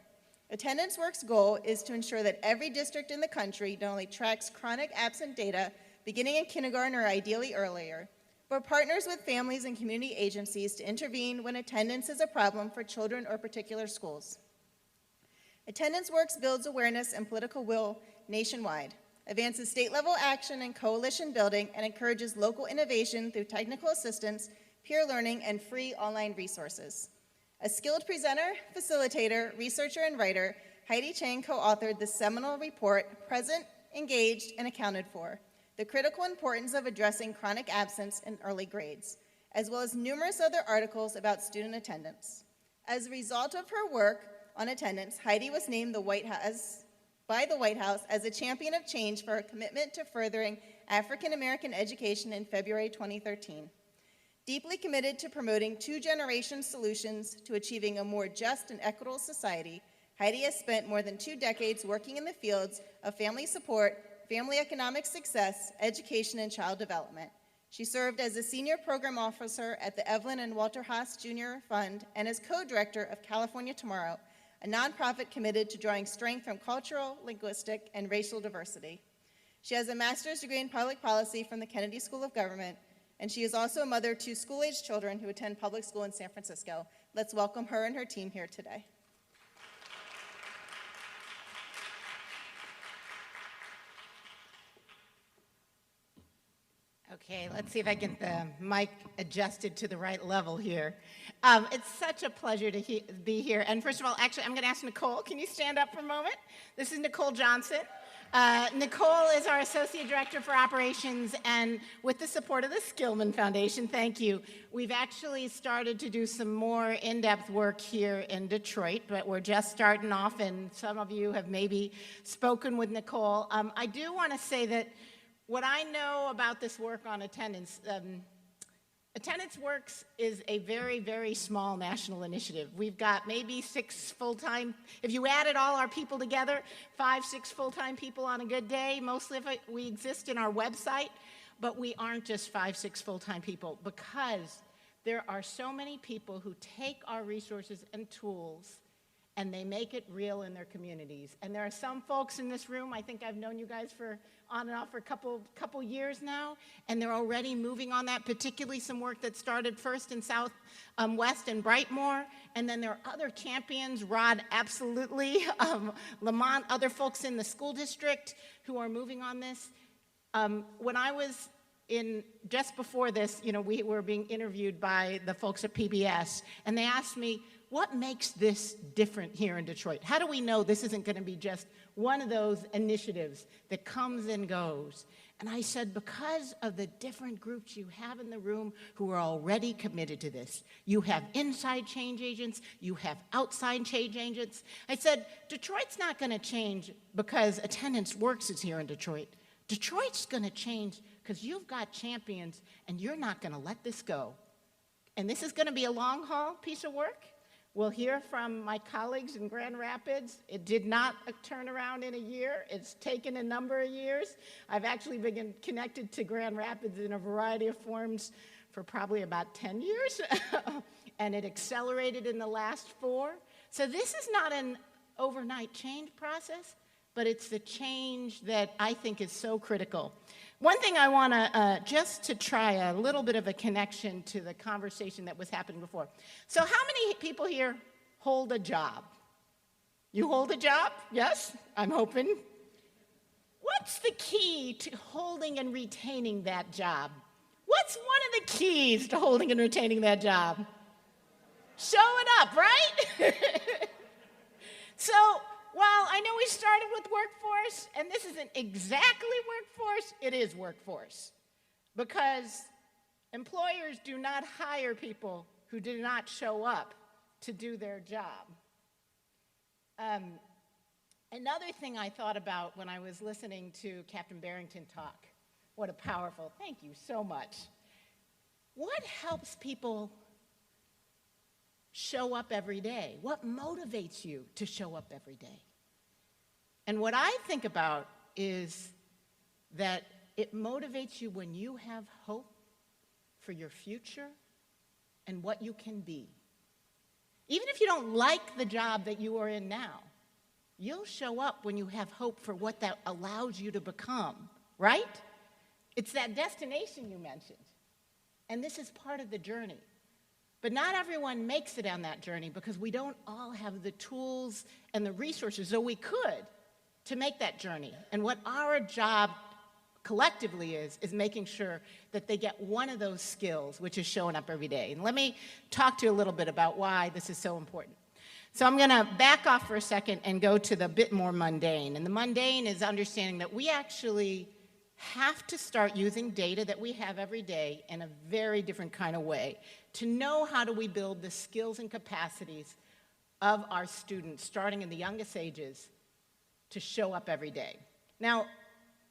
Attendance Works' goal is to ensure that every district in the country not only tracks chronic absent data beginning in kindergarten or ideally earlier, but partners with families and community agencies to intervene when attendance is a problem for children or particular schools. Attendance Works builds awareness and political will nationwide, advances state-level action and coalition building, and encourages local innovation through technical assistance, peer learning, and free online resources. A skilled presenter, facilitator, researcher, and writer, Heidi Chang co-authored the seminal report, Present, Engaged, and Accounted For, The Critical Importance of Addressing Chronic Absence in Early Grades, as well as numerous other articles about student attendance. As a result of her work on attendance, Heidi was named by the White House as a champion of change for her commitment to furthering African American education in February 2013. Deeply committed to promoting two-generation solutions to achieving a more just and equitable society, Heidi has spent more than 2 decades working in the fields of family support, family economic success, education, and child development. She served as a senior program officer at the Evelyn and Walter Haas Jr. Fund and as co-director of California Tomorrow, a nonprofit committed to drawing strength from cultural, linguistic, and racial diversity. She has a master's degree in public policy from the Kennedy School of Government, and she is also a mother to school-aged children who attend public school in San Francisco. Let's welcome her and her team here today. Okay, let's see if I get the mic adjusted to the right level here. It's such a pleasure to be here. And first of all, actually, I'm going to ask Nicole, can you stand up for a moment? This is Nicole Johnson. Nicole is our Associate Director for Operations, and with the support of the Skillman Foundation, thank you, we've actually started to do some more in-depth work here in Detroit, but we're just starting off, and some of you have maybe spoken with Nicole. I do want to say that what I know about this work on attendance, Attendance Works is a very, very small national initiative. We've got maybe 6 full-time, if you added all our people together, 5, 6 full-time people on a good day. Mostly we exist in our website, but we aren't just 5, 6 full-time people because there are so many people who take our resources and tools and they make it real in their communities. And there are some folks in this room, I think I've known you guys for on and off for a couple years now, and they're already moving on that, particularly some work that started first in South West and Brightmoor, and then there are other champions, Rod absolutely, Lamont, other folks in the school district who are moving on this. When I was just before this, we were being interviewed by the folks at PBS, and they asked me, what makes this different here in Detroit? How do we know this isn't going to be just one of those initiatives that comes and goes? And I said, because of the different groups you have in the room who are already committed to this. You have inside change agents, you have outside change agents. I said, Detroit's not going to change because Attendance Works is here in Detroit. Detroit's going to change because you've got champions and you're not going to let this go. And this is going to be a long haul piece of work. We'll hear from my colleagues in Grand Rapids. It did not turn around in a year. It's taken a number of years. I've actually been connected to Grand Rapids in a variety of forms for probably about 10 years, and it accelerated in the last 4. So this is not an overnight change process, but it's the change that I think is so critical. One thing I want to, just to try a little bit of a connection to the conversation that was happening before. So how many people here hold a job? You hold a job? Yes, I'm hoping. What's the key to holding and retaining that job? What's one of the keys to holding and retaining that job? Showing up, right? So while I know we started with workforce, and this isn't exactly workforce, it is workforce. Because employers do not hire people who do not show up to do their job. Another thing I thought about when I was listening to Captain Barrington talk, what a powerful, thank you so much. What helps people show up every day? What motivates you to show up every day? And what I think about is that it motivates you when you have hope for your future and what you can be. Even if you don't like the job that you are in now, you'll show up when you have hope for what that allows you to become, right? It's that destination you mentioned. And this is part of the journey. But not everyone makes it on that journey because we don't all have the tools and the resources, though we could, to make that journey. And what our job collectively is making sure that they get one of those skills, which is showing up every day. And let me talk to you a little bit about why this is so important. So I'm going to back off for a second and go to the bit more mundane. And the mundane is understanding that we actually have to start using data that we have every day in a very different kind of way to know how do we build the skills and capacities of our students, starting in the youngest ages, to show up every day. Now,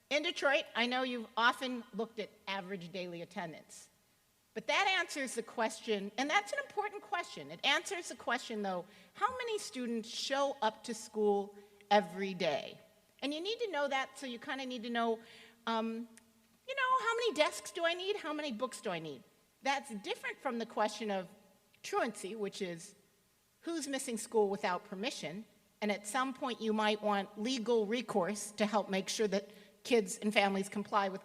in Detroit, I know you've often looked at average daily attendance. But that answers the question, and that's an important question. It answers the question, though, how many students show up to school every day? And you need to know that, so you kind of need to know, how many desks do I need? How many books do I need? That's different from the question of truancy, which is who's missing school without permission? And at some point, you might want legal recourse to help make sure that kids and families comply with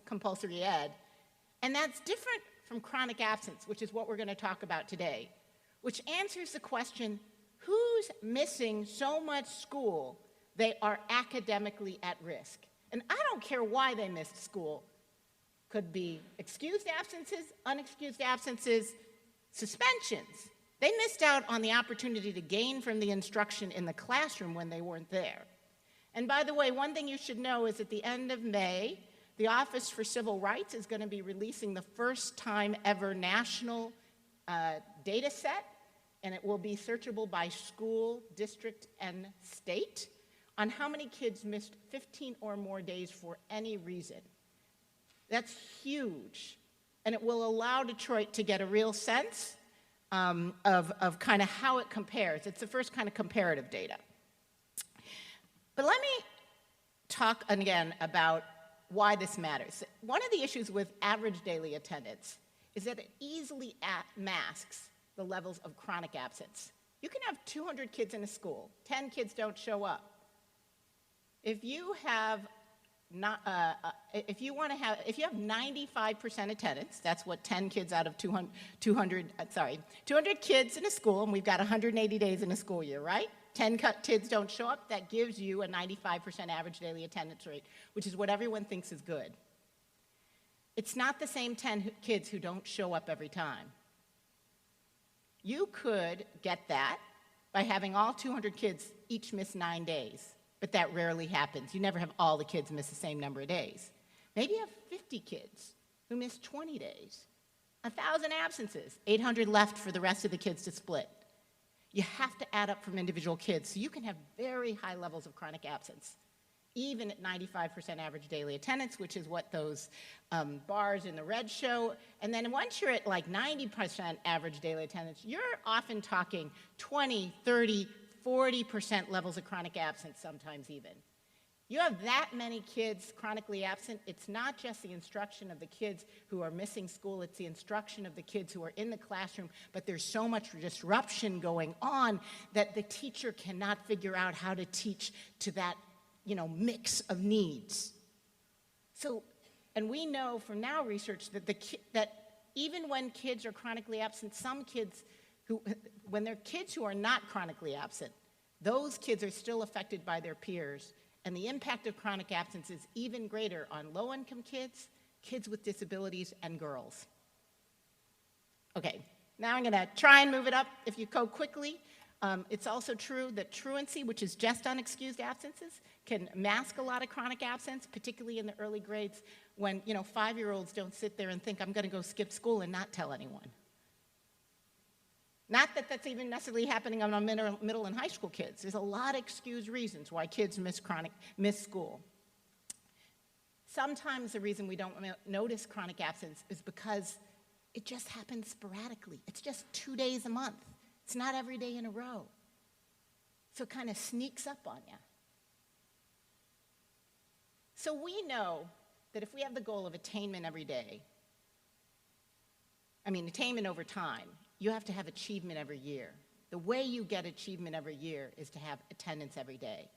compulsory ed. And that's different from chronic absence, which is what we're going to talk about today, which answers the question, who's missing so much school they are academically at risk? And I don't care why they missed school. Could be excused absences, unexcused absences, suspensions. They missed out on the opportunity to gain from the instruction in the classroom when they weren't there. And by the way, one thing you should know is at the end of May, the Office for Civil Rights is going to be releasing the first time ever national data set, and it will be searchable by school, district, and state on how many kids missed 15 or more days for any reason. That's huge, and it will allow Detroit to get a real sense of kind of how it compares. It's the first kind of comparative data. But let me talk again about why this matters. One of the issues with average daily attendance is that it easily masks the levels of chronic absence. You can have 200 kids in a school, 10 kids don't show up. If you have 95% attendance, that's what 10 kids out of 200 kids in a school, and we've got 180 days in a school year, right? 10 kids don't show up, that gives you a 95% average daily attendance rate, which is what everyone thinks is good. It's not the same 10 kids who don't show up every time. You could get that by having all 200 kids each miss 9 days, but that rarely happens. You never have all the kids miss the same number of days. Maybe you have 50 kids who miss 20 days, 1,000 absences, 800 left for the rest of the kids to split. You have to add up from individual kids, so you can have very high levels of chronic absence, even at 95% average daily attendance, which is what those bars in the red show. And then once you're at like 90% average daily attendance, you're often talking 20, 30, 40% levels of chronic absence, sometimes even. You have that many kids chronically absent, it's not just the instruction of the kids who are missing school, it's the instruction of the kids who are in the classroom, but there's so much disruption going on that the teacher cannot figure out how to teach to that, mix of needs. So, and we know from now research that that even when kids are chronically absent, some kids when they're kids who are not chronically absent, those kids are still affected by their peers. And the impact of chronic absence is even greater on low-income kids, kids with disabilities, and girls. Okay, now I'm going to try and move it up. If you go quickly, It's also true that truancy, which is just unexcused absences, can mask a lot of chronic absence, particularly in the early grades when, 5-year-olds don't sit there and think, I'm going to go skip school and not tell anyone. Not that that's even necessarily happening on middle and high school kids. There's a lot of excused reasons why kids miss school. Sometimes the reason we don't notice chronic absence is because it just happens sporadically. It's just 2 days a month. It's not every day in a row. So it kind of sneaks up on you. So we know that if we have the goal of attainment every day, attainment over time, you have to have achievement every year. The way you get achievement every year is to have attendance every day.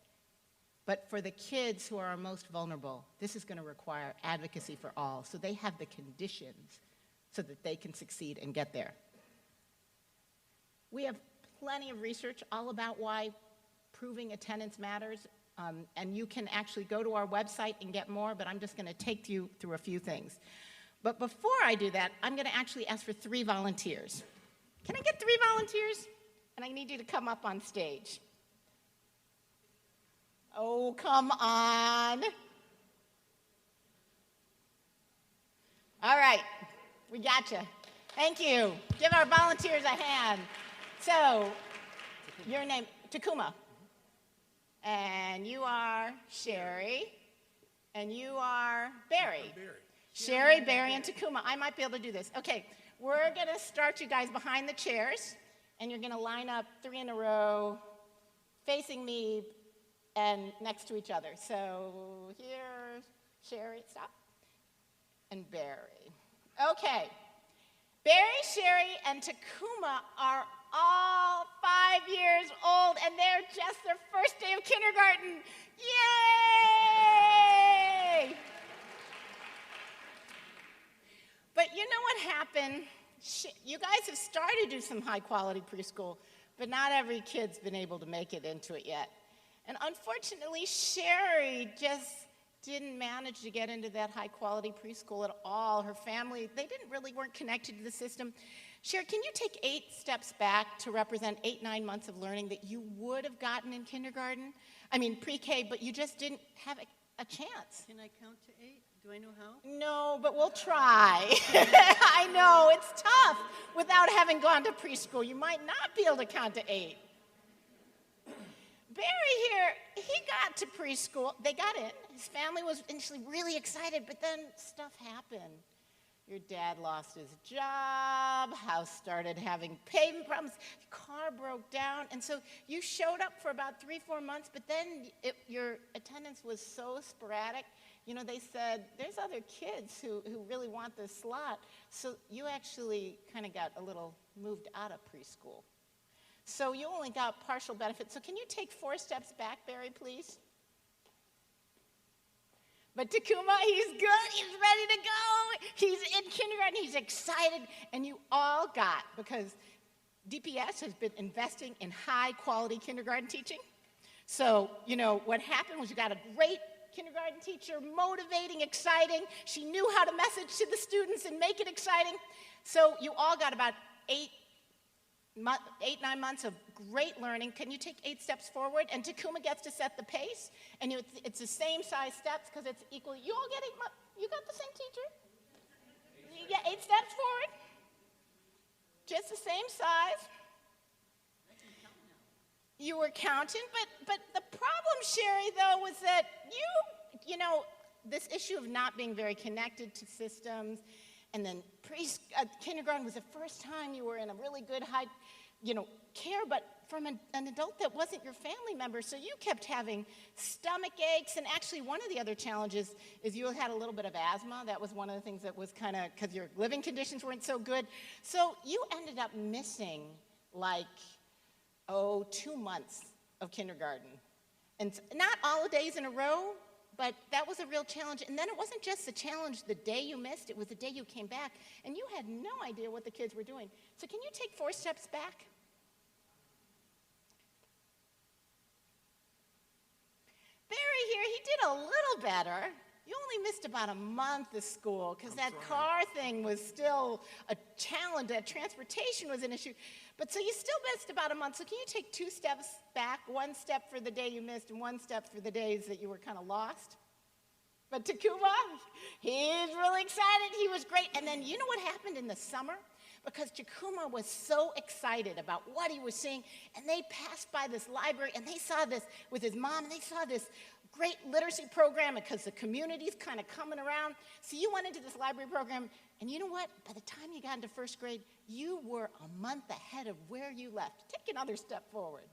But for the kids who are our most vulnerable, this is going to require advocacy for all, so they have the conditions so that they can succeed and get there. We have plenty of research all about why proving attendance matters, and you can actually go to our website and get more, but I'm just going to take you through a few things. But before I do that, I'm going to actually ask for 3 volunteers. Can I get 3 volunteers? And I need you to come up on stage. Oh, come on. All right, we gotcha. Thank you. Give our volunteers a hand. So, your name, Takuma. And you are Sherry. And you are Barry. Sherry, Barry, and Takuma. I might be able to do this. Okay, we're going to start you guys behind the chairs. And you're going to line up 3 in a row, facing me and next to each other. So here, Sherry, stop. And Barry. Okay. Barry, Sherry, and Takuma are all 5 years old, and they're just their first day of kindergarten. Yay! But you know what happened? You guys have started to do some high-quality preschool, but not every kid's been able to make it into it yet. And unfortunately, Sherry just didn't manage to get into that high-quality preschool at all. Her family, they weren't connected to the system. Sherry, can you take 8 steps back to represent 8, 9 months of learning that you would have gotten in kindergarten? Pre-K, but you just didn't have a chance. Can I count to 8? Do I know how? No, but we'll try. I know, it's tough without having gone to preschool. You might not be able to count to 8. Barry here, he got to preschool. They got in. His family was initially really excited, but then stuff happened. Your dad lost his job, house started having payment problems, car broke down, and so you showed up for about 3-4 months, but then your attendance was so sporadic. They said, there's other kids who really want this slot, so you actually kind of got a little moved out of preschool. So you only got partial benefit. So can you take 4 steps back, Barry, please? But Takuma, he's good. He's ready to go. He's in kindergarten. He's excited. And you all got, because DPS has been investing in high-quality kindergarten teaching. So, what happened was you got a great kindergarten teacher, motivating, exciting. She knew how to message to the students and make it exciting. So you all got about 8, 9 months of great learning. Can you take 8 steps forward? And Takuma gets to set the pace. And it's the same size steps because it's equal. You all get 8 months. You got the same teacher? You get 8 steps forward? Just the same size. You were counting, but the problem, Sherry, though, was that this issue of not being very connected to systems, and then kindergarten was the first time you were in a really good high, care, but from an adult that wasn't your family member, so you kept having stomach aches, and actually one of the other challenges is you had a little bit of asthma. That was one of the things that was kind of, because your living conditions weren't so good, so you ended up missing 2 months of kindergarten. And not all the days in a row, but that was a real challenge. And then it wasn't just the challenge the day you missed, it was the day you came back, and you had no idea what the kids were doing. So can you take 4 steps back? Barry here, he did a little better, You only missed about a month of school because that car thing was still a challenge. That transportation was an issue. But so you still missed about a month. So can you take 2 steps back, 1 step for the day you missed and 1 step for the days that you were kind of lost? But Takuma, he's really excited. He was great. And then you know what happened in the summer? Because Takuma was so excited about what he was seeing, and they passed by this library, and they saw this with his mom, and they saw this great literacy program because the community's kind of coming around. So you went into this library program, and you know what? By the time you got into 1st grade, you were a month ahead of where you left. Take another step forward.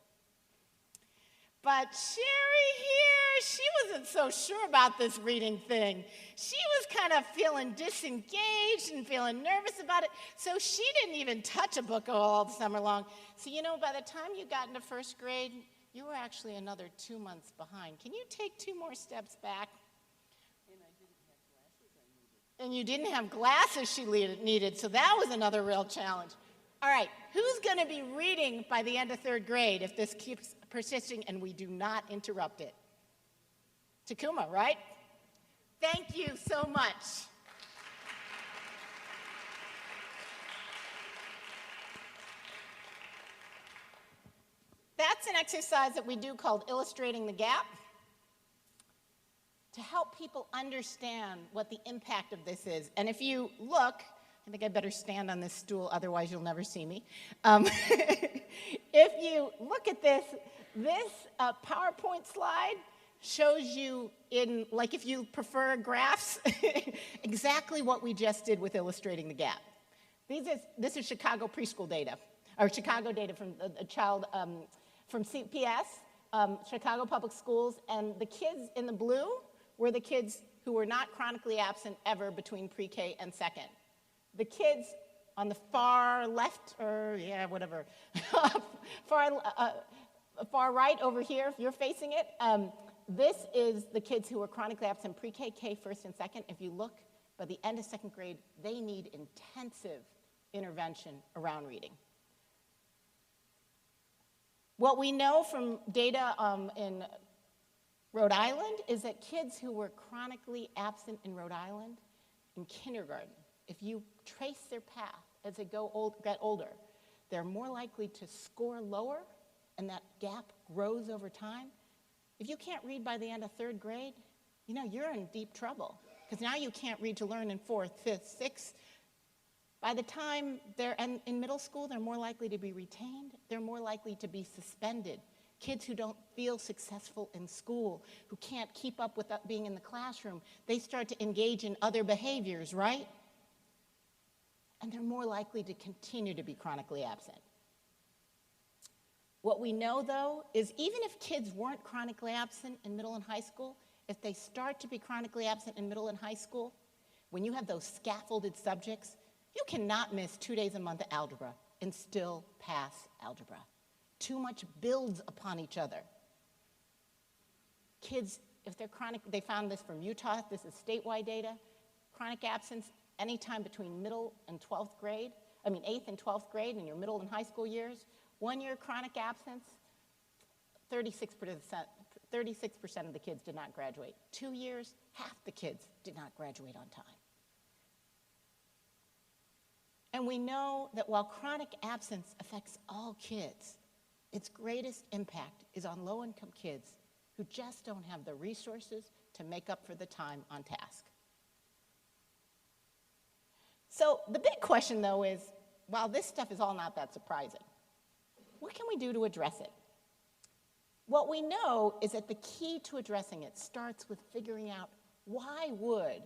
But Sherry here, she wasn't so sure about this reading thing. She was kind of feeling disengaged and feeling nervous about it, so she didn't even touch a book all summer long. So you know, by the time you got into 1st grade, you were actually another 2 months behind. Can you take 2 more steps back? And you didn't have glasses she needed, so that was another real challenge. All right, who's going to be reading by the end of 3rd grade if this keeps persisting and we do not interrupt it? Takuma, right? Thank you so much. That's an exercise that we do called Illustrating the Gap to help people understand what the impact of this is. And if you look, I think I better stand on this stool, otherwise you'll never see me. If you look at this PowerPoint slide shows you in, like if you prefer graphs, exactly what we just did with Illustrating the Gap. This is Chicago preschool data, or Chicago data from a child from CPS, Chicago Public Schools, and the kids in the blue were the kids who were not chronically absent ever between pre-K and 2nd. The kids on the far left, or yeah, whatever, far right over here, if you're facing it, this is the kids who were chronically absent pre-K, K, 1st and 2nd. If you look, by the end of 2nd grade, they need intensive intervention around reading. What we know from data in Rhode Island is that kids who were chronically absent in Rhode Island in kindergarten, if you trace their path as they get older, they're more likely to score lower, and that gap grows over time. If you can't read by the end of 3rd grade, you know, you're in deep trouble, because now you can't read to learn in 4th, 5th, 6th. By the time they're in middle school, they're more likely to be retained. They're more likely to be suspended. Kids who don't feel successful in school, who can't keep up with being in the classroom, they start to engage in other behaviors, right? And they're more likely to continue to be chronically absent. What we know, though, is even if kids weren't chronically absent in middle and high school, if they start to be chronically absent in middle and high school, when you have those scaffolded subjects, you cannot miss 2 days a month of algebra and still pass algebra. Too much builds upon each other. Kids, if they're chronic, they found this from Utah, this is statewide data, chronic absence anytime between middle and 12th grade, 8th and 12th grade in your middle and high school years. 1 year chronic absence, 36% of the kids did not graduate. 2 years, half the kids did not graduate on time. And we know that while chronic absence affects all kids, its greatest impact is on low-income kids who just don't have the resources to make up for the time on task. So the big question, though, is, while this stuff is all not that surprising, what can we do to address it? What we know is that the key to addressing it starts with figuring out, why would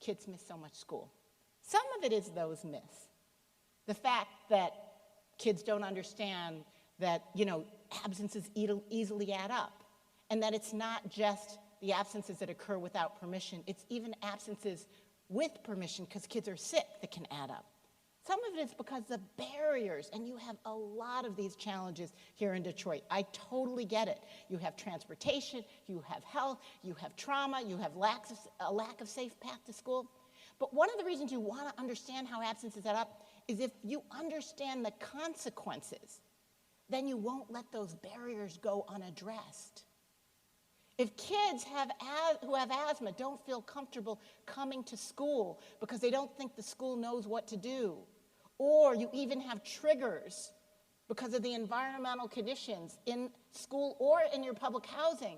kids miss so much school? Some of it is those myths. The fact that kids don't understand that, absences easily add up, and that it's not just the absences that occur without permission, it's even absences with permission because kids are sick that can add up. Some of it is because of barriers, and you have a lot of these challenges here in Detroit. I totally get it. You have transportation, you have health, you have trauma, you have a lack of safe path to school. But one of the reasons you want to understand how absences add up is if you understand the consequences, then you won't let those barriers go unaddressed. If kids who have asthma don't feel comfortable coming to school because they don't think the school knows what to do, or you even have triggers because of the environmental conditions in school or in your public housing,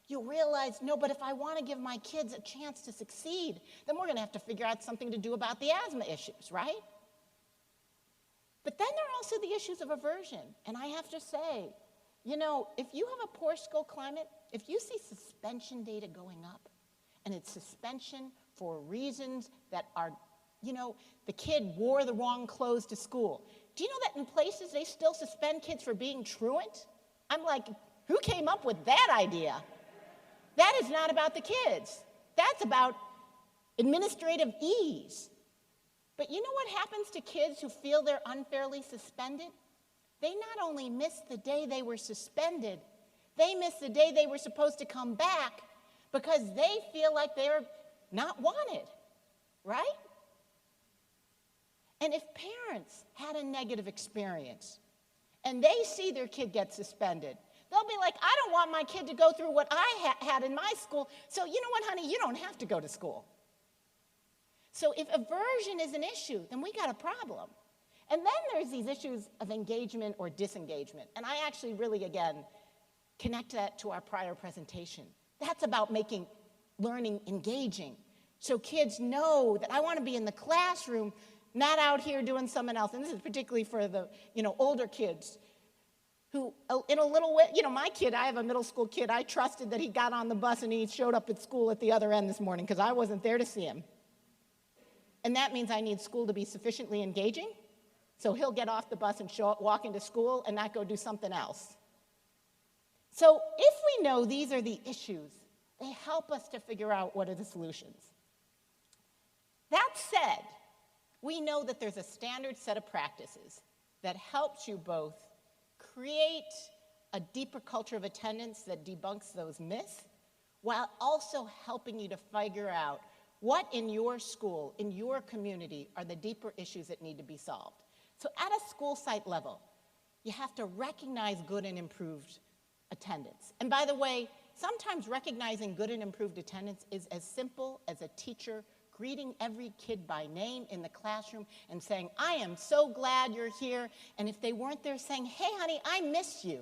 you'll realize, no, but if I want to give my kids a chance to succeed, then we're going to have to figure out something to do about the asthma issues, right? But then there are also the issues of aversion. And I have to say, you know, if you have a poor school climate, if you see suspension data going up, and it's suspension for reasons that are, you know, the kid wore the wrong clothes to school. Do you know that in places they still suspend kids for being truant? I'm like, who came up with that idea? That is not about the kids. That's about administrative ease. But you know what happens to kids who feel they're unfairly suspended? They not only miss the day they were suspended, they miss the day they were supposed to come back because they feel like they're not wanted, right? And if parents had a negative experience and they see their kid get suspended, they'll be like, I don't want my kid to go through what I had in my school, so you know what, honey, you don't have to go to school. So if aversion is an issue, then we got a problem. And then there's these issues of engagement or disengagement. And I actually really, again, connect that to our prior presentation. That's about making learning engaging. So kids know that I want to be in the classroom, not out here doing something else. And this is particularly for the, you know, older kids who, in a little way, you know, my kid, I have a middle school kid, I trusted that he got on the bus and he showed up at school at the other end this morning because I wasn't there to see him. And that means I need school to be sufficiently engaging, so he'll get off the bus and walk into school and not go do something else. So if we know these are the issues, they help us to figure out what are the solutions. That said, we know that there's a standard set of practices that helps you both create a deeper culture of attendance that debunks those myths, while also helping you to figure out what in your school, in your community, are the deeper issues that need to be solved. So at a school site level, you have to recognize good and improved attendance. And by the way, sometimes recognizing good and improved attendance is as simple as a teacher greeting every kid by name in the classroom and saying, I am so glad you're here. And if they weren't there, saying, hey, honey, I miss you.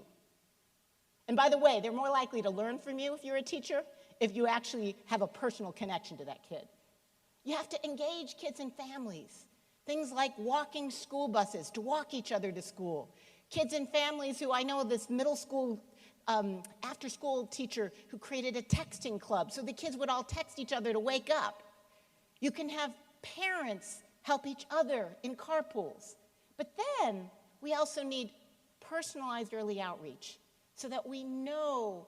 And by the way, they're more likely to learn from you if you're a teacher, if you actually have a personal connection to that kid. You have to engage kids and families. Things like walking school buses to walk each other to school. Kids and families who, I know this middle school after-school teacher who created a texting club so the kids would all text each other to wake up. You can have parents help each other in carpools. But then we also need personalized early outreach so that we know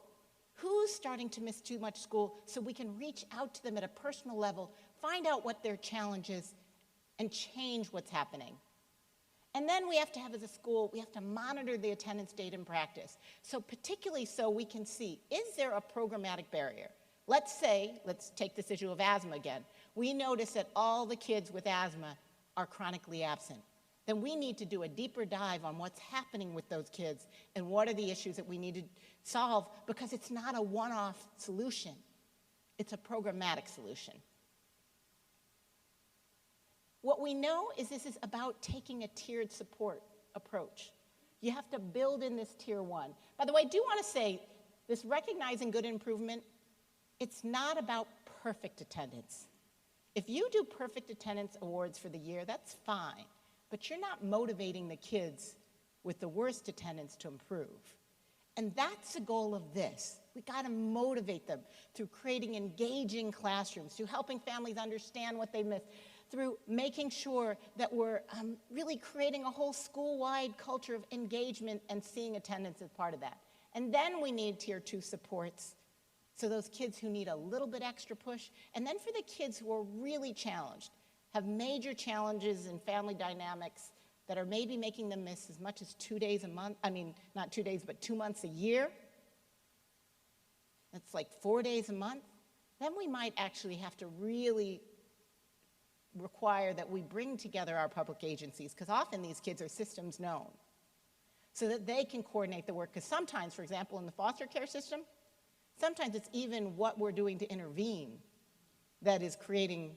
who's starting to miss too much school so we can reach out to them at a personal level, find out what their challenge is, and change what's happening. And then we have to have, as a school, we have to monitor the attendance data in practice. So particularly so we can see, is there a programmatic barrier? Let's take this issue of asthma again. We notice that all the kids with asthma are chronically absent. Then we need to do a deeper dive on what's happening with those kids and what are the issues that we need to solve, because it's not a one-off solution. It's a programmatic solution. What we know is this is about taking a tiered support approach. You have to build in this tier one. By the way, I do want to say this recognizing good improvement, it's not about perfect attendance. If you do perfect attendance awards for the year, that's fine, but you're not motivating the kids with the worst attendance to improve. And that's the goal of this. We got to motivate them through creating engaging classrooms, through helping families understand what they missed, through making sure that we're really creating a whole school-wide culture of engagement and seeing attendance as part of that. And then we need tier two supports, so those kids who need a little bit extra push, and then for the kids who are really challenged, have major challenges in family dynamics that are maybe making them miss as much as 2 days a month, I mean, not 2 days, but 2 months a year. That's like 4 days a month. Then we might actually have to really require that we bring together our public agencies, because often these kids are systems known, so that they can coordinate the work. Because sometimes, for example, in the foster care system, sometimes it's even what we're doing to intervene that is creating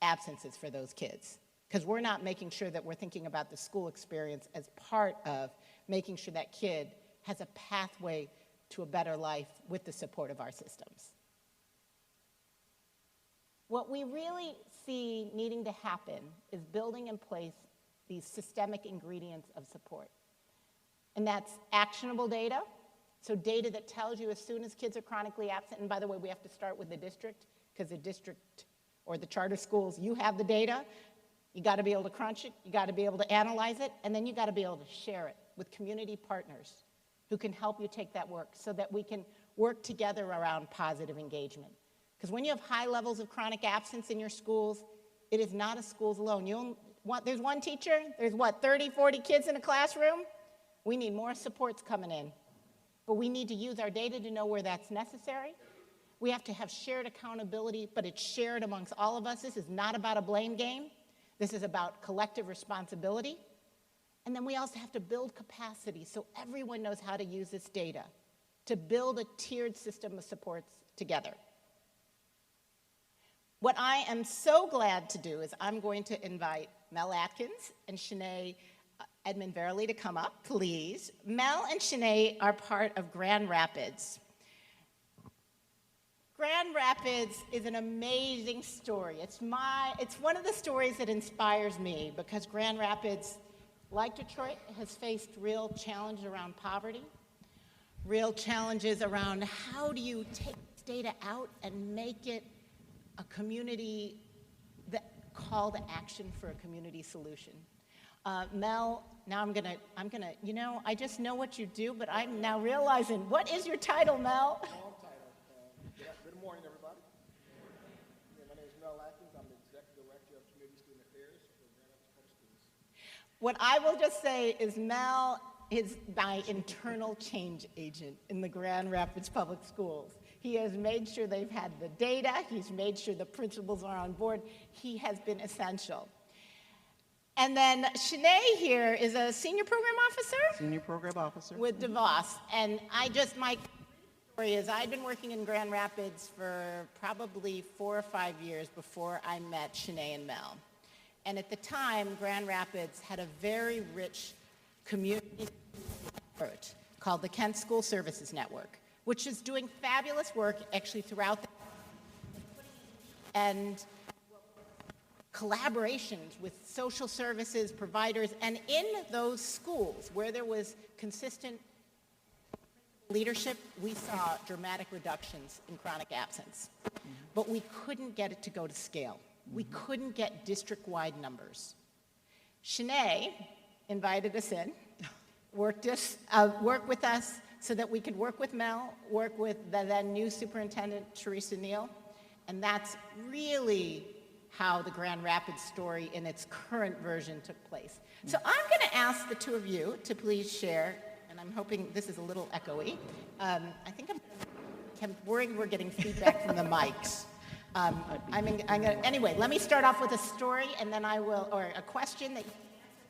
absences for those kids. Because we're not making sure that we're thinking about the school experience as part of making sure that kid has a pathway to a better life with the support of our systems. What we really see needing to happen is building in place these systemic ingredients of support. And that's actionable data, so data that tells you as soon as kids are chronically absent, and by the way, we have to start with the district, because the district or the charter schools, you have the data, you gotta be able to crunch it, you gotta be able to analyze it, and then you gotta be able to share it with community partners who can help you take that work so that we can work together around positive engagement. Because when you have high levels of chronic absence in your schools, it is not a schools alone. There's one teacher, there's what, 30, 40 kids in a classroom? We need more supports coming in. But we need to use our data to know where that's necessary. We have to have shared accountability, but it's shared amongst all of us. This is not about a blame game. This is about collective responsibility. And then we also have to build capacity so everyone knows how to use this data to build a tiered system of supports together. What I am so glad to do is I'm going to invite Mel Atkins and Shanae Edmond Verily to come up, please. Mel and Shanae are part of Grand Rapids. Grand Rapids is an amazing story. It's one of the stories that inspires me because Grand Rapids, like Detroit, has faced real challenges around poverty, real challenges around how do you take this data out and make it a community call to action for a community solution. Mel, now I'm gonna, I just know what you do, but I'm now realizing, what is your title, Mel? Good morning, everybody. My name is Mel Atkins. I'm the Executive Director of Community Student Affairs for Grand Rapids Public Schools. What I will just say is Mel is my internal change agent in the Grand Rapids Public Schools. He has made sure they've had the data. He's made sure the principals are on board. He has been essential. And then Shanae here is a senior program officer? Senior program officer. With DeVos. And my story is I've been working in Grand Rapids for probably 4 or 5 years before I met Shanae and Mel. And at the time, Grand Rapids had a very rich community effort called the Kent School Services Network, which is doing fabulous work actually throughout the and collaborations with social services providers, and in those schools where there was consistent leadership, we saw dramatic reductions in chronic absence. But we couldn't get it to go to scale. We couldn't get district-wide numbers. Shanae invited us in, work with us so that we could work with Mel, work with the then new superintendent, Teresa Neal, and that's really how the Grand Rapids story in its current version took place. So I'm going to ask the two of you to please share, and I'm hoping this is a little echoey. I think I'm worried we're getting feedback from the mics. Anyway, let me start off with a story, and then I will, or a question that you can answer.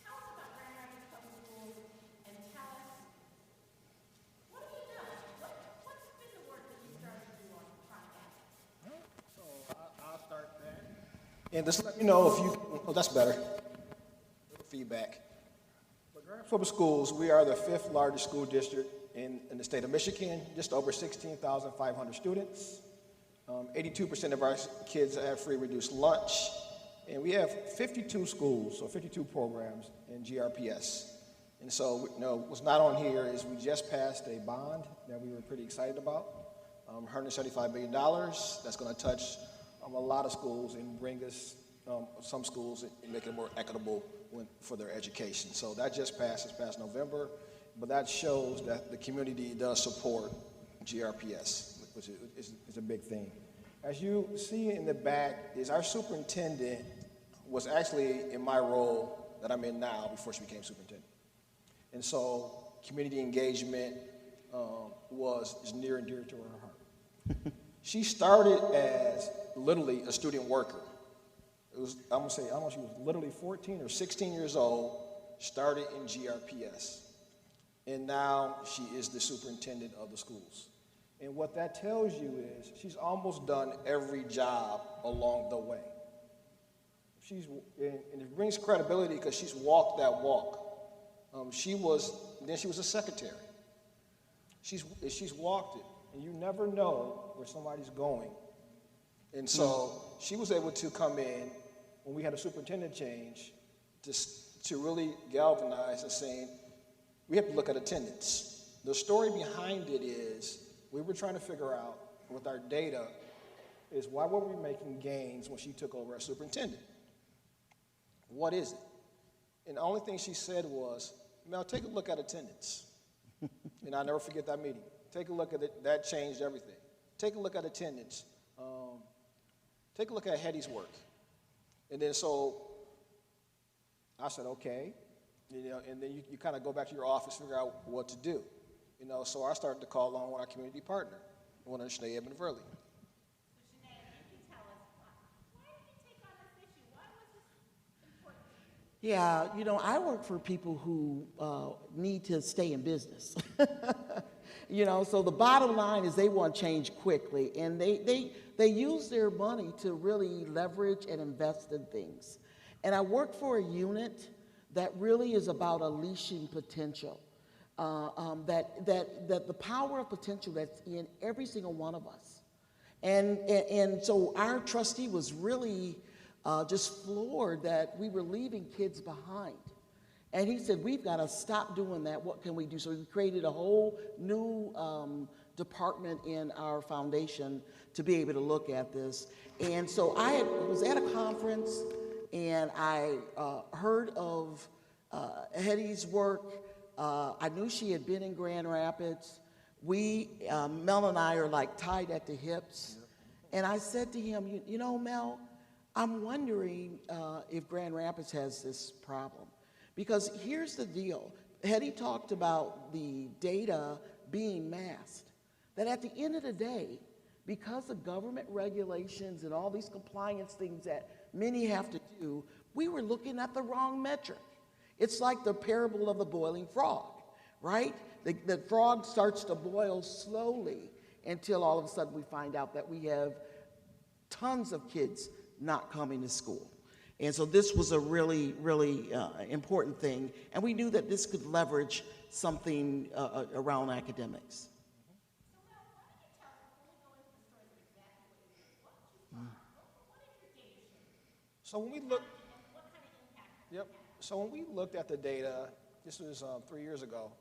Tell us about Grand Rapids Public Schools, and tell us, what have you done? What's been the work that you started to do on chronic absence? So I'll start there. And just let me know if you, that's better. Feedback. For Grand Rapids Public Schools, we are the 5th largest school district in the state of Michigan, just over 16,500 students. 82% of our kids have free reduced lunch, and we have 52 schools, so 52 programs in GRPS. And so, what's not on here is we just passed a bond that we were pretty excited about, $175 million. That's going to touch a lot of schools and bring us some schools and make it more equitable for their education. So that just passed this past November, but that shows that the community does support GRPS, which is a big thing. As you see in the back, is our superintendent was actually in my role that I'm in now before she became superintendent. And so community engagement is near and dear to her heart. She started as literally a student worker. I'm gonna say almost she was literally 14 or 16 years old, started in GRPS. And now she is the superintendent of the schools. And what that tells you is she's almost done every job along the way. And it brings credibility because she's walked that walk. She was a secretary. She's walked it, and you never know where somebody's going. And so she was able to come in when we had a superintendent change to really galvanize and saying, we have to look at attendance. The story behind it is we were trying to figure out with our data is why were we making gains when she took over as superintendent? What is it? And the only thing she said was, Mel, take a look at attendance. And I'll never forget that meeting. Take a look at it. That changed everything. Take a look at attendance. Take a look at Hetty's work. And then so I said, okay. And then you kind of go back to your office, figure out what to do. So I started to call on our community partner, one of Sinead Edmond Verley. Yeah, I work for people who need to stay in business. So the bottom line is they want change quickly, and they use their money to really leverage and invest in things. And I work for a unit that really is about unleashing potential. That the power of potential that's in every single one of us. And so our trustee was really just floored that we were leaving kids behind. And he said, we've got to stop doing that. What can we do? So we created a whole new department in our foundation to be able to look at this. And so I was at a conference, and I heard of Hetty's work. I knew she had been in Grand Rapids. Mel and I are like tied at the hips. And I said to him, Mel, I'm wondering if Grand Rapids has this problem. Because here's the deal. Hetty talked about the data being masked. That at the end of the day, because of government regulations and all these compliance things that many have to do, we were looking at the wrong metric. It's like the parable of the boiling frog, right? The frog starts to boil slowly until all of a sudden we find out that we have tons of kids not coming to school. And so this was a really, really important thing. And we knew that this could leverage something around academics. So when we looked at the data, this was 3 years ago,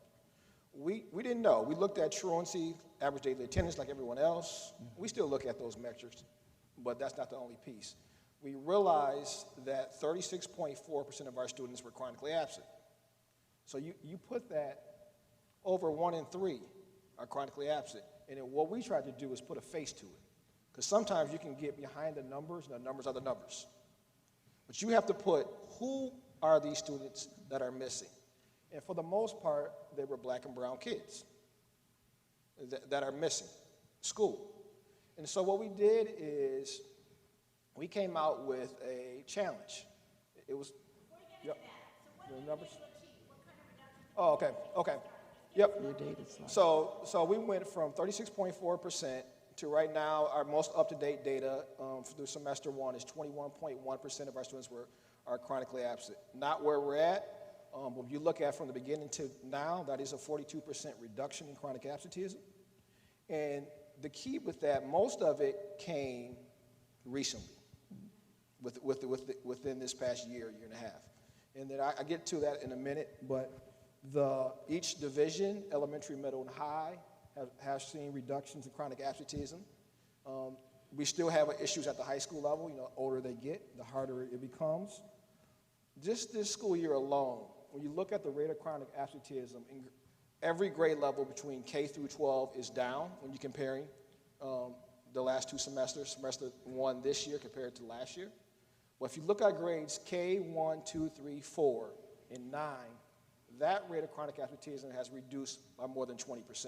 we didn't know. We looked at truancy, average daily attendance like everyone else. We still look at those metrics, but that's not the only piece. We realized that 36.4% of our students were chronically absent. So you put that over 1 in 3 are chronically absent. And then what we tried to do is put a face to it. Because sometimes you can get behind the numbers, and the numbers are the numbers. But you have to put who are these students that are missing. And for the most part, they were black and brown kids that are missing school. And so what we did is we came out with a challenge. It was, yep, the numbers. Oh, okay, yep. So we went from 36.4% to right now, our most up-to-date data through semester 1 is 21.1% of our students are chronically absent. Not where we're at, but if you look at from the beginning to now, that is a 42% reduction in chronic absenteeism. And the key with that, most of it came recently, within this past year and a half. And then I get to that in a minute, but each division, elementary, middle, and high, have seen reductions in chronic absenteeism. We still have issues at the high school level. Older they get, the harder it becomes. Just this school year alone, when you look at the rate of chronic absenteeism, in every grade level between K through 12 is down when you're comparing the last 2 semesters, semester 1 this year compared to last year. Well, if you look at grades K, 1, 2, 3, 4, and 9, that rate of chronic absenteeism has reduced by more than 20%.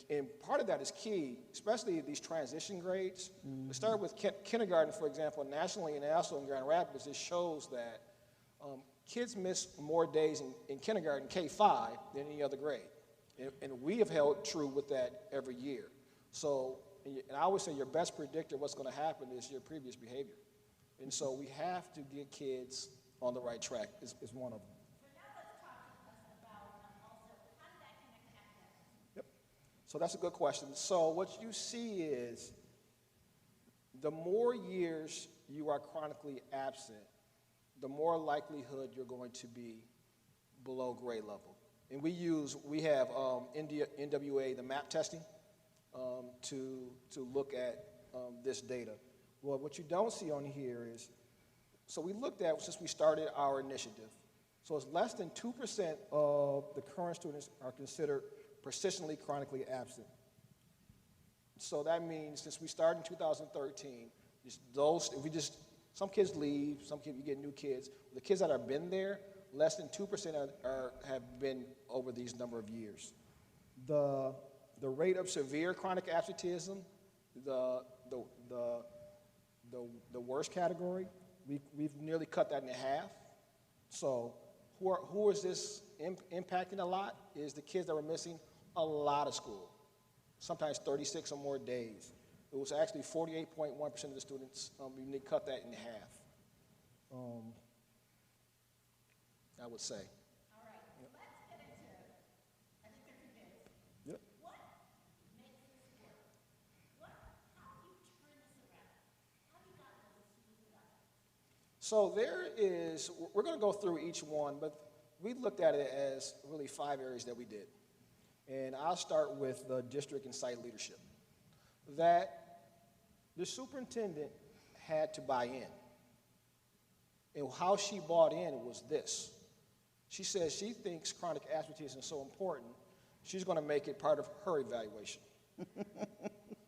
And part of that is key, especially these transition grades. We start with kindergarten, for example, nationally and also in Grand Rapids. It shows that kids miss more days in kindergarten, K5, than any other grade. And we have held true with that every year. So, and I always say your best predictor of what's going to happen is your previous behavior. And so we have to get kids on the right track is one of them. Yep. So that's a good question. So what you see is the more years you are chronically absent, the more likelihood you're going to be below grade level. And we have NWA, the MAP testing, to look at this data. Well, what you don't see on here is, so we looked at, since we started our initiative, so it's less than 2% of the current students are considered persistently chronically absent. So that means since we started in 2013, some kids leave, some kids, you get new kids. The kids that have been there, less than 2% have been over these number of years. The rate of severe chronic absenteeism, the worst category, we've nearly cut that in half. So who is this impacting a lot is the kids that were missing a lot of school, sometimes 36 or more days. It was actually 48.1% of the students, we need to cut that in half, I would say. All right, yep. Let's get into, I think they're convinced. Yep. What makes this work? How do you turn this around? How do you got those students up? So we're going to go through each one, but we looked at it as really 5 areas that we did. And I'll start with the district and site leadership. That the superintendent had to buy in. And how she bought in was this. She says she thinks chronic absenteeism is so important, she's going to make it part of her evaluation.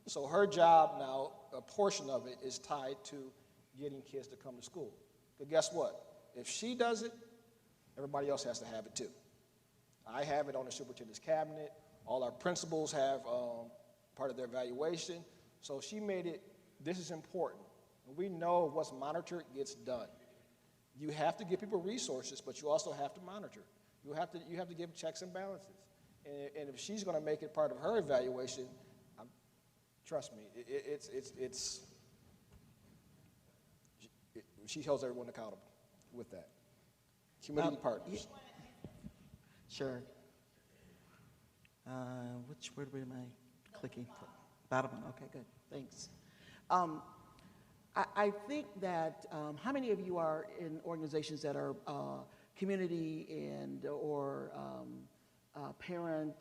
So her job now, a portion of it is tied to getting kids to come to school. But guess what? If she does it, everybody else has to have it too. I have it on the superintendent's cabinet. All our principals have part of their evaluation. So she made it, this is important. We know what's monitored gets done. You have to give people resources, but you also have to monitor. You have to give checks and balances. And if she's going to make it part of her evaluation, trust me, she holds everyone accountable with that. Community partners. Sure. Where am I clicking? Bottom one. Okay, good. Thanks. I think that how many of you are in organizations that are community or parent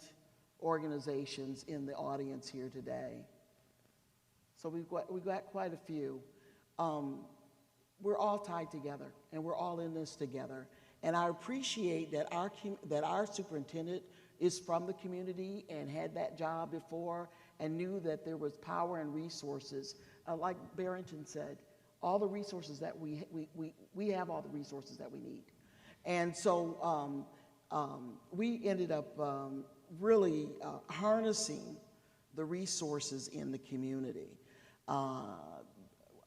organizations in the audience here today? So we've got quite a few. We're all tied together, and we're all in this together. And I appreciate that our superintendent is from the community and had that job before and knew that there was power and resources. Like Barrington said, all the resources that we have all the resources that we need. And so we ended up really harnessing the resources in the community.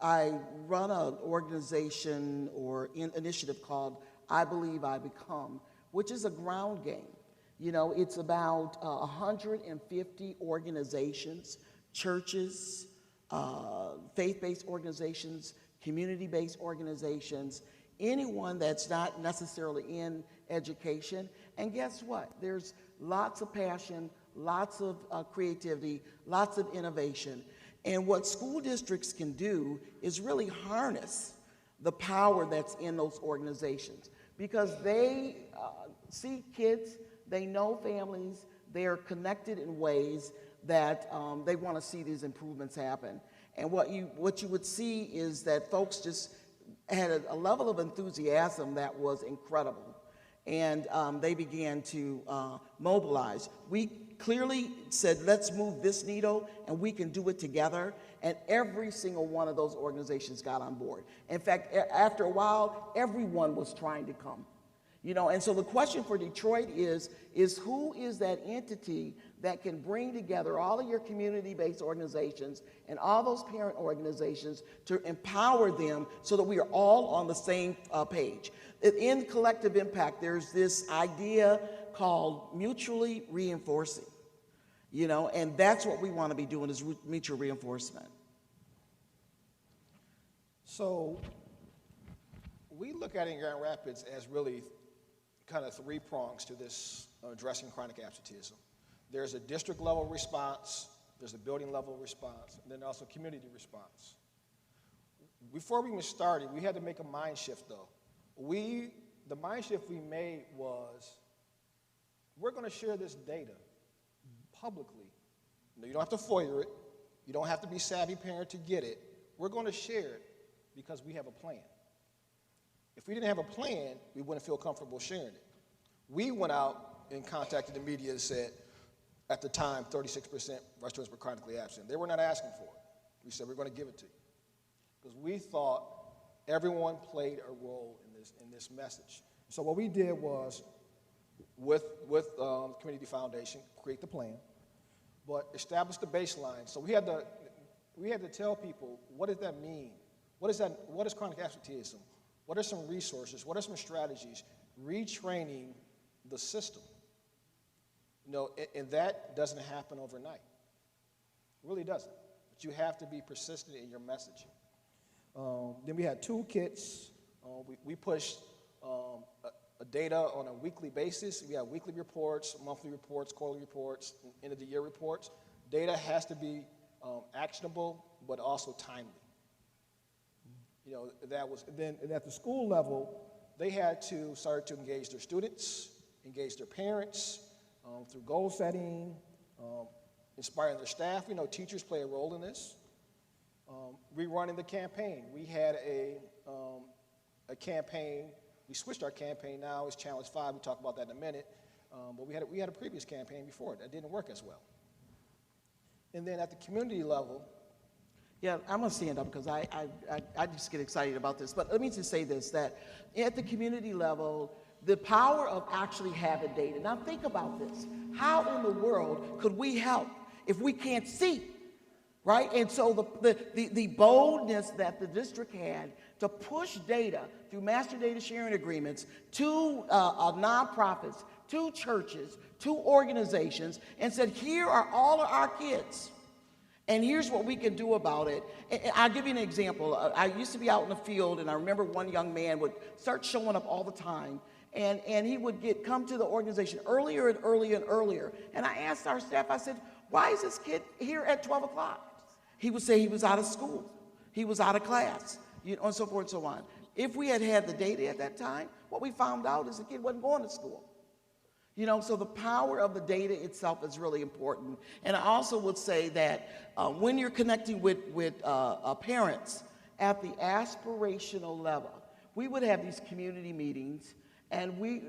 I run an organization or initiative called I Believe I Become, which is a ground game. You know, it's about 150 organizations, churches, faith-based organizations, community-based organizations, anyone that's not necessarily in education. And guess what? There's lots of passion, lots of creativity, lots of innovation. And what school districts can do is really harness the power that's in those organizations, because they see kids, they know families, they are connected in ways that they want to see these improvements happen. And what you would see is that folks just had a level of enthusiasm that was incredible. And they began to mobilize. We clearly said, let's move this needle, and we can do it together. And every single one of those organizations got on board. In fact, after a while, everyone was trying to come. You know, and so the question for Detroit is who is that entity that can bring together all of your community-based organizations and all those parent organizations to empower them so that we are all on the same page. In Collective Impact, there's this idea called mutually reinforcing, and that's what we want to be doing is mutual reinforcement. So we look at it in Grand Rapids as really kind of three prongs to this addressing chronic absenteeism. There's a district level response, there's a building level response, and then also community response. Before we even started, we had to make a mind shift though. The mind shift we made was, we're going to share this data publicly. You don't have to FOIA it. You don't have to be savvy parent to get it. We're going to share it because we have a plan. If we didn't have a plan, we wouldn't feel comfortable sharing it. We went out and contacted the media and said, at the time, 36% restaurants were chronically absent. They were not asking for it. We said, we're going to give it to you. Because we thought everyone played a role in this message. So what we did was, with Community Foundation, create the plan, but establish the baseline. So we had to tell people, what does that mean? What is chronic absenteeism? What are some resources? What are some strategies? Retraining the system. And that doesn't happen overnight. It really doesn't. But you have to be persistent in your messaging. Then we had toolkits. We pushed a data on a weekly basis. We have weekly reports, monthly reports, quarterly reports, end of the year reports. Data has to be actionable, but also timely. That was, then at the school level, they had to start to engage their students, engage their parents through goal setting, inspiring their staff. Teachers play a role in this. Rerunning the campaign. We had a campaign. We switched our campaign now. It's Challenge 5. We'll talk about that in a minute. But we had a previous campaign before it that didn't work as well. And then at the community level. Yeah, I'm going to stand up because I just get excited about this. But let me just say this, that at the community level, the power of actually having data. Now think about this. How in the world could we help if we can't see? Right? And so the boldness that the district had to push data through master data sharing agreements to nonprofits, to churches, to organizations, and said, here are all of our kids. And here's what we can do about it. And I'll give you an example. I used to be out in the field, and I remember one young man would start showing up all the time. And he would come to the organization earlier and earlier and earlier. And I asked our staff, I said, why is this kid here at 12 o'clock? He would say he was out of school. He was out of class, and so forth and so on. If we had had the data at that time, what we found out is the kid wasn't going to school. So the power of the data itself is really important. And I also would say that when you're connecting with parents at the aspirational level, we would have these community meetings, and we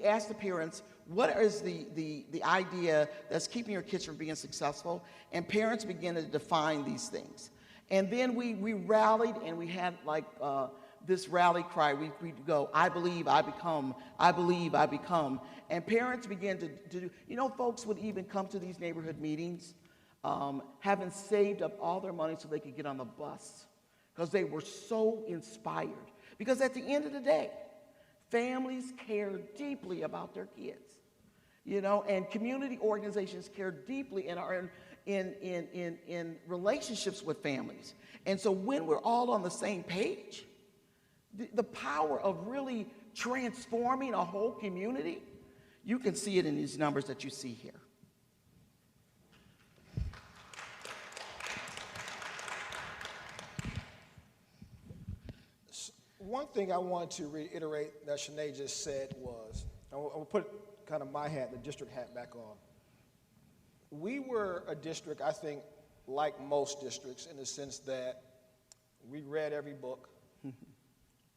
ask the parents, what is the idea that's keeping your kids from being successful? And parents begin to define these things. And then we rallied, and we had this rally cry. We go, I believe, I become, I believe, I become. And parents began to do, folks would even come to these neighborhood meetings having saved up all their money so they could get on the bus because they were so inspired. Because at the end of the day, families care deeply about their kids, and community organizations care deeply and are in relationships with families. And so when we're all on the same page, the power of really transforming a whole community, you can see it in these numbers that you see here. One thing I wanted to reiterate that Shanae just said was, I will put kind of my hat, the district hat back on. We were a district, I think, like most districts in the sense that we read every book,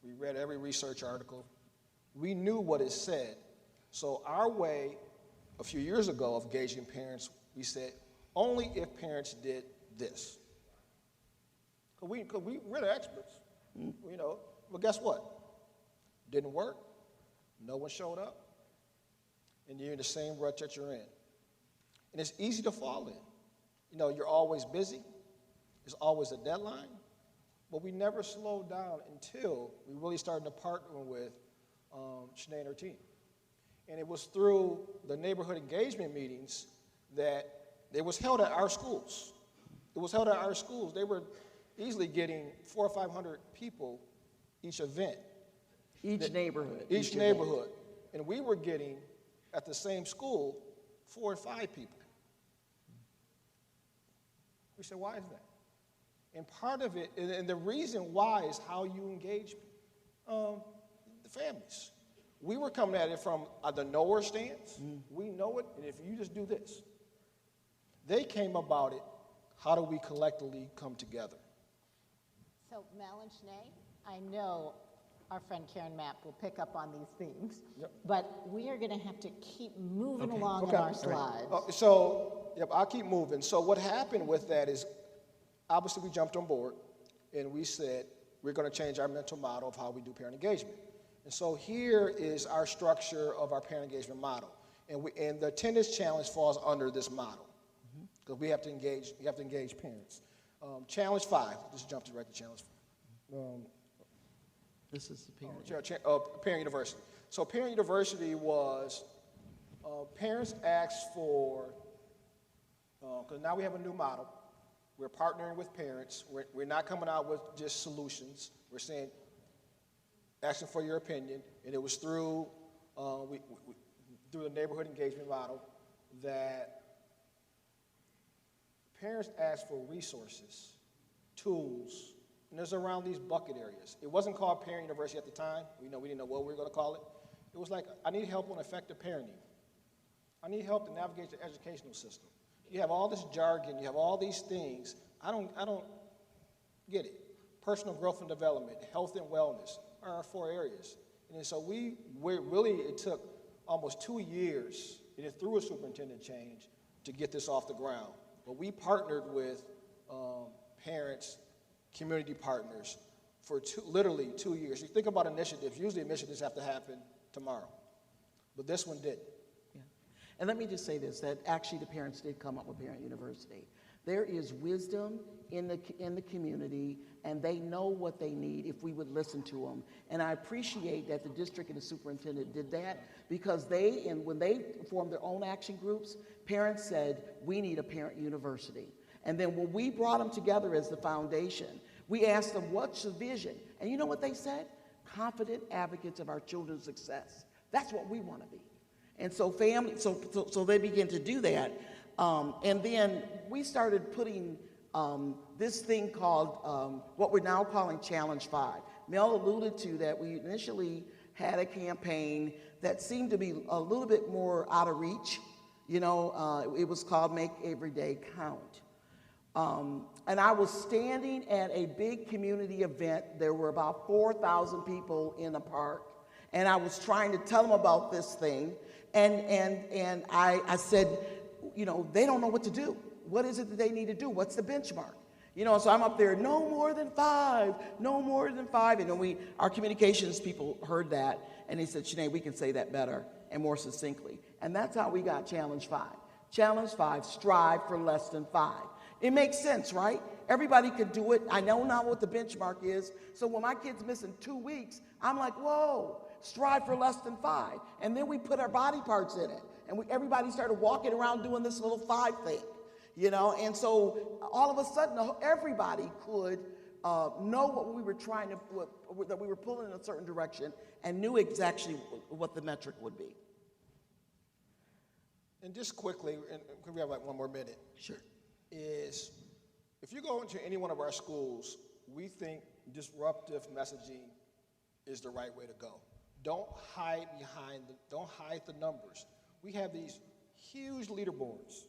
we read every research article, we knew what it said. So our way, a few years ago, of engaging parents, we said, only if parents did this. Because we're the experts, But guess what? Didn't work. No one showed up. And you're in the same rut that you're in. And it's easy to fall in. You're always busy. There's always a deadline. But we never slowed down until we really started to partner with Shanae and her team. And it was through the neighborhood engagement meetings that it was held at our schools. It was held at our schools. They were easily getting 400 or 500 people each event. Each neighborhood. Each neighborhood. And we were getting, at the same school, 4 or 5 people. We said, why is that? And part of it, and the reason why is how you engage the families. We were coming at it from the knower stance. We know it, and if you just do this. They came about it, how do we collectively come together? So Mel and Shanae, I know our friend Karen Mapp will pick up on these themes, but we are going to have to keep moving along in our slides. I'll keep moving. So what happened with that is, obviously we jumped on board, and we said, we're going to change our mental model of how we do parent engagement. And so here is our structure of our parent engagement model. And the attendance challenge falls under this model, because we have to engage parents. Challenge 5, just jump right to challenge 5. This is the Parent University. So Parent University was, parents asked for, because now we have a new model. We're partnering with parents. We're not coming out with just solutions. We're saying, asking for your opinion. And it was through, through the neighborhood engagement model that parents asked for resources, tools, and it was around these bucket areas. It wasn't called Parent University at the time. We didn't know what we were going to call it. It was like, I need help on effective parenting. I need help to navigate the educational system. You have all this jargon, you have all these things. I don't get it. Personal growth and development, health and wellness are our 4 areas. And so it took almost 2 years, and it through a superintendent change, to get this off the ground. But we partnered with parents, community partners for literally 2 years. You think about initiatives, usually initiatives have to happen tomorrow, but this one didn't. Yeah. And let me just say this, that actually the parents did come up with Parent University. There is wisdom in the community, and they know what they need if we would listen to them. And I appreciate that the district and the superintendent did that, because when they formed their own action groups, parents said, we need a Parent University. And then when we brought them together as the foundation, we asked them, what's the vision? And you know what they said? Confident advocates of our children's success. That's what we want to be. And so so they began to do that. And then we started putting this thing called, what we're now calling Challenge 5. Mel alluded to that we initially had a campaign that seemed to be a little bit more out of reach. It was called Make Every Day Count. And I was standing at a big community event. There were about 4,000 people in the park. And I was trying to tell them about this thing. And I said, they don't know what to do. What is it that they need to do? What's the benchmark? So I'm up there, no more than 5, no more than 5. And then our communications people heard that, and they said, Shanae, we can say that better and more succinctly. And that's how we got Challenge 5. Challenge 5, strive for less than 5. It makes sense, right? Everybody could do it. I know now what the benchmark is. So when my kid's missing 2 weeks, I'm like, whoa, strive for less than 5. And then we put our body parts in it. And everybody started walking around doing this little 5 thing, And so all of a sudden, everybody could know what we were that we were pulling in a certain direction, and knew exactly what the metric would be. And just quickly, and we have like 1 more minute. Sure. Is if you go into any one of our schools, we think disruptive messaging is the right way to go. Don't hide the numbers. We have these huge leaderboards,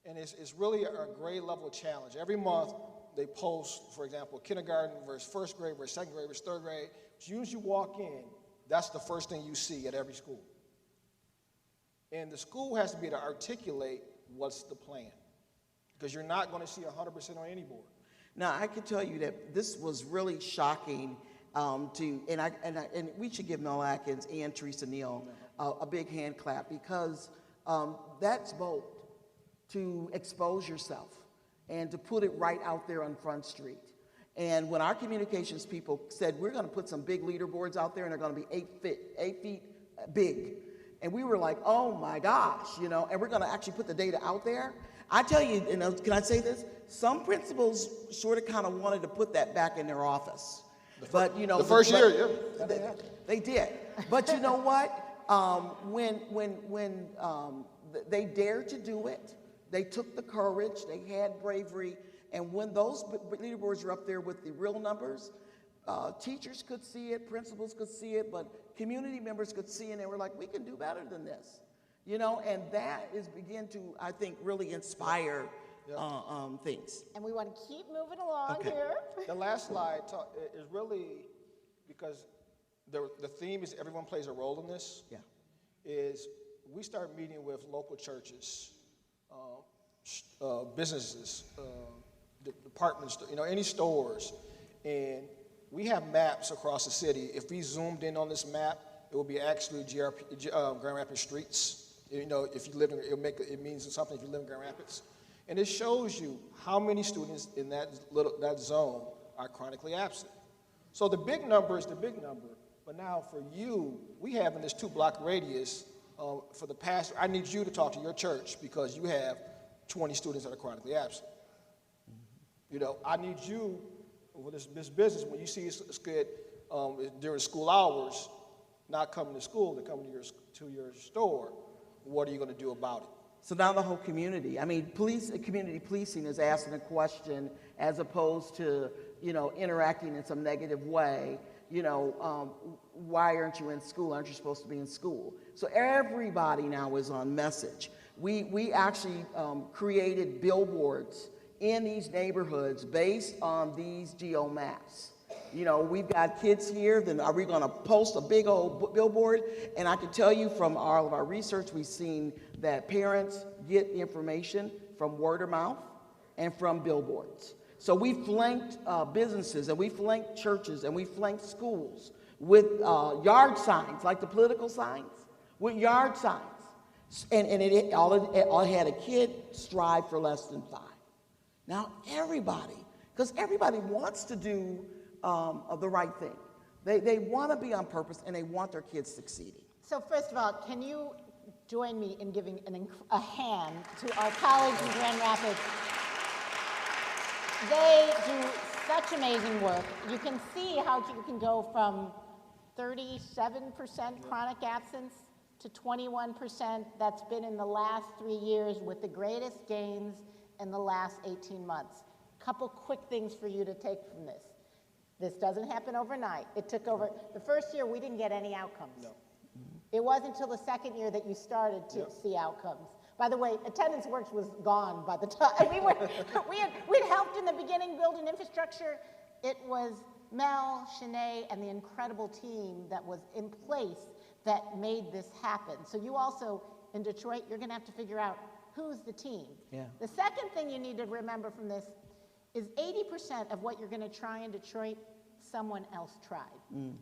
and it's really a grade level challenge. Every month they post, for example, kindergarten versus 1st grade versus 2nd grade versus 3rd grade. As soon as you walk in, that's the first thing you see at every school. And the school has to be able to articulate what's the plan, because you're not going to see 100% on any board. Now, I can tell you that this was really shocking and we should give Mel Atkins and Teresa Neal a big hand clap, because that's bold, to expose yourself and to put it right out there on Front Street. And when our communications people said, we're going to put some big leaderboards out there, and they're going to be 8 feet big, And we were like, oh my gosh, you know, and we're gonna actually put the data out there. I tell you, can I say this? Some principals sort of kind of wanted to put that back in their office. But, you know. The first year, yeah. They did. But you know what? When they dared to do it, they took the courage, they had bravery, and when those leaderboards were up there with the real numbers, teachers could see it, principals could see it, but community members could see it, and they were like, we can do better than this. You know, and that is begin to, I think, really inspire things. And we want to keep moving along Okay. here. The last slide is really, because the theme is everyone plays a role in this, is we start meeting with local churches, businesses, departments, you know, any stores, and we have maps across the city. If we zoomed in on this map, it will be actually Grand Rapids streets. You know, if you live in, it means something if you live in Grand Rapids. And it shows you how many students in that zone are chronically absent. So the big number is the big number, but now for you, we have in this 2-block radius, for the pastor, I need you to talk to your church because you have 20 students that are chronically absent. You know, I need you, with this business, when you see a kid during school hours, not coming to school, they're coming to your store, what are you going to do about it? So now the whole community, I mean, community policing is asking a question as opposed to, you know, interacting in some negative way. You know, why aren't you in school? Aren't you supposed to be in school? So everybody now is on message. We actually created billboards in these neighborhoods based on these geo maps. You know, we've got kids here, then are we gonna post a big old billboard? And I can tell you from all of our research, we've seen that parents get the information from word of mouth and from billboards. So we flanked businesses, and we flanked churches, and we flanked schools with yard signs, like the political signs, with yard signs. And it all had a kid strive for less than 5. Now everybody, because everybody wants to do the right thing. They want to be on purpose, and they want their kids succeeding. So first of all, can you join me in giving a hand to our colleagues in Grand Rapids? They do such amazing work. You can see how you can go from 37% chronic absence to 21% that's been in the last 3 years, with the greatest gains in the last 18 months. Couple quick things for you to take from this. This doesn't happen overnight. It took over, the first year we didn't get any outcomes. No. It wasn't until the second year that you started to see outcomes. By the way, Attendance Works was gone by the time, we'd helped in the beginning build an infrastructure. It was Mel, Shanae, and the incredible team that was in place that made this happen. So you also, in Detroit, you're gonna have to figure out who's the team. Yeah. The second thing you need to remember from this is 80% of what you're gonna try in Detroit, someone else tried.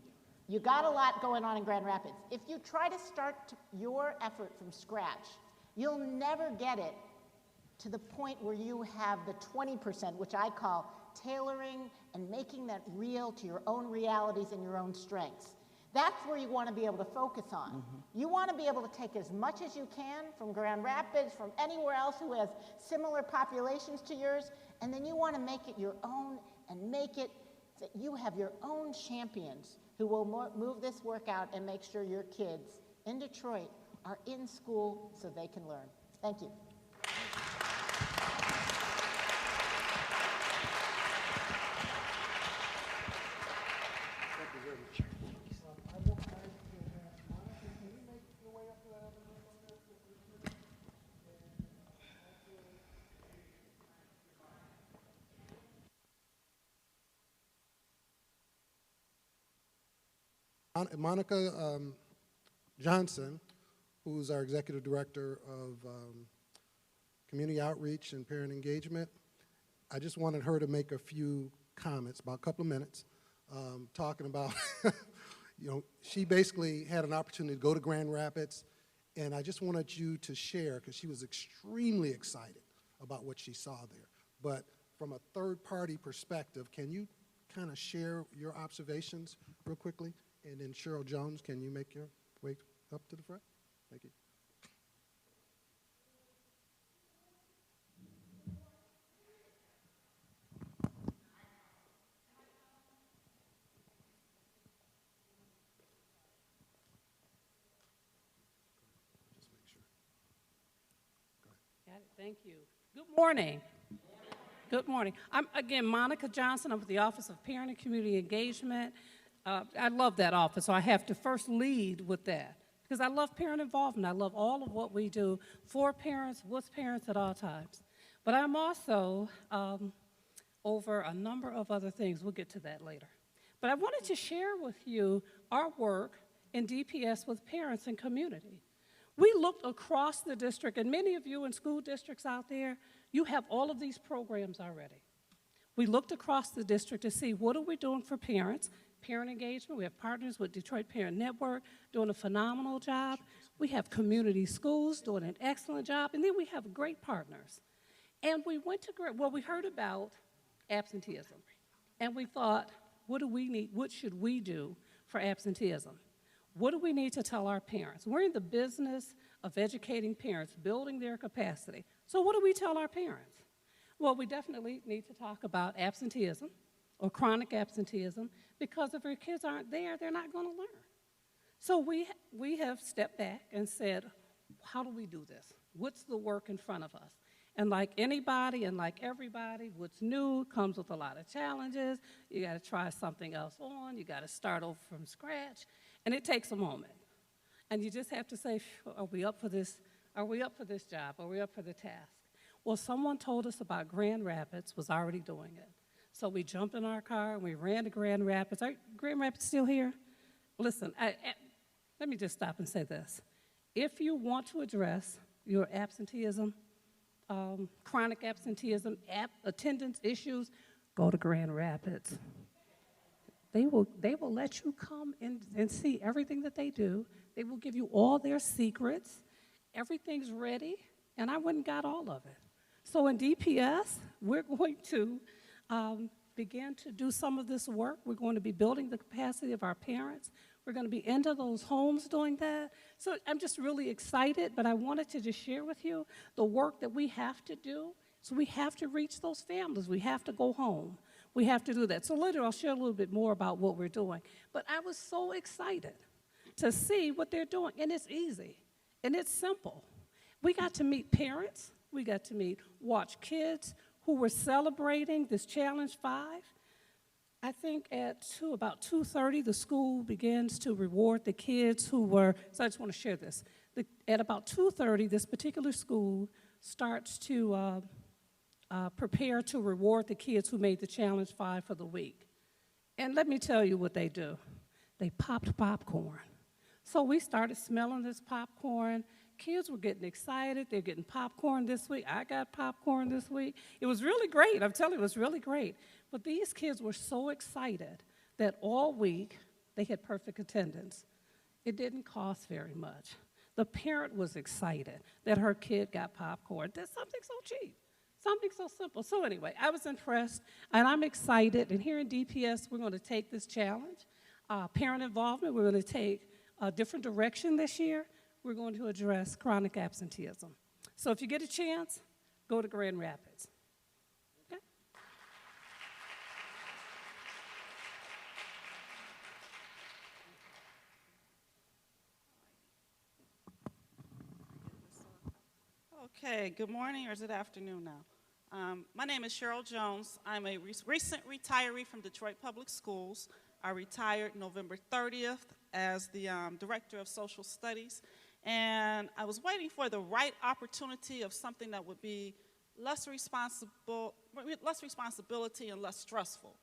You got a lot going on in Grand Rapids. If you try to start your effort from scratch, you'll never get it to the point where you have the 20%, which I call tailoring and making that real to your own realities and your own strengths. That's where you want to be able to focus on. You want to be able to take as much as you can from Grand Rapids, from anywhere else who has similar populations to yours, and then you want to make it your own and make it that you have your own champions who will move this work out and make sure your kids in Detroit are in school so they can learn. Thank you. Monica Johnson, who's our Executive Director of Community Outreach and Parent Engagement. I just wanted her to make a few comments, about a couple of minutes, talking about, she basically had an opportunity to go to Grand Rapids, and I just wanted you to share, because she was extremely excited about what she saw there. But from a third-party perspective, can you kind of share your observations real quickly? And then Cheryl Jones, can you make your way up to the front? Thank you. Got it. Thank you. Good morning. Good morning. I'm, again, Monica Johnson. I'm with the Office of Parent and Community Engagement. I love that office, so I have to first lead with that because I love parent involvement. I love all of what we do for parents, with parents at all times. But I'm also over a number of other things. We'll get to that later. But I wanted to share with you our work in DPS with parents and community. We looked across the district, and many of you in school districts out there, you have all of these programs already. We looked across the district to see what are we doing for parents, parent engagement. We have partners with Detroit Parent Network doing a phenomenal job. We have community schools doing an excellent job, and then we have great partners. And we went to, well, we heard about absenteeism, and we thought, what do we need, what should we do for absenteeism? What do we need to tell our parents? We're in the business of educating parents, building their capacity. So what do we tell our parents? Well, we definitely need to talk about absenteeism or chronic absenteeism because if our kids aren't there, they're not going to learn. So we have stepped back and said, how do we do this? What's the work in front of us? And like anybody and like everybody, what's new comes with a lot of challenges. You got to try something else on. You got to start over from scratch. And it takes a moment. And you just have to say, are we up for this? Are we up for this job? Are we up for the task? Well, someone told us about Grand Rapids was already doing it. So we jumped in our car and we ran to Grand Rapids. Are Grand Rapids still here? Listen, let me just stop and say this. If you want to address your absenteeism, chronic absenteeism, attendance issues, go to Grand Rapids. They will let you come and see everything that they do. They will give you all their secrets. Everything's ready, and I went and got all of it. So in DPS, we're going to begin to do some of this work. We're going to be building the capacity of our parents. We're going to be into those homes doing that. So I'm just really excited, but I wanted to just share with you the work that we have to do. So we have to reach those families. We have to go home. We have to do that. So later I'll share a little bit more about what we're doing. But I was so excited to see what they're doing, and it's easy, and it's simple. We got to meet parents. We got to watch kids who were celebrating this Challenge 5. I think at about 2:30, the school begins to reward the kids who were, so I just want to share this. At about 2:30, this particular school starts to prepare to reward the kids who made the Challenge 5 for the week. And let me tell you what they do. They popped popcorn. So we started smelling this popcorn. Kids were getting excited. They're getting popcorn this week. I got popcorn this week. It was really great. I'm telling you, it was really great. But these kids were so excited that all week they had perfect attendance. It didn't cost very much. The parent was excited that her kid got popcorn. That's something so cheap. Something so simple. So anyway, I was impressed, and I'm excited. And here in DPS, we're going to take this challenge. Parent involvement, we're going to take a different direction this year. We're going to address chronic absenteeism. So if you get a chance, go to Grand Rapids. Okay? Okay, good morning, or is it afternoon now? My name is Cheryl Jones. I'm a recent retiree from Detroit Public Schools. I retired November 30th as the Director of Social Studies, and I was waiting for the right opportunity of something that would be less responsibility and less stressful.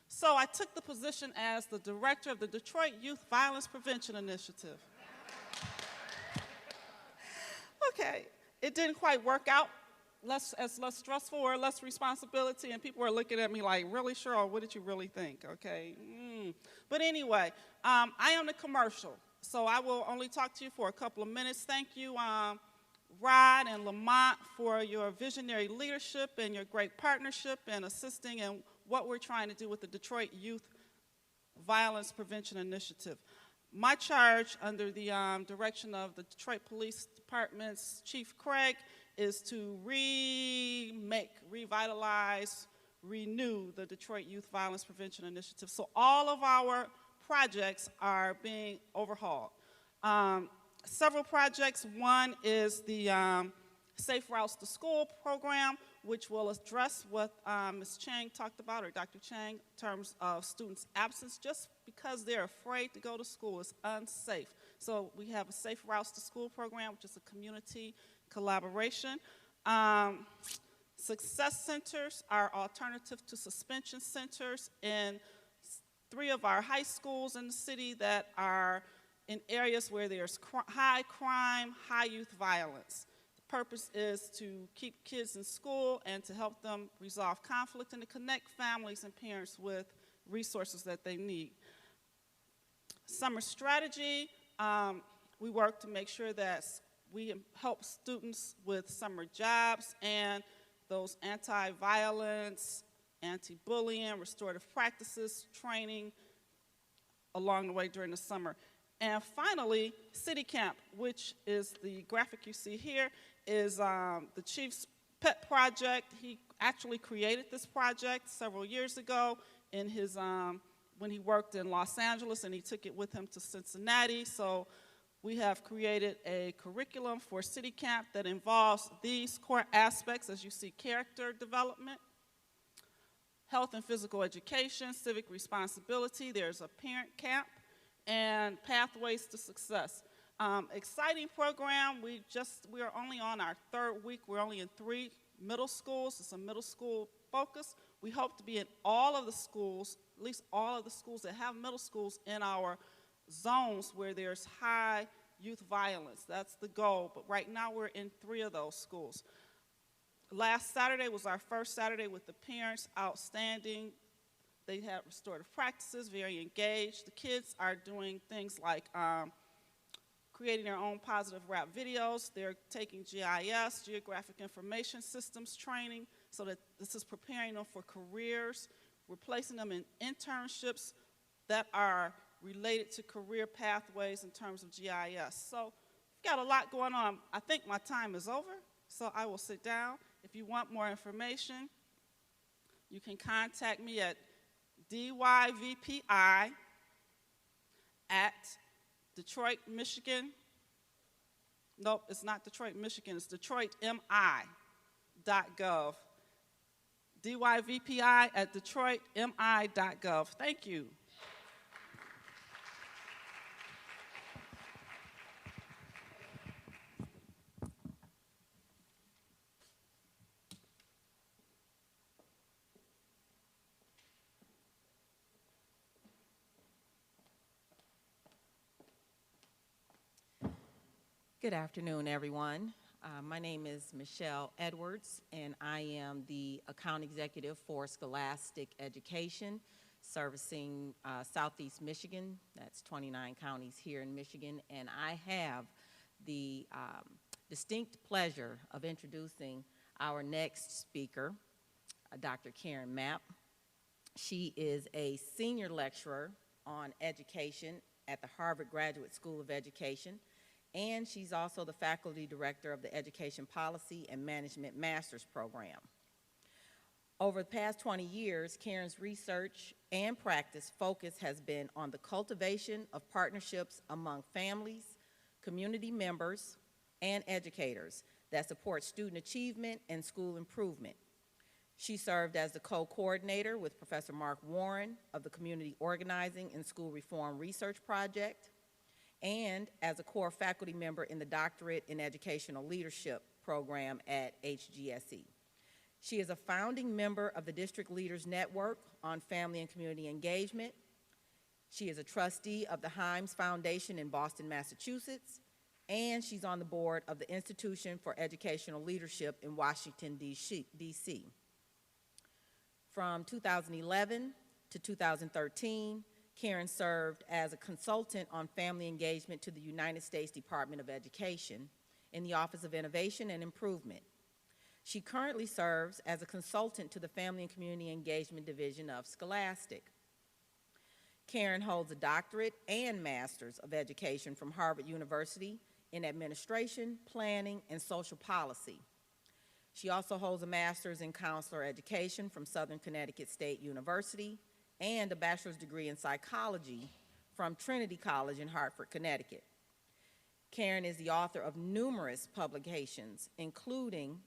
So I took the position as the Director of the Detroit Youth Violence Prevention Initiative. Okay. It didn't quite work out less stressful or less responsibility, and people were looking at me like, really, Cheryl, what did you really think, okay? But anyway, I am the commercial, so I will only talk to you for a couple of minutes. Thank you, Rod and Lamont, for your visionary leadership and your great partnership and assisting in what we're trying to do with the Detroit Youth Violence Prevention Initiative. My charge under the direction of the Detroit Police Department's Chief Craig is to remake, revitalize, renew the Detroit Youth Violence Prevention Initiative. So all of our projects are being overhauled. Several projects. One is the Safe Routes to School program, which will address what Ms. Chang talked about, or Dr. Chang, in terms of students' absence. Just because they're afraid to go to school is unsafe. So we have a Safe Routes to School program, which is a community collaboration. Success centers are alternative to suspension centers in 3 of our high schools in the city that are in areas where there's high crime, high youth violence. The purpose is to keep kids in school and to help them resolve conflict and to connect families and parents with resources that they need. Summer strategy, we work to make sure that we help students with summer jobs and those anti-violence, anti-bullying, restorative practices, training along the way during the summer. And finally, City Camp, which is the graphic you see here, is the chief's pet project. He actually created this project several years ago in his, when he worked in Los Angeles, and he took it with him to Cincinnati. So we have created a curriculum for City Camp that involves these core aspects, as you see: character development, health and physical education, civic responsibility. There's a parent camp, and pathways to success. Exciting program. We are only on our 3rd week. We're only in 3 middle schools. It's a middle school focus. We hope to be in all of the schools, at least all of the schools that have middle schools, in our zones where there's high youth violence. That's the goal. But right now we're in 3 of those schools. Last Saturday was our first Saturday with the parents. Outstanding. They had restorative practices, very engaged. The kids are doing things like creating their own positive rap videos. They're taking GIS, Geographic Information Systems training, so that this is preparing them for careers. We're placing them in internships that are related to career pathways in terms of GIS. So we've got a lot going on. I think my time is over, so I will sit down. If you want more information, you can contact me at DYVPI at Detroit, Michigan. Nope, it's not Detroit, Michigan. It's DetroitMI.gov. DYVPI at DetroitMI.gov. Thank you. Good afternoon, everyone. My name is Michelle Edwards, and I am the account executive for Scholastic Education, servicing Southeast Michigan. That's 29 counties here in Michigan. And I have the distinct pleasure of introducing our next speaker, Dr. Karen Mapp. She is a senior lecturer on education at the Harvard Graduate School of Education, and she's also the faculty director of the Education Policy and Management Master's Program. Over the past 20 years, Karen's research and practice focus has been on the cultivation of partnerships among families, community members, and educators that support student achievement and school improvement. She served as the co-coordinator with Professor Mark Warren of the Community Organizing and School Reform Research Project, and as a core faculty member in the Doctorate in Educational Leadership program at HGSE. She is a founding member of the District Leaders Network on Family and Community Engagement. She is a trustee of the Himes Foundation in Boston, Massachusetts, and she's on the board of the Institution for Educational Leadership in Washington, D.C. From 2011 to 2013, Karen served as a consultant on family engagement to the United States Department of Education in the Office of Innovation and Improvement. She currently serves as a consultant to the Family and Community Engagement Division of Scholastic. Karen holds a doctorate and master's of education from Harvard University in administration, planning, and social policy. She also holds a master's in counselor education from Southern Connecticut State University and a bachelor's degree in psychology from Trinity College in Hartford, Connecticut. Karen is the author of numerous publications, including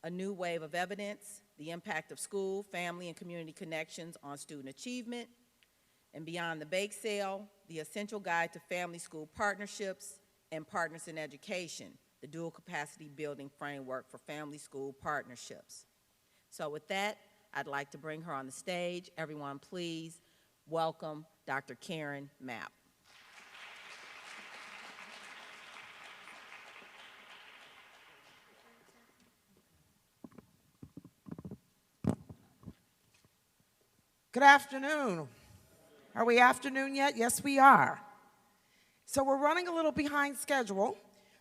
A New Wave of Evidence, The Impact of School, Family, and Community Connections on Student Achievement, and Beyond the Bake Sale, The Essential Guide to Family School Partnerships and Partners in Education, the Dual Capacity Building Framework for Family School Partnerships. So with that, I'd like to bring her on the stage. Everyone, please welcome Dr. Karen Mapp. Good afternoon. Are we afternoon yet? Yes, we are. So we're running a little behind schedule.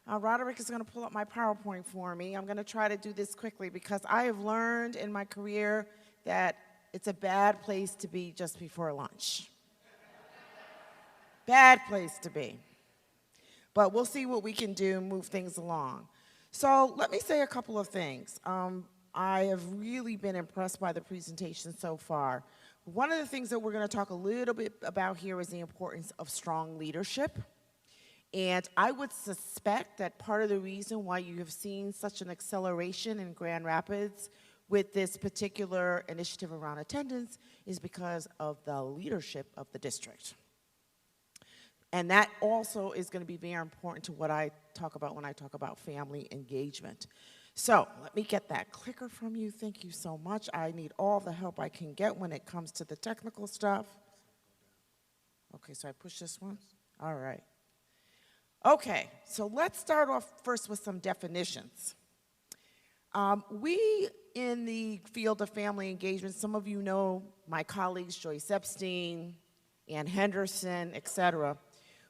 Roderick is going to pull up my PowerPoint for me. I'm going to try to do this quickly because I have learned in my career that it's a bad place to be just before lunch. Bad place to be. But we'll see what we can do and move things along. So let me say a couple of things. I have really been impressed by the presentation so far. One of the things that we're going to talk a little bit about here is the importance of strong leadership. And I would suspect that part of the reason why you have seen such an acceleration in Grand Rapids with this particular initiative around attendance is because of the leadership of the district. And that also is going to be very important to what I talk about when I talk about family engagement. So let me get that clicker from you. Thank you so much. I need all the help I can get when it comes to the technical stuff. Okay, so I push this one? All right. Okay, so let's start off first with some definitions. We in the field of family engagement, some of you know my colleagues, Joyce Epstein, Ann Henderson, et cetera.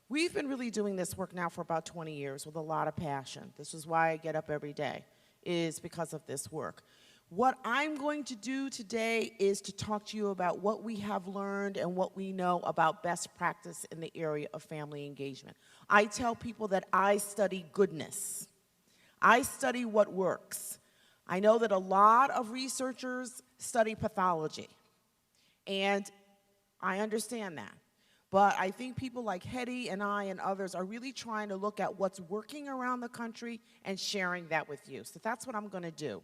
We've been really doing this work now for about 20 years with a lot of passion. This is why I get up every day, is because of this work. What I'm going to do today is to talk to you about what we have learned and what we know about best practice in the area of family engagement. I tell people that I study goodness. I study what works. I know that a lot of researchers study pathology, and I understand that. But I think people like Hetty and I and others are really trying to look at what's working around the country and sharing that with you. So that's what I'm going to do.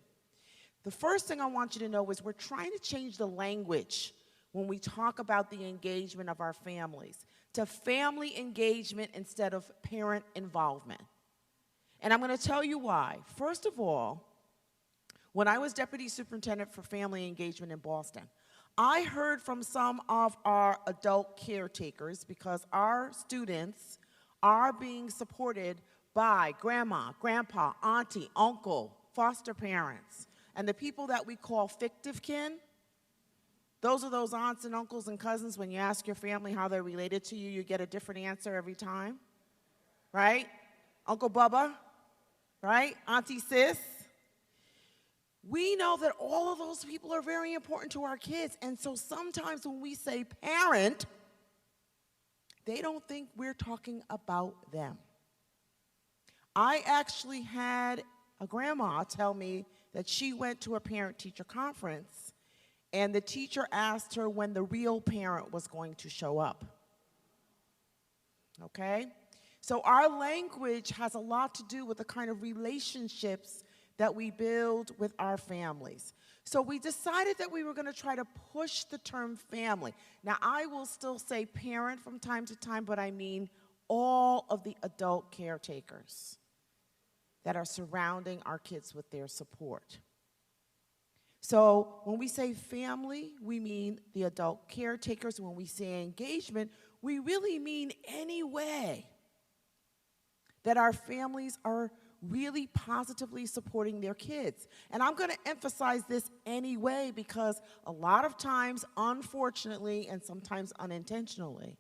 The first thing I want you to know is we're trying to change the language when we talk about the engagement of our families to family engagement instead of parent involvement. And I'm going to tell you why. First of all, when I was deputy superintendent for family engagement in Boston, I heard from some of our adult caretakers because our students are being supported by grandma, grandpa, auntie, uncle, foster parents, and the people that we call fictive kin. Those are those aunts and uncles and cousins. When you ask your family how they're related to you, you get a different answer every time, right? Uncle Bubba, right? Auntie Sis. We know that all of those people are very important to our kids, and so sometimes when we say parent, they don't think we're talking about them. I actually had a grandma tell me that she went to a parent-teacher conference, and the teacher asked her when the real parent was going to show up. Okay? So our language has a lot to do with the kind of relationships that we build with our families. So we decided that we were going to try to push the term family. Now, I will still say parent from time to time, but I mean all of the adult caretakers that are surrounding our kids with their support. So when we say family, we mean the adult caretakers. When we say engagement, we really mean any way that our families are really positively supporting their kids. And I'm going to emphasize this anyway because a lot of times, unfortunately, and sometimes unintentionally,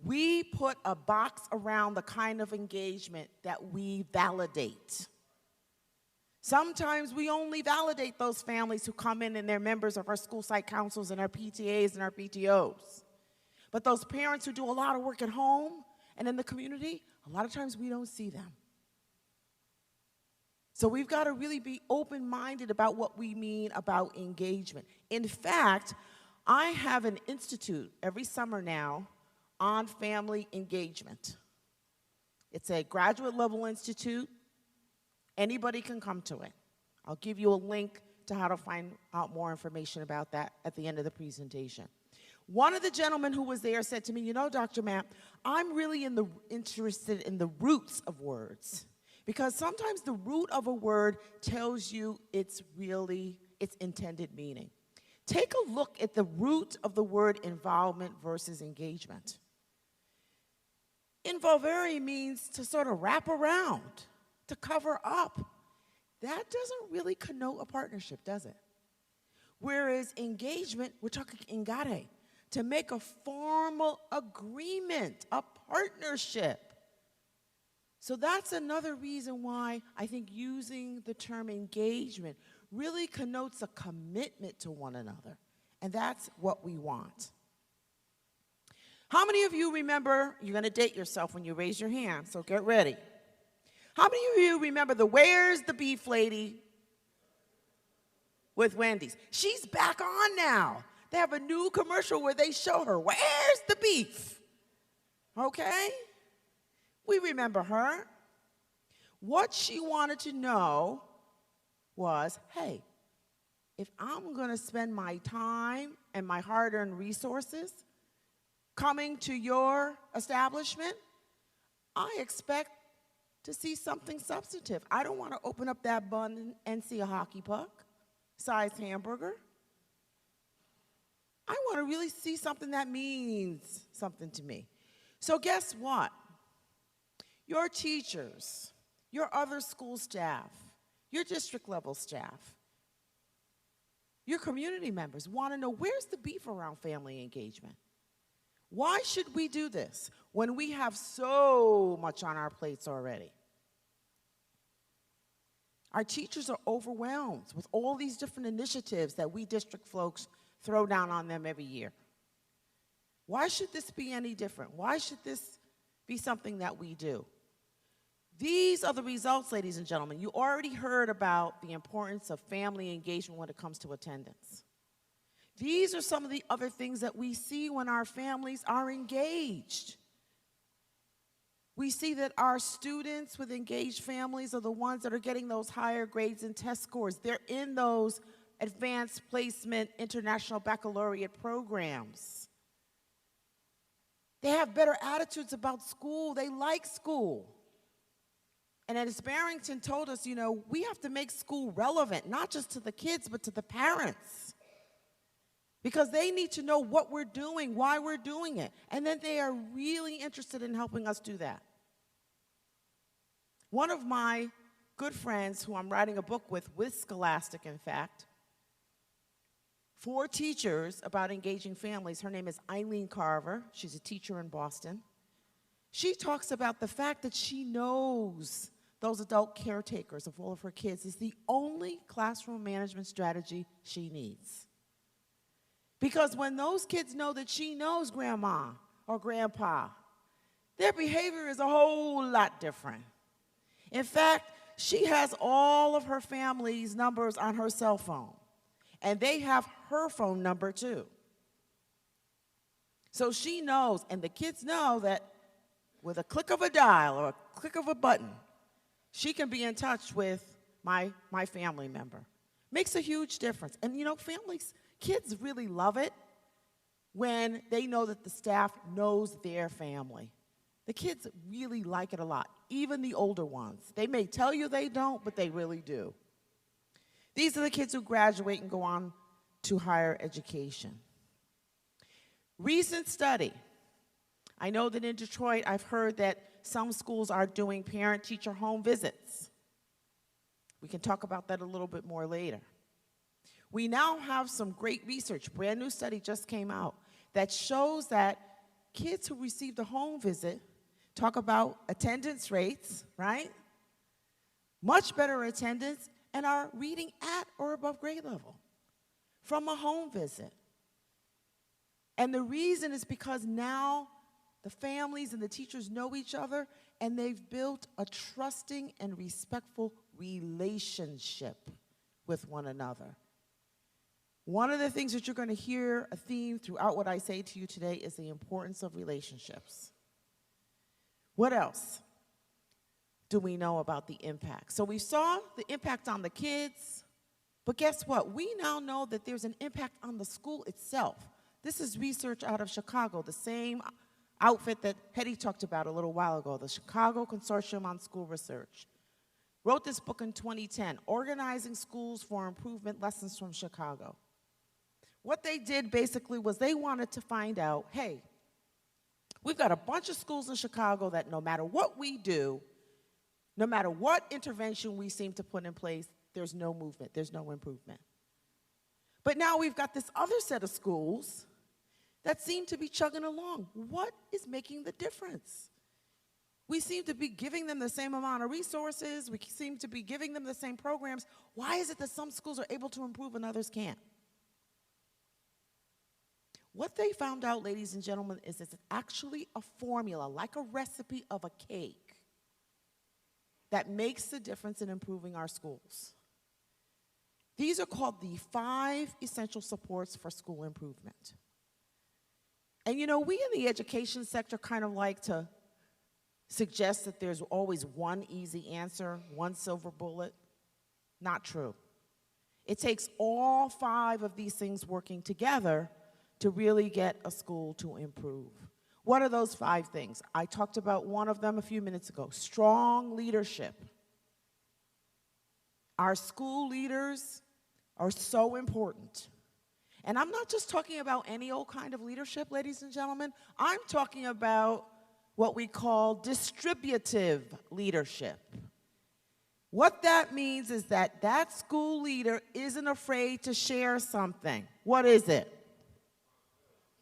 we put a box around the kind of engagement that we validate. Sometimes we only validate those families who come in and they're members of our school site councils and our PTAs and our PTOs. But those parents who do a lot of work at home and in the community, a lot of times we don't see them. So we've got to really be open-minded about what we mean about engagement. In fact, I have an institute every summer now on family engagement. It's a graduate level institute. Anybody can come to it. I'll give you a link to how to find out more information about that at the end of the presentation. One of the gentlemen who was there said to me, you know, Dr. Mapp, I'm really interested in the roots of words. Because sometimes the root of a word tells you its intended meaning. Take a look at the root of the word involvement versus engagement. Involvere means to sort of wrap around, to cover up. That doesn't really connote a partnership, does it? Whereas engagement, we're talking engare, to make a formal agreement, a partnership. So that's another reason why I think using the term engagement really connotes a commitment to one another. And that's what we want. How many of you remember, you're going to date yourself when you raise your hand, so get ready. How many of you remember the Where's the Beef lady with Wendy's? She's back on now. They have a new commercial where they show her, where's the beef? Okay? We remember her. What she wanted to know was, hey, if I'm going to spend my time and my hard-earned resources coming to your establishment, I expect to see something substantive. I don't want to open up that bun and see a hockey puck-sized hamburger. I want to really see something that means something to me. So guess what? Your teachers, your other school staff, your district level staff, your community members want to know, where's the beef around family engagement? Why should we do this when we have so much on our plates already? Our teachers are overwhelmed with all these different initiatives that we district folks throw down on them every year. Why should this be any different? Why should this be something that we do? These are the results, ladies and gentlemen. You already heard about the importance of family engagement when it comes to attendance. These are some of the other things that we see when our families are engaged. We see that our students with engaged families are the ones that are getting those higher grades and test scores. They're in those advanced placement international baccalaureate programs. They have better attitudes about school. They like school. And as Barrington told us, you know, we have to make school relevant, not just to the kids, but to the parents. Because they need to know what we're doing, why we're doing it. And then they are really interested in helping us do that. One of my good friends, who I'm writing a book with Scholastic, in fact, for teachers about engaging families, her name is Eileen Carver. She's a teacher in Boston. She talks about the fact that she knows those adult caretakers of all of her kids is the only classroom management strategy she needs. Because when those kids know that she knows grandma or grandpa, their behavior is a whole lot different. In fact, she has all of her family's numbers on her cell phone, and they have her phone number too. So she knows, and the kids know that with a click of a dial or a click of a button, she can be in touch with my family member. Makes a huge difference. And you know, kids really love it when they know that the staff knows their family. The kids really like it a lot, even the older ones. They may tell you they don't, but they really do. These are the kids who graduate and go on to higher education. Recent study. I know that in Detroit, I've heard that some schools are doing parent-teacher home visits. We can talk about that a little bit more later. We now have some great research, brand new study just came out, that shows that kids who received a home visit talk about attendance rates, right? Much better attendance, and are reading at or above grade level from a home visit. And the reason is because now the families and the teachers know each other, and they've built a trusting and respectful relationship with one another. One of the things that you're going to hear a theme throughout what I say to you today is the importance of relationships. What else do we know about the impact? So we saw the impact on the kids, but guess what? We now know that there's an impact on the school itself. This is research out of Chicago, the same outfit that Hetty talked about a little while ago, the Chicago Consortium on School Research. Wrote this book in 2010, Organizing Schools for Improvement, Lessons from Chicago. What they did basically was they wanted to find out, hey, we've got a bunch of schools in Chicago that no matter what we do, no matter what intervention we seem to put in place, there's no movement, there's no improvement. But now we've got this other set of schools that seem to be chugging along. What is making the difference? We seem to be giving them the same amount of resources. We seem to be giving them the same programs. Why is it that some schools are able to improve and others can't? What they found out, ladies and gentlemen, is it's actually a formula, like a recipe of a cake, that makes the difference in improving our schools. These are called the 5 essential supports for school improvement. And you know, we in the education sector kind of like to suggest that there's always one easy answer, one silver bullet. Not true. It takes all 5 of these things working together to really get a school to improve. What are those 5 things? I talked about one of them a few minutes ago, strong leadership. Our school leaders are so important. And I'm not just talking about any old kind of leadership, ladies and gentlemen. I'm talking about what we call distributive leadership. What that means is that that school leader isn't afraid to share something. What is it?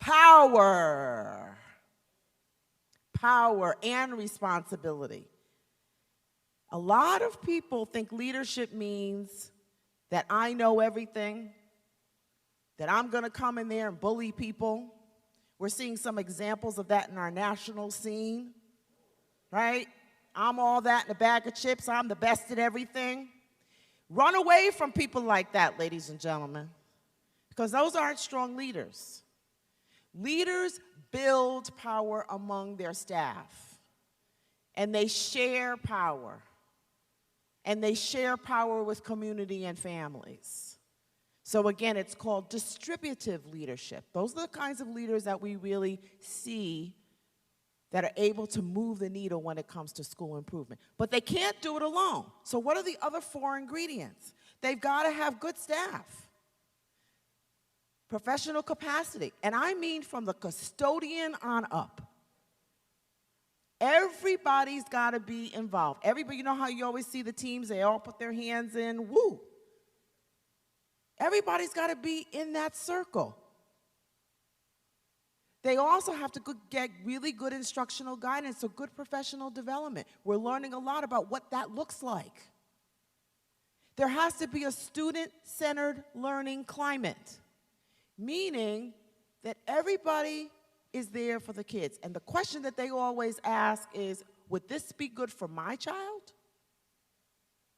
Power. Power and responsibility. A lot of people think leadership means that I know everything, that I'm going to come in there and bully people. We're seeing some examples of that in our national scene, right? I'm all that in a bag of chips. I'm the best at everything. Run away from people like that, ladies and gentlemen, because those aren't strong leaders. Leaders build power among their staff, and they share power, and they share power with community and families. So again, it's called distributive leadership. Those are the kinds of leaders that we really see that are able to move the needle when it comes to school improvement. But they can't do it alone. So what are the other 4 ingredients? They've got to have good staff. Professional capacity, and I mean from the custodian on up. Everybody's got to be involved. Everybody, you know how you always see the teams, they all put their hands in, woo. Everybody's got to be in that circle. They also have to get really good instructional guidance, so good professional development. We're learning a lot about what that looks like. There has to be a student-centered learning climate, meaning that everybody is there for the kids. And the question that they always ask is, would this be good for my child?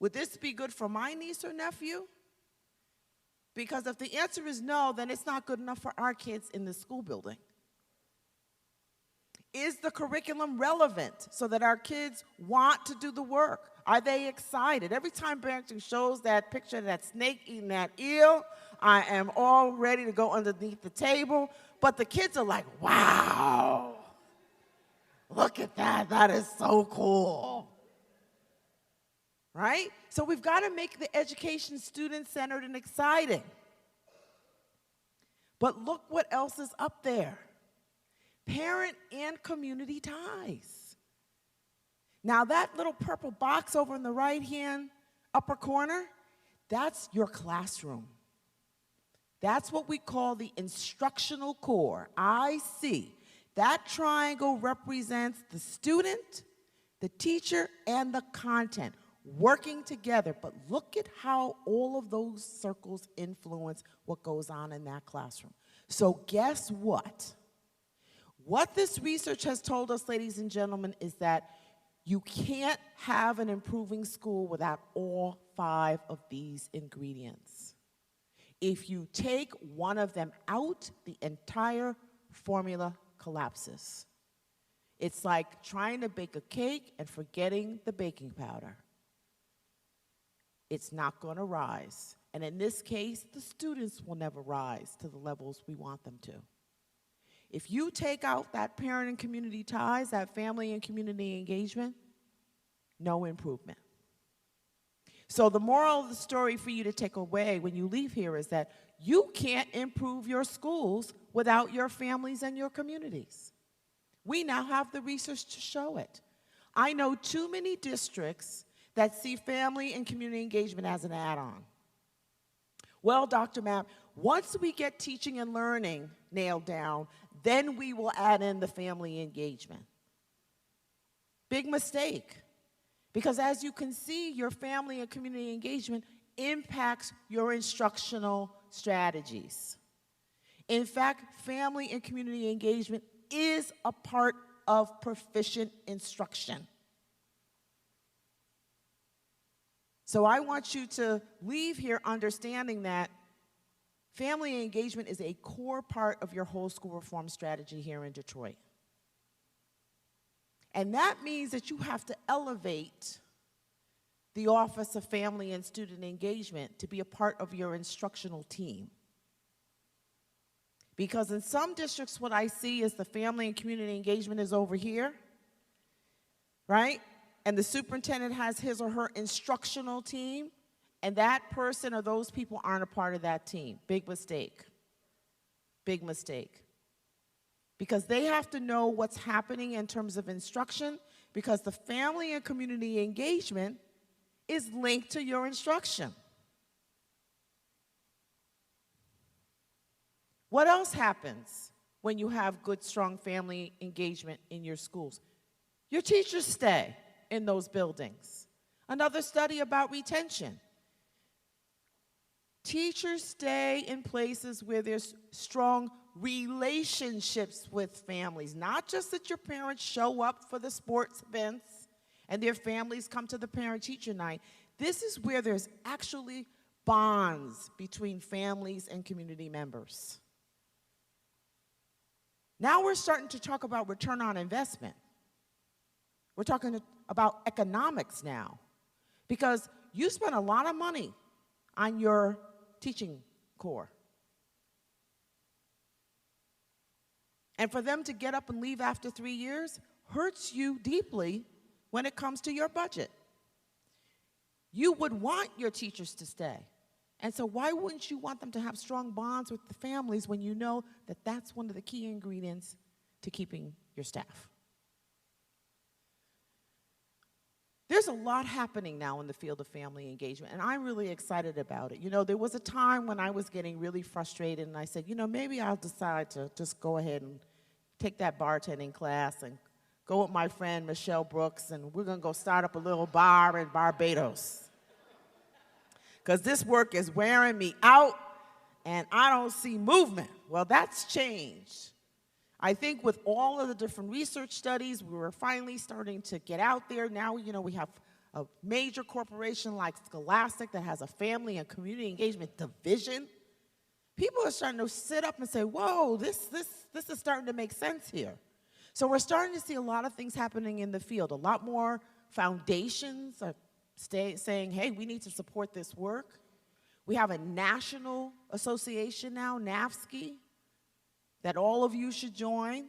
Would this be good for my niece or nephew? Because if the answer is no, then it's not good enough for our kids in the school building. Is the curriculum relevant so that our kids want to do the work? Are they excited? Every time parenting shows that picture of that snake eating that eel, I am all ready to go underneath the table. But the kids are like, wow, look at that. That is so cool. Right? So we've got to make the education student-centered and exciting. But look what else is up there. Parent and community ties. Now that little purple box over in the right-hand upper corner, that's your classroom. That's what we call the instructional core, IC. That triangle represents the student, the teacher, and the content working together. But look at how all of those circles influence what goes on in that classroom. So guess what? What this research has told us, ladies and gentlemen, is that you can't have an improving school without all 5 of these ingredients. If you take one of them out, the entire formula collapses. It's like trying to bake a cake and forgetting the baking powder. It's not going to rise. And in this case, the students will never rise to the levels we want them to. If you take out that parent and community ties, that family and community engagement, no improvement. So the moral of the story for you to take away when you leave here is that you can't improve your schools without your families and your communities. We now have the research to show it. I know too many districts that see family and community engagement as an add-on. Well, Dr. Mapp, once we get teaching and learning nailed down, then we will add in the family engagement. Big mistake. Because as you can see, your family and community engagement impacts your instructional strategies. In fact, family and community engagement is a part of proficient instruction. So I want you to leave here understanding that family engagement is a core part of your whole school reform strategy here in Detroit. And that means that you have to elevate the Office of Family and Student Engagement to be a part of your instructional team. Because in some districts, what I see is the family and community engagement is over here, right? And the superintendent has his or her instructional team, and that person or those people aren't a part of that team. Big mistake. Big mistake. Because they have to know what's happening in terms of instruction, because the family and community engagement is linked to your instruction. What else happens when you have good, strong family engagement in your schools? Your teachers stay in those buildings. Another study about retention. Teachers stay in places where there's strong relationships with families. Not just that your parents show up for the sports events and their families come to the parent-teacher night. This is where there's actually bonds between families and community members. Now we're starting to talk about return on investment. We're talking about economics now, because you spend a lot of money on your teaching corps. And for them to get up and leave after 3 years hurts you deeply when it comes to your budget. You would want your teachers to stay. And so why wouldn't you want them to have strong bonds with the families when you know that that's one of the key ingredients to keeping your staff? There's a lot happening now in the field of family engagement, and I'm really excited about it. You know, there was a time when I was getting really frustrated, and I said, you know, maybe I'll decide to just go ahead and take that bartending class and go with my friend Michelle Brooks, and we're going to go start up a little bar in Barbados. Because this work is wearing me out, and I don't see movement. Well, that's changed. I think with all of the different research studies, we were finally starting to get out there. Now, you know, we have a major corporation like Scholastic that has a family and community engagement division. People are starting to sit up and say, whoa, this is starting to make sense here. So we're starting to see a lot of things happening in the field. A lot more foundations are saying, hey, we need to support this work. We have a national association now, NAFSCI, that all of you should join.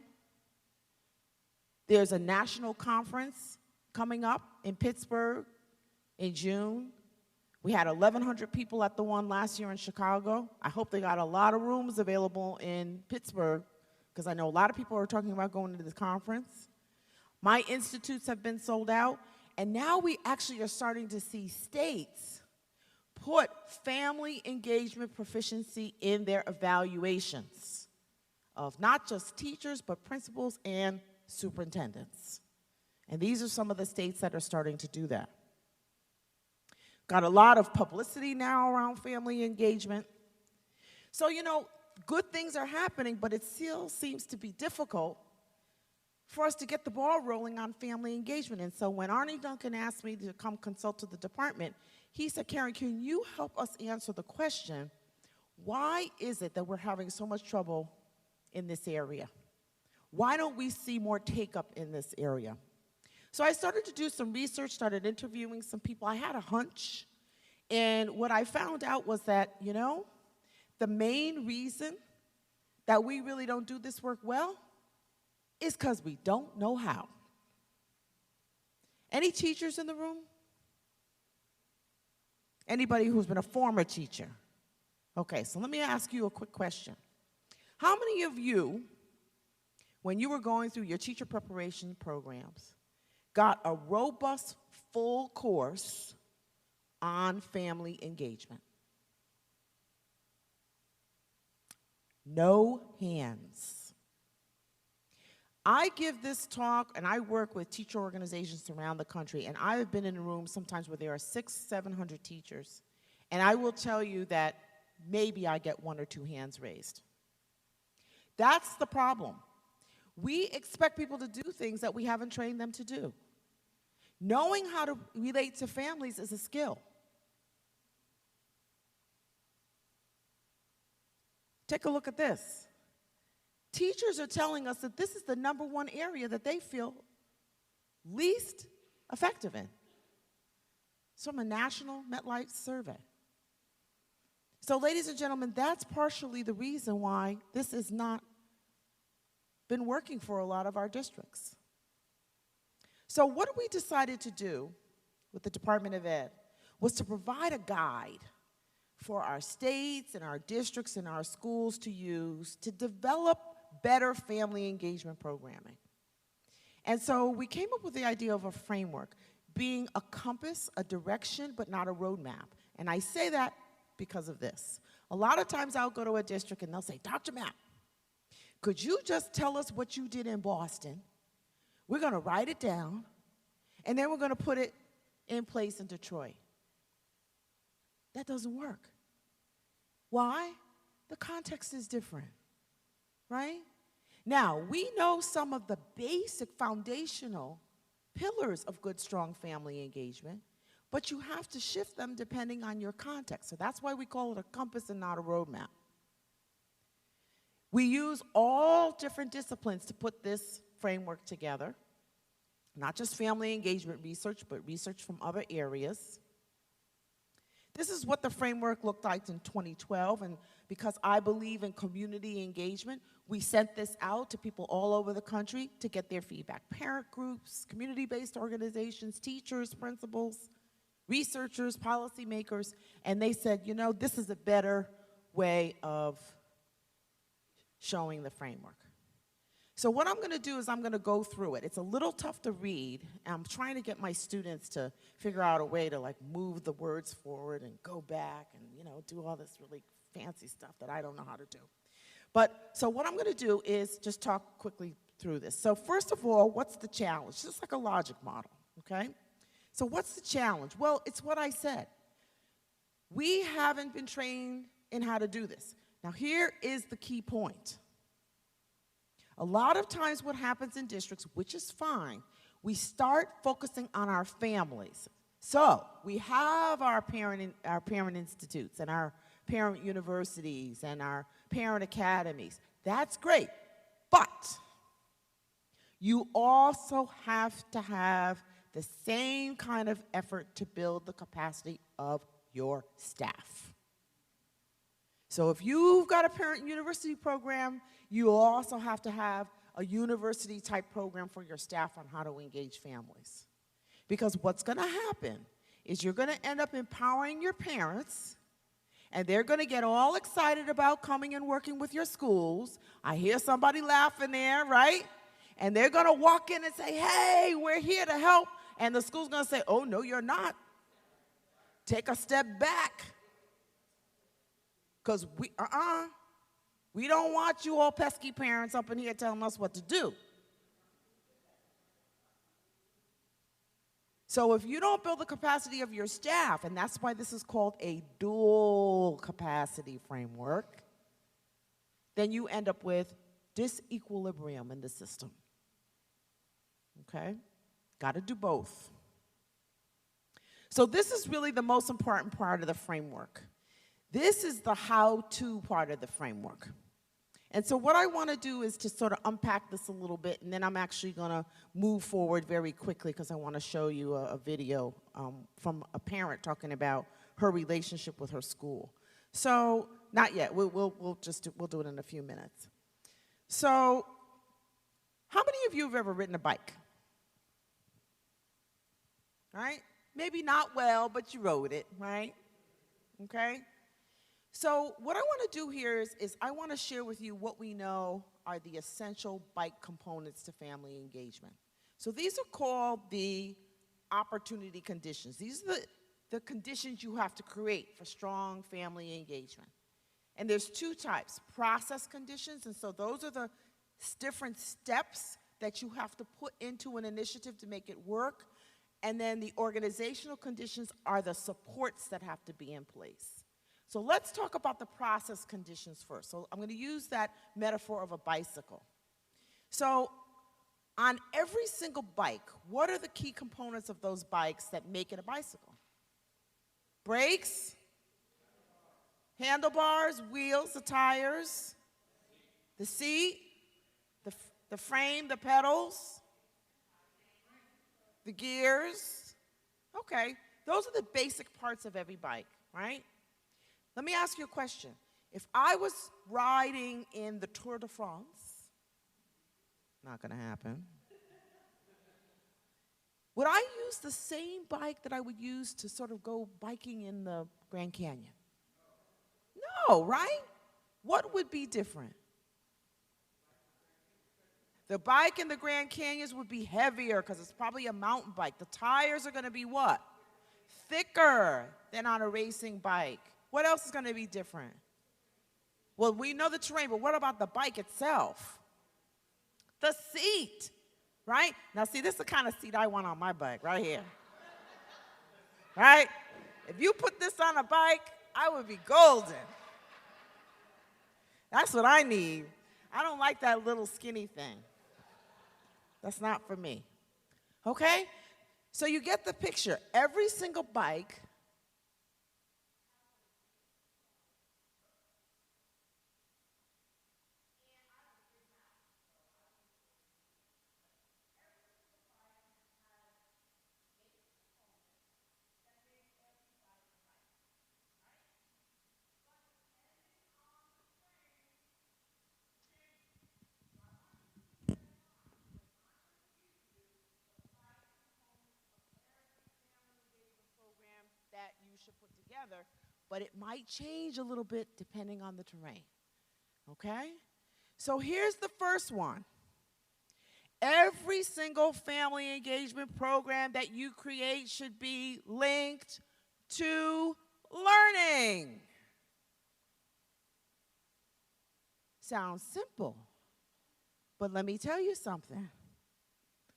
There's a national conference coming up in Pittsburgh in June. We had 1,100 people at the one last year in Chicago. I hope they got a lot of rooms available in Pittsburgh, because I know a lot of people are talking about going to this conference. My institutes have been sold out. And now we actually are starting to see states put family engagement proficiency in their evaluations of not just teachers, but principals and superintendents. And these are some of the states that are starting to do that. Got a lot of publicity now around family engagement. So, you know, good things are happening, but it still seems to be difficult for us to get the ball rolling on family engagement. And so when Arnie Duncan asked me to come consult to the department, he said, Karen, can you help us answer the question, why is it that we're having so much trouble in this area? Why don't we see more take-up in this area? So I started to do some research, started interviewing some people. I had a hunch, and what I found out was that, you know, the main reason that we really don't do this work well is because we don't know how. Any teachers in the room? Anybody who's been a former teacher? Okay, so let me ask you a quick question. How many of you, when you were going through your teacher preparation programs, got a robust full course on family engagement? No hands. I give this talk, and I work with teacher organizations around the country, and I have been in a room sometimes where there are 600, 700 teachers, and I will tell you that maybe I get 1 or 2 hands raised. That's the problem. We expect people to do things that we haven't trained them to do. Knowing how to relate to families is a skill. Take a look at this. Teachers are telling us that this is the #1 area that they feel least effective in. It's from a national MetLife survey. So, ladies and gentlemen, that's partially the reason why this has not been working for a lot of our districts. So what we decided to do with the Department of Ed was to provide a guide for our states and our districts and our schools to use to develop better family engagement programming. And so we came up with the idea of a framework being a compass, a direction, but not a roadmap. And I say that because of this. A lot of times I'll go to a district and they'll say, Dr. Mapp, could you just tell us what you did in Boston? We're going to write it down, and then we're going to put it in place in Detroit. That doesn't work. Why? The context is different, right? Now, we know some of the basic foundational pillars of good, strong family engagement, but you have to shift them depending on your context. So that's why we call it a compass and not a roadmap. We use all different disciplines to put this framework together, not just family engagement research, but research from other areas. This is what the framework looked like in 2012, and because I believe in community engagement, we sent this out to people all over the country to get their feedback. Parent groups, community-based organizations, teachers, principals, researchers, policymakers, and they said, you know, this is a better way of showing the framework. So what I'm going to do is I'm going to go through it. It's a little tough to read. I'm trying to get my students to figure out a way to like move the words forward and go back and, you know, do all this really fancy stuff that I don't know how to do. But so what I'm going to do is just talk quickly through this. So first of all, what's the challenge? Just like a logic model, okay? So what's the challenge? Well, it's what I said. We haven't been trained in how to do this. Now here is the key point. A lot of times what happens in districts, which is fine, we start focusing on our families. So we have our parent institutes and our parent universities and our parent academies. That's great, but you also have to have the same kind of effort to build the capacity of your staff. So if you've got a parent university program, you also have to have a university-type program for your staff on how to engage families. Because what's going to happen is you're going to end up empowering your parents, and they're going to get all excited about coming and working with your schools. I hear somebody laughing there, right? And they're going to walk in and say, hey, we're here to help. And the school's going to say, oh, no, you're not. Take a step back. Because we don't want you all pesky parents up in here telling us what to do. So if you don't build the capacity of your staff, and that's why this is called a dual capacity framework, then you end up with disequilibrium in the system. Okay? Got to do both. So this is really the most important part of the framework. This is the how-to part of the framework. And so what I want to do is to sort of unpack this a little bit, and then I'm actually going to move forward very quickly because I want to show you a video from a parent talking about her relationship with her school. So, not yet. We'll do it in a few minutes. So, how many of you have ever ridden a bike? Right? Maybe not well, but you rode it, right? Okay? So what I want to do here is I want to share with you what we know are the essential bike components to family engagement. So these are called the opportunity conditions. These are the conditions you have to create for strong family engagement. And there's two types, process conditions, and so those are the different steps that you have to put into an initiative to make it work. And then the organizational conditions are the supports that have to be in place. So let's talk about the process conditions first. So I'm going to use that metaphor of a bicycle. So on every single bike, what are the key components of those bikes that make it a bicycle? Brakes, handlebars, wheels, the tires, the seat, the frame, the pedals, the gears. Okay, those are the basic parts of every bike, right? Let me ask you a question. If I was riding in the Tour de France, not going to happen, would I use the same bike that I would use to sort of go biking in the Grand Canyon? No, right? What would be different? The bike in the Grand Canyons would be heavier because it's probably a mountain bike. The tires are going to be what? Thicker than on a racing bike. What else is going to be different? Well, we know the terrain, but what about the bike itself? The seat, right? Now, see, this is the kind of seat I want on my bike, right here. Right? If you put this on a bike, I would be golden. That's what I need. I don't like that little skinny thing. That's not for me. Okay? So you get the picture. Every single bike that you should put together, but it might change a little bit depending on the terrain. Okay? So here's the first one. Every single family engagement program that you create should be linked to learning. Sounds simple, but let me tell you something.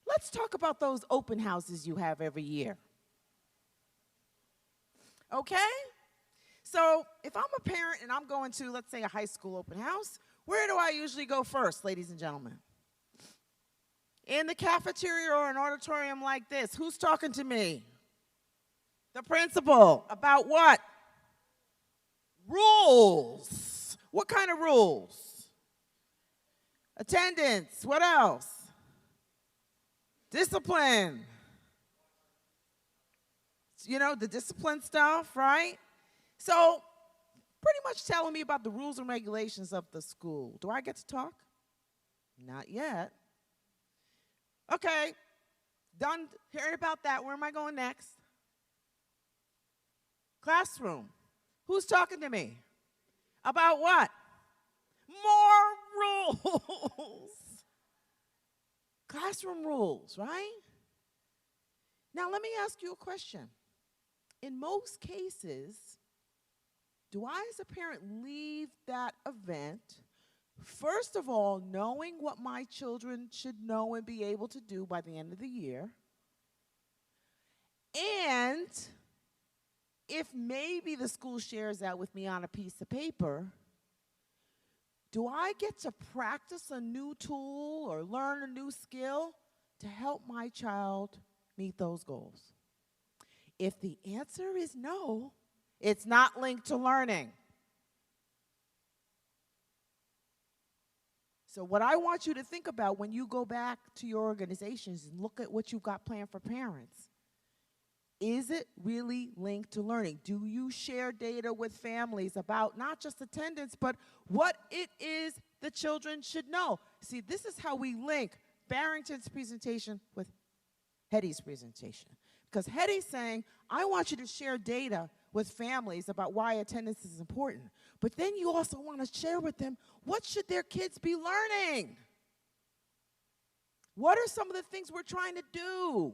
Let's talk about those open houses you have every year. Okay? So if I'm a parent and I'm going to, let's say, a high school open house, where do I usually go first, ladies and gentlemen? In the cafeteria or an auditorium like this. Who's talking to me? The principal. About what? Rules. What kind of rules? Attendance. What else? Discipline. You know, the discipline stuff, right? So, pretty much telling me about the rules and regulations of the school. Do I get to talk? Not yet. Okay, done hearing about that. Where am I going next? Classroom. Who's talking to me? About what? More rules. Classroom rules, right? Now, let me ask you a question. In most cases, do I as a parent leave that event, first of all, knowing what my children should know and be able to do by the end of the year, and if maybe the school shares that with me on a piece of paper, Do I get to practice a new tool or learn a new skill to help my child meet those goals? If the answer is no, it's not linked to learning. So what I want you to think about when you go back to your organizations and look at what you've got planned for parents, is it really linked to learning? Do you share data with families about not just attendance, but what it is the children should know? See, this is how we link Barrington's presentation with Hetty's presentation. Because Hetty's saying, I want you to share data with families about why attendance is important. But then you also want to share with them, what should their kids be learning? What are some of the things we're trying to do?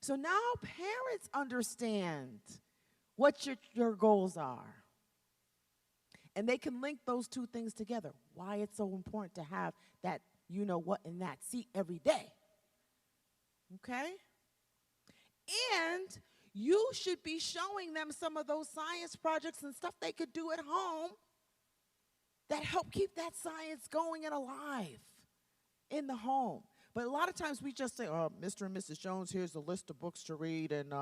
So now parents understand what your goals are. And they can link those two things together. Why it's so important to have that you know what in that seat every day. Okay? And you should be showing them some of those science projects and stuff they could do at home that help keep that science going and alive in the home. But a lot of times we just say, oh, Mr. and Mrs. Jones, here's a list of books to read, and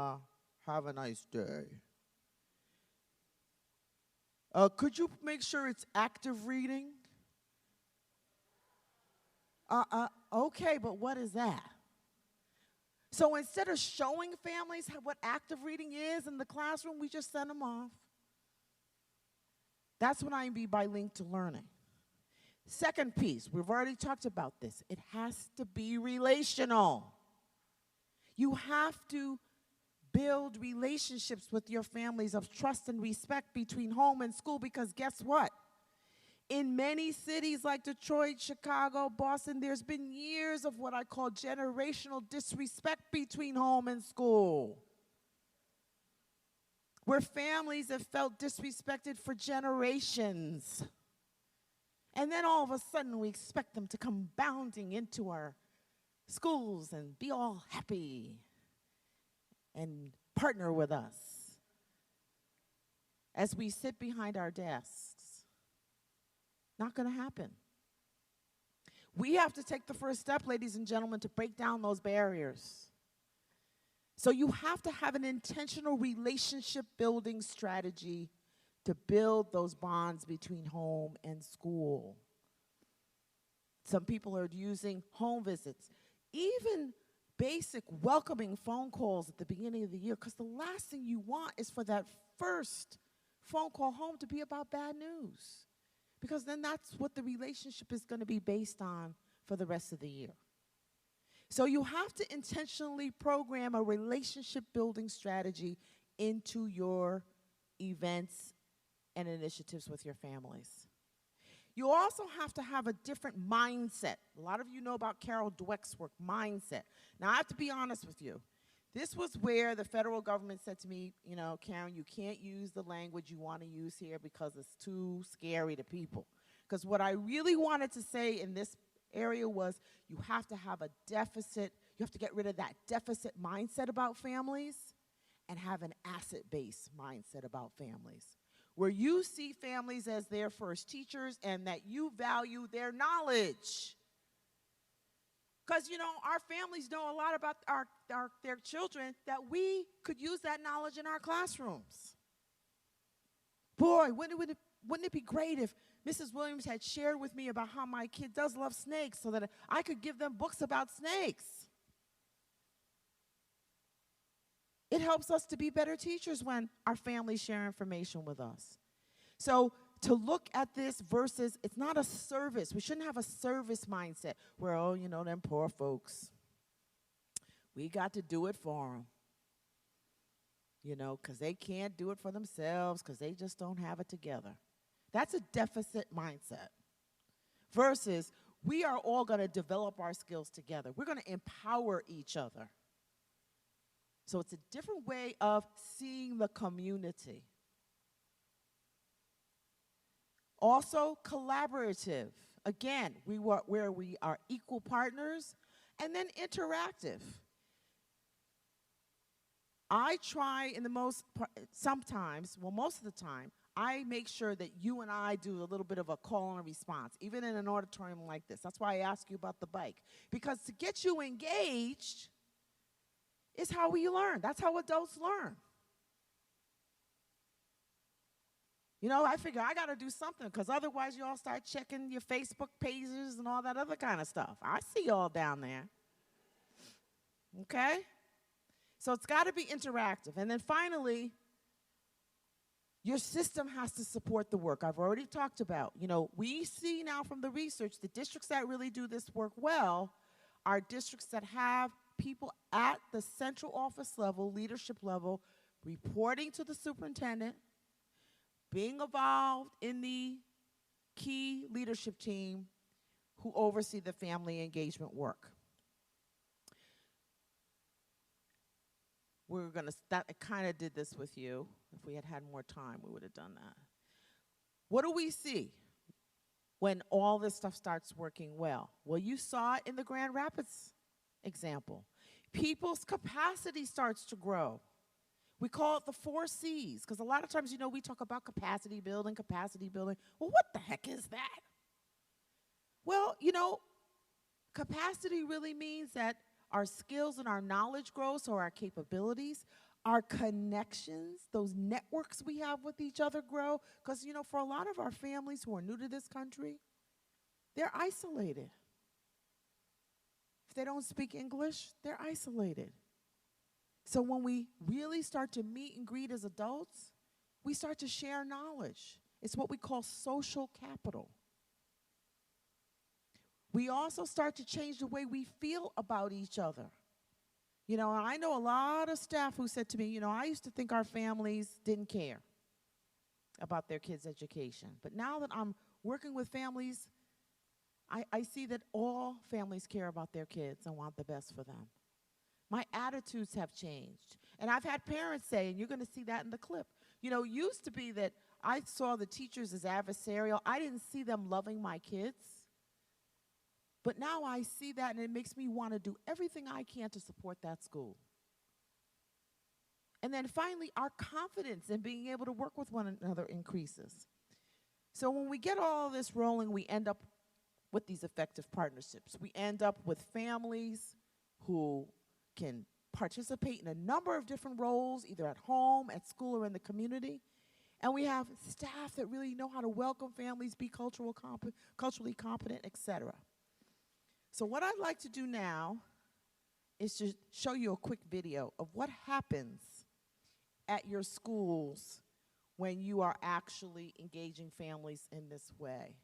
have a nice day. Could you make sure it's active reading? Okay, but what is that? So instead of showing families what active reading is in the classroom, we just send them off. That's what I mean by linked to learning. Second piece, we've already talked about this. It has to be relational. You have to build relationships with your families of trust and respect between home and school, because guess what? In many cities like Detroit, Chicago, Boston, there's been years of what I call generational disrespect between home and school, where families have felt disrespected for generations. And then all of a sudden we expect them to come bounding into our schools and be all happy and partner with us as we sit behind our desks. Not going to happen. We have to take the first step, ladies and gentlemen, to break down those barriers. So you have to have an intentional relationship building strategy to build those bonds between home and school. Some people are using home visits, even basic welcoming phone calls at the beginning of the year, because the last thing you want is for that first phone call home to be about bad news, because then that's what the relationship is going to be based on for the rest of the year. So you have to intentionally program a relationship building strategy into your events and initiatives with your families. You also have to have a different mindset. A lot of you know about Carol Dweck's work, mindset. Now, I have to be honest with you. This was where the federal government said to me, you know, Karen, you can't use the language you want to use here because it's too scary to people. Because what I really wanted to say in this area was you have to have a deficit, you have to get rid of that deficit mindset about families and have an asset-based mindset about families, where you see families as their first teachers and that you value their knowledge. Because, you know, our families know a lot about their children, that we could use that knowledge in our classrooms. Boy, wouldn't it be great if Mrs. Williams had shared with me about how my kid does love snakes so that I could give them books about snakes. It helps us to be better teachers when our families share information with us. So to look at this versus, it's not a service. We shouldn't have a service mindset where, oh, you know, them poor folks, we got to do it for them. You know, because they can't do it for themselves because they just don't have it together. That's a deficit mindset. Versus, we are all going to develop our skills together. We're going to empower each other. So it's a different way of seeing the community. Also, collaborative. Again, where we are equal partners, and then interactive. I try most of the time, I make sure that you and I do a little bit of a call and response, even in an auditorium like this. That's why I ask you about the bike. Because to get you engaged is how we learn. That's how adults learn. You know, I figure I got to do something because otherwise you all start checking your Facebook pages and all that other kind of stuff. I see y'all down there. Okay? So it's got to be interactive. And then finally, your system has to support the work. I've already talked about, you know, we see now from the research, the districts that really do this work well are districts that have people at the central office level, leadership level, reporting to the superintendent, being involved in the key leadership team who oversee the family engagement work. We're going to, I kind of did this with you. If we had had more time, we would have done that. What do we see when all this stuff starts working well? Well, you saw it in the Grand Rapids example. People's capacity starts to grow. We call it the 4 C's, because a lot of times, you know, we talk about capacity building. Well, what the heck is that? Well, you know, capacity really means that our skills and our knowledge grow, so our capabilities, our connections, those networks we have with each other grow. Because, you know, for a lot of our families who are new to this country, they're isolated. If they don't speak English, they're isolated. So when we really start to meet and greet as adults, we start to share knowledge. It's what we call social capital. We also start to change the way we feel about each other. You know, I know a lot of staff who said to me, you know, I used to think our families didn't care about their kids' education. But now that I'm working with families, I see that all families care about their kids and want the best for them. My attitudes have changed. And I've had parents say, and you're going to see that in the clip, you know, it used to be that I saw the teachers as adversarial. I didn't see them loving my kids. But now I see that, and it makes me want to do everything I can to support that school. And then finally, our confidence in being able to work with one another increases. So when we get all this rolling, we end up with these effective partnerships. We end up with families who can participate in a number of different roles, either at home, at school, or in the community. And we have staff that really know how to welcome families, be culturally competent, et cetera. So what I'd like to do now is to show you a quick video of what happens at your schools when you are actually engaging families in this way.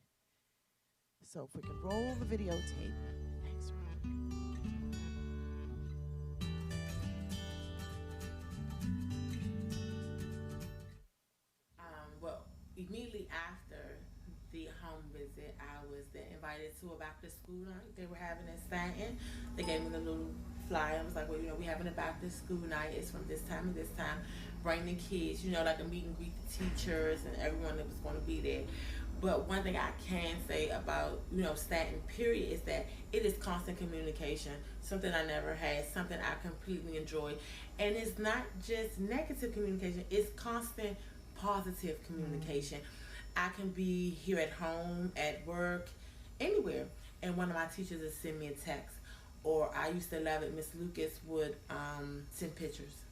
So if we can roll the videotape. Thanks, Rob. Well, immediately after the home visit, I was then invited to a back to school night they were having in Stanton. They gave me the little flyer. I was like, well, you know, we're having a back to school night. It's from this time to this time. Bring the kids, you know, like a meet and greet the teachers and everyone that was going to be there. But one thing I can say about, you know, Stanton, period, is that it is constant communication, something I never had, something I completely enjoy. And it's not just negative communication, it's constant positive communication. I can be here at home, at work, anywhere, and one of my teachers would send me a text. Or I used to love it, Miss Lucas would send pictures.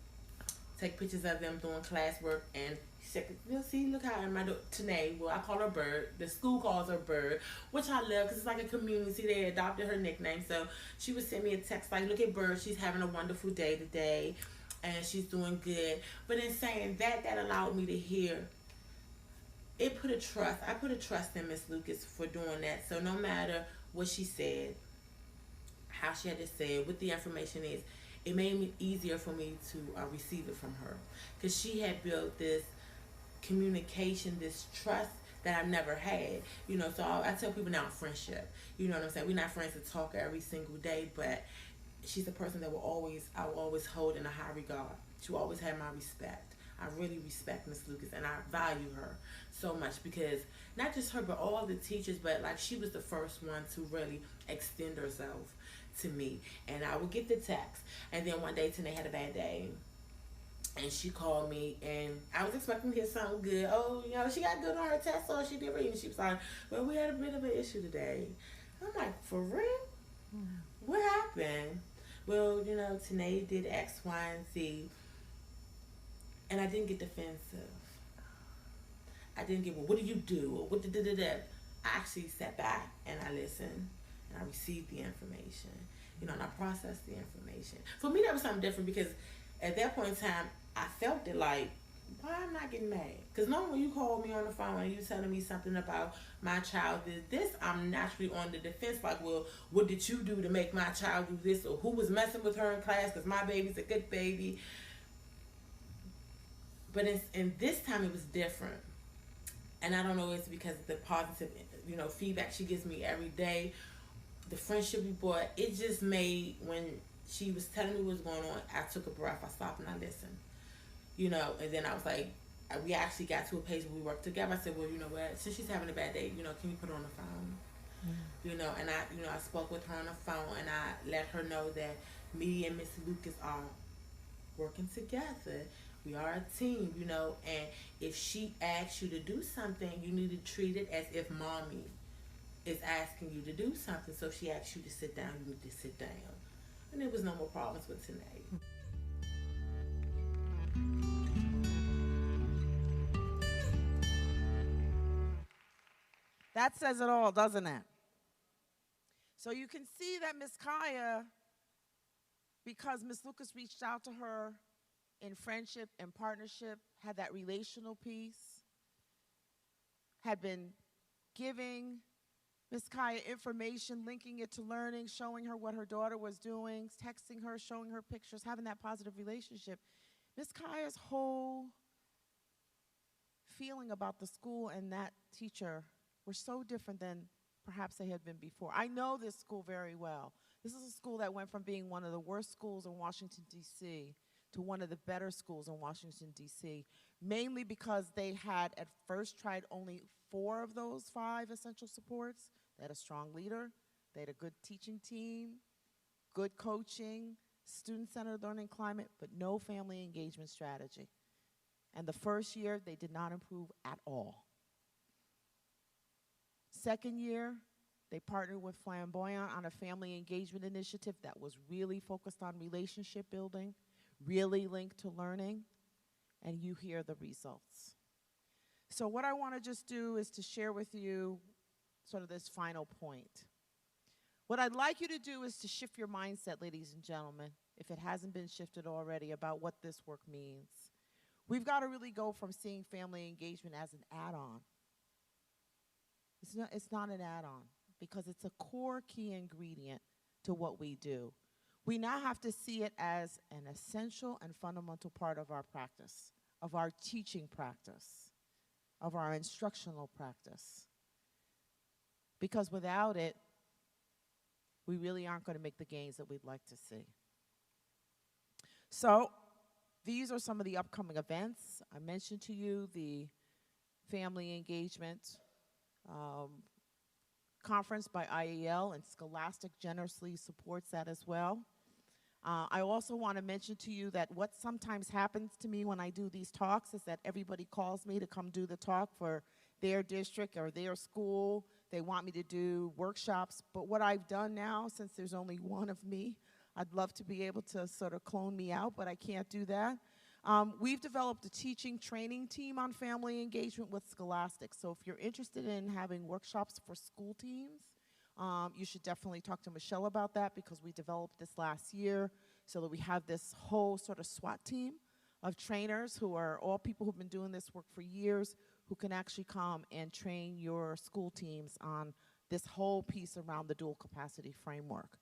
Take pictures of them doing classwork, and she said, "You'll see, look how my Tanae, well, I call her Bird. The school calls her Bird, which I love because it's like a community. They adopted her nickname, so she would send me a text like, look at Bird, she's having a wonderful day today, and she's doing good." But in saying that, that allowed me to hear. It put a trust. I put a trust in Miss Lucas for doing that. So no matter what she said, how she had to say it, what the information is, it made it easier for me to receive it from her. Because she had built this communication, this trust that I never had. You know, so I tell people now friendship. You know what I'm saying? We're not friends to talk every single day, but she's a person that I will always hold in a high regard. She will always have my respect. I really respect Miss Lucas, and I value her so much because not just her, but all the teachers, but like she was the first one to really extend herself to me. And I would get the text, and then one day Tanae had a bad day, And she called me, and I was expecting to hear something good. Oh, you know, she got good on her test, so she did read. And she was like, well, we had a bit of an issue today. I'm like, for real? What happened? Well, you know, Tanae did X, Y, and Z. And I didn't get defensive. I didn't get, well, what do you do? Or what did I actually sat back and I listened and I received the information. You know, and I processed the information. For me, that was something different because at that point in time, I felt it like, why am I getting mad? Because normally when you call me on the phone and you telling me something about my child did this, I'm naturally on the defense like, well, what did you do to make my child do this? Or who was messing with her in class because my baby's a good baby. But in this time it was different. And I don't know, it's because of the positive, you know, feedback she gives me every day, the friendship we brought. It just made, when she was telling me what was going on, I took a breath, I stopped and I listened. You know, and then I was like, we actually got to a page where we worked together. I said, well, you know what, since she's having a bad day, you know, can you put her on the phone? You know, and I spoke with her on the phone and I let her know that me and Miss Lucas are working together. We are a team, you know, and if she asks you to do something, you need to treat it as if mommy is asking you to do something. So if she asks you to sit down, you need to sit down. And there was no more problems with Tanae. That says it all, doesn't it? So you can see that Miss Kaya, because Miss Lucas reached out to her in friendship and partnership, had that relational piece, had been giving Miss Kaya information, linking it to learning, showing her what her daughter was doing, texting her, showing her pictures, having that positive relationship. Miss Kaya's whole feeling about the school and that teacher were so different than perhaps they had been before. I know this school very well. This is a school that went from being one of the worst schools in Washington, D.C. to one of the better schools in Washington, D.C., mainly because they had at first tried only 4 of those 5 essential supports. They had a strong leader, they had a good teaching team, good coaching, student-centered learning climate, but no family engagement strategy. And the first year, they did not improve at all. Second year, they partnered with Flamboyant on a family engagement initiative that was really focused on relationship building, really linked to learning, and you hear the results. So what I want to just do is to share with you sort of this final point. What I'd like you to do is to shift your mindset, ladies and gentlemen, if it hasn't been shifted already, about what this work means. We've got to really go from seeing family engagement as an add-on. It's not an add-on, because it's a core key ingredient to what we do. We now have to see it as an essential and fundamental part of our practice, of our teaching practice, of our instructional practice. Because without it, we really aren't going to make the gains that we'd like to see. So these are some of the upcoming events. I mentioned to you the family engagement conference by IEL, and Scholastic generously supports that as well. I also want to mention to you that what sometimes happens to me when I do these talks is that everybody calls me to come do the talk for their district or their school. They want me to do workshops, but what I've done now, since there's only one of me, I'd love to be able to sort of clone me out, but I can't do that. We've developed a teaching training team on family engagement with Scholastic. So if you're interested in having workshops for school teams, you should definitely talk to Michelle about that, because we developed this last year so that we have this whole sort of SWAT team of trainers who are all people who've been doing this work for years, who can actually come and train your school teams on this whole piece around the dual capacity framework.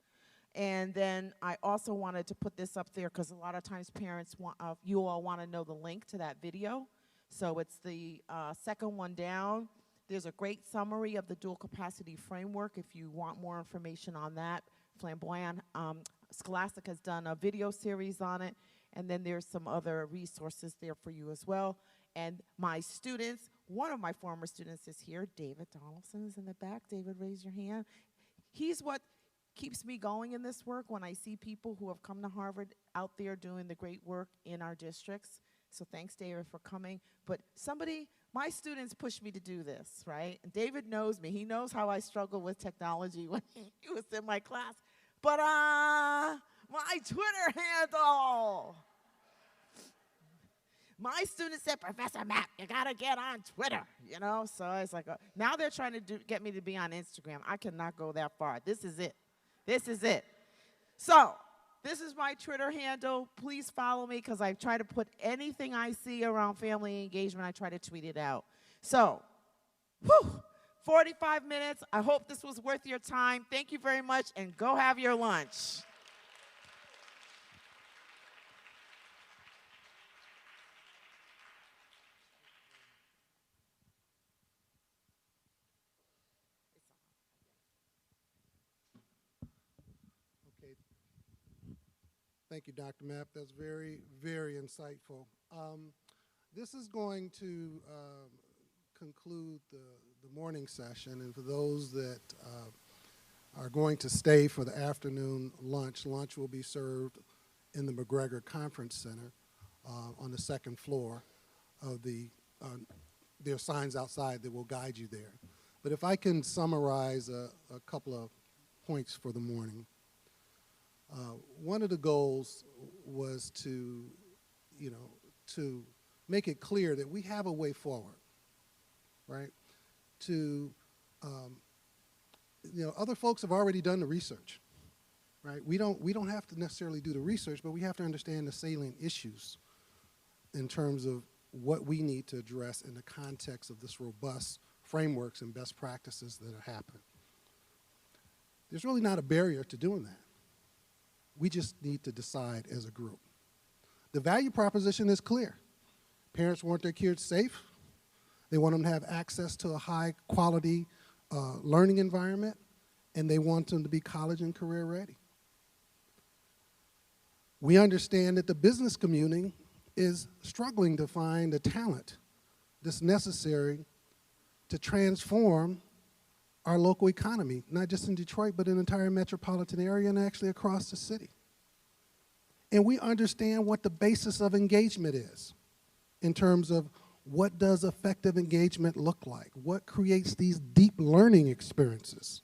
And then I also wanted to put this up there because a lot of times parents want, you all want to know the link to that video. So it's the second one down. There's a great summary of the dual capacity framework if you want more information on that. Flamboyant, Scholastic has done a video series on it, and then there's some other resources there for you as well. And my students, one of my former students is here, David Donaldson is in the back. David, raise your hand. He's what keeps me going in this work when I see people who have come to Harvard out there doing the great work in our districts. So thanks, David, for coming. But my students push me to do this, right? And David knows me. He knows how I struggle with technology when he was in my class. But my Twitter handle. My students said, Professor Mapp, you gotta get on Twitter, you know? So it's like, now they're trying to get me to be on Instagram. I cannot go that far. This is it. This is it. So this is my Twitter handle. Please follow me because I try to put anything I see around family engagement, I try to tweet it out. So, 45 minutes. I hope this was worth your time. Thank you very much, and go have your lunch. Thank you, Dr. Mapp. That's very, very insightful. This is going to conclude the morning session, and for those that are going to stay for the afternoon lunch will be served in the McGregor Conference Center on the second floor of there are signs outside that will guide you there. But if I can summarize a couple of points for the morning. One of the goals was to make it clear that we have a way forward, right? Other folks have already done the research, right? We don't have to necessarily do the research, but we have to understand the salient issues in terms of what we need to address in the context of this robust frameworks and best practices that are happening. There's really not a barrier to doing that. We just need to decide as a group. The value proposition is clear. Parents want their kids safe. They want them to have access to a high-quality learning environment, and they want them to be college and career ready. We understand that the business community is struggling to find the talent that's necessary to transform our local economy, not just in Detroit, but in the entire metropolitan area and actually across the city. And we understand what the basis of engagement is in terms of what does effective engagement look like? What creates these deep learning experiences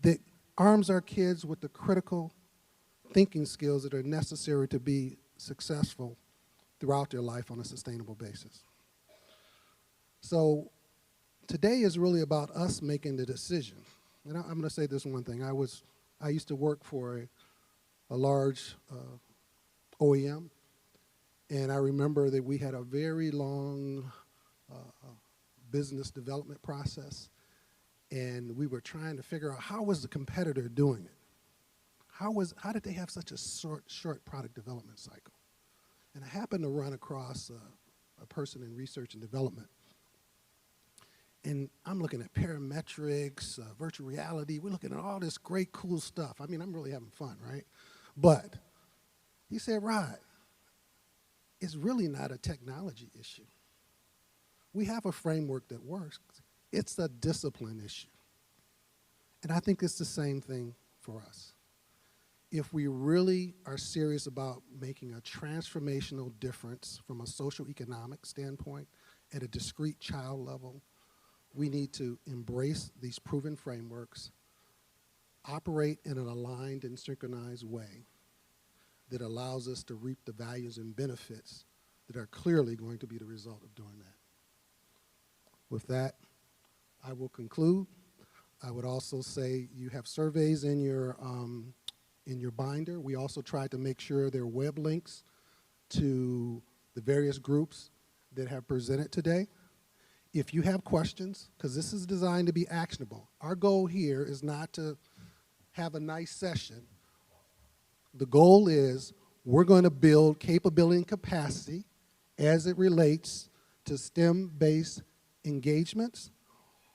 that arms our kids with the critical thinking skills that are necessary to be successful throughout their life on a sustainable basis. So today is really about us making the decision. And I'm going to say this one thing. I used to work for a large OEM, and I remember that we had a very long business development process, and we were trying to figure out how was the competitor doing it? How did they have such a short product development cycle? And I happened to run across a person in research and development. And I'm looking at parametrics, virtual reality. We're looking at all this great, cool stuff. I mean, I'm really having fun, right? But he said, Rod, it's really not a technology issue. We have a framework that works. It's a discipline issue. And I think it's the same thing for us. If we really are serious about making a transformational difference from a social economic standpoint at a discrete child level, we need to embrace these proven frameworks, operate in an aligned and synchronized way that allows us to reap the values and benefits that are clearly going to be the result of doing that. With that, I will conclude. I would also say you have surveys in your binder. We also tried to make sure there are web links to the various groups that have presented today. If you have questions, because this is designed to be actionable, our goal here is not to have a nice session. The goal is we're going to build capability and capacity as it relates to STEM-based engagements.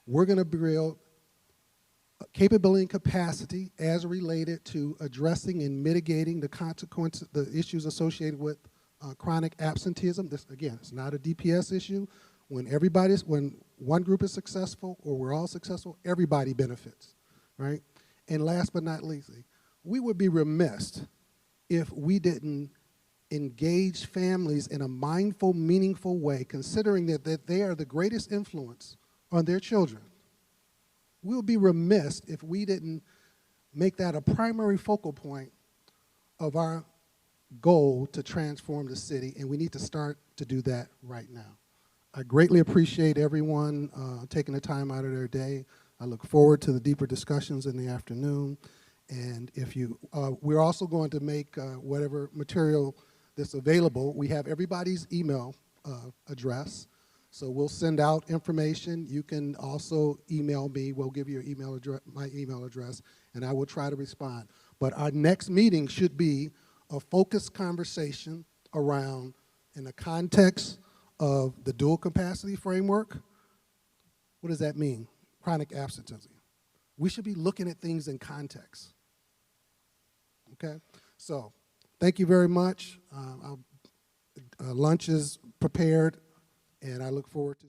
We're going to build capability and capacity as related to addressing and mitigating the consequences, the issues associated with chronic absenteeism. This, again, it's not a DPS issue. When one group is successful or we're all successful, everybody benefits, right? And last but not least, we would be remiss if we didn't engage families in a mindful, meaningful way, considering that they are the greatest influence on their children. We'll be remiss if we didn't make that a primary focal point of our goal to transform the city, and we need to start to do that right now. I greatly appreciate everyone taking the time out of their day. I look forward to the deeper discussions in the afternoon. And if you, we're also going to make whatever material that's available. We have everybody's email address, so we'll send out information. You can also email me. We'll give you my email address, and I will try to respond. But our next meeting should be a focused conversation around, in the context of the dual capacity framework. What does that mean? Chronic absenteeism. We should be looking at things in context. Okay? So, thank you very much. Lunch is prepared, and I look forward to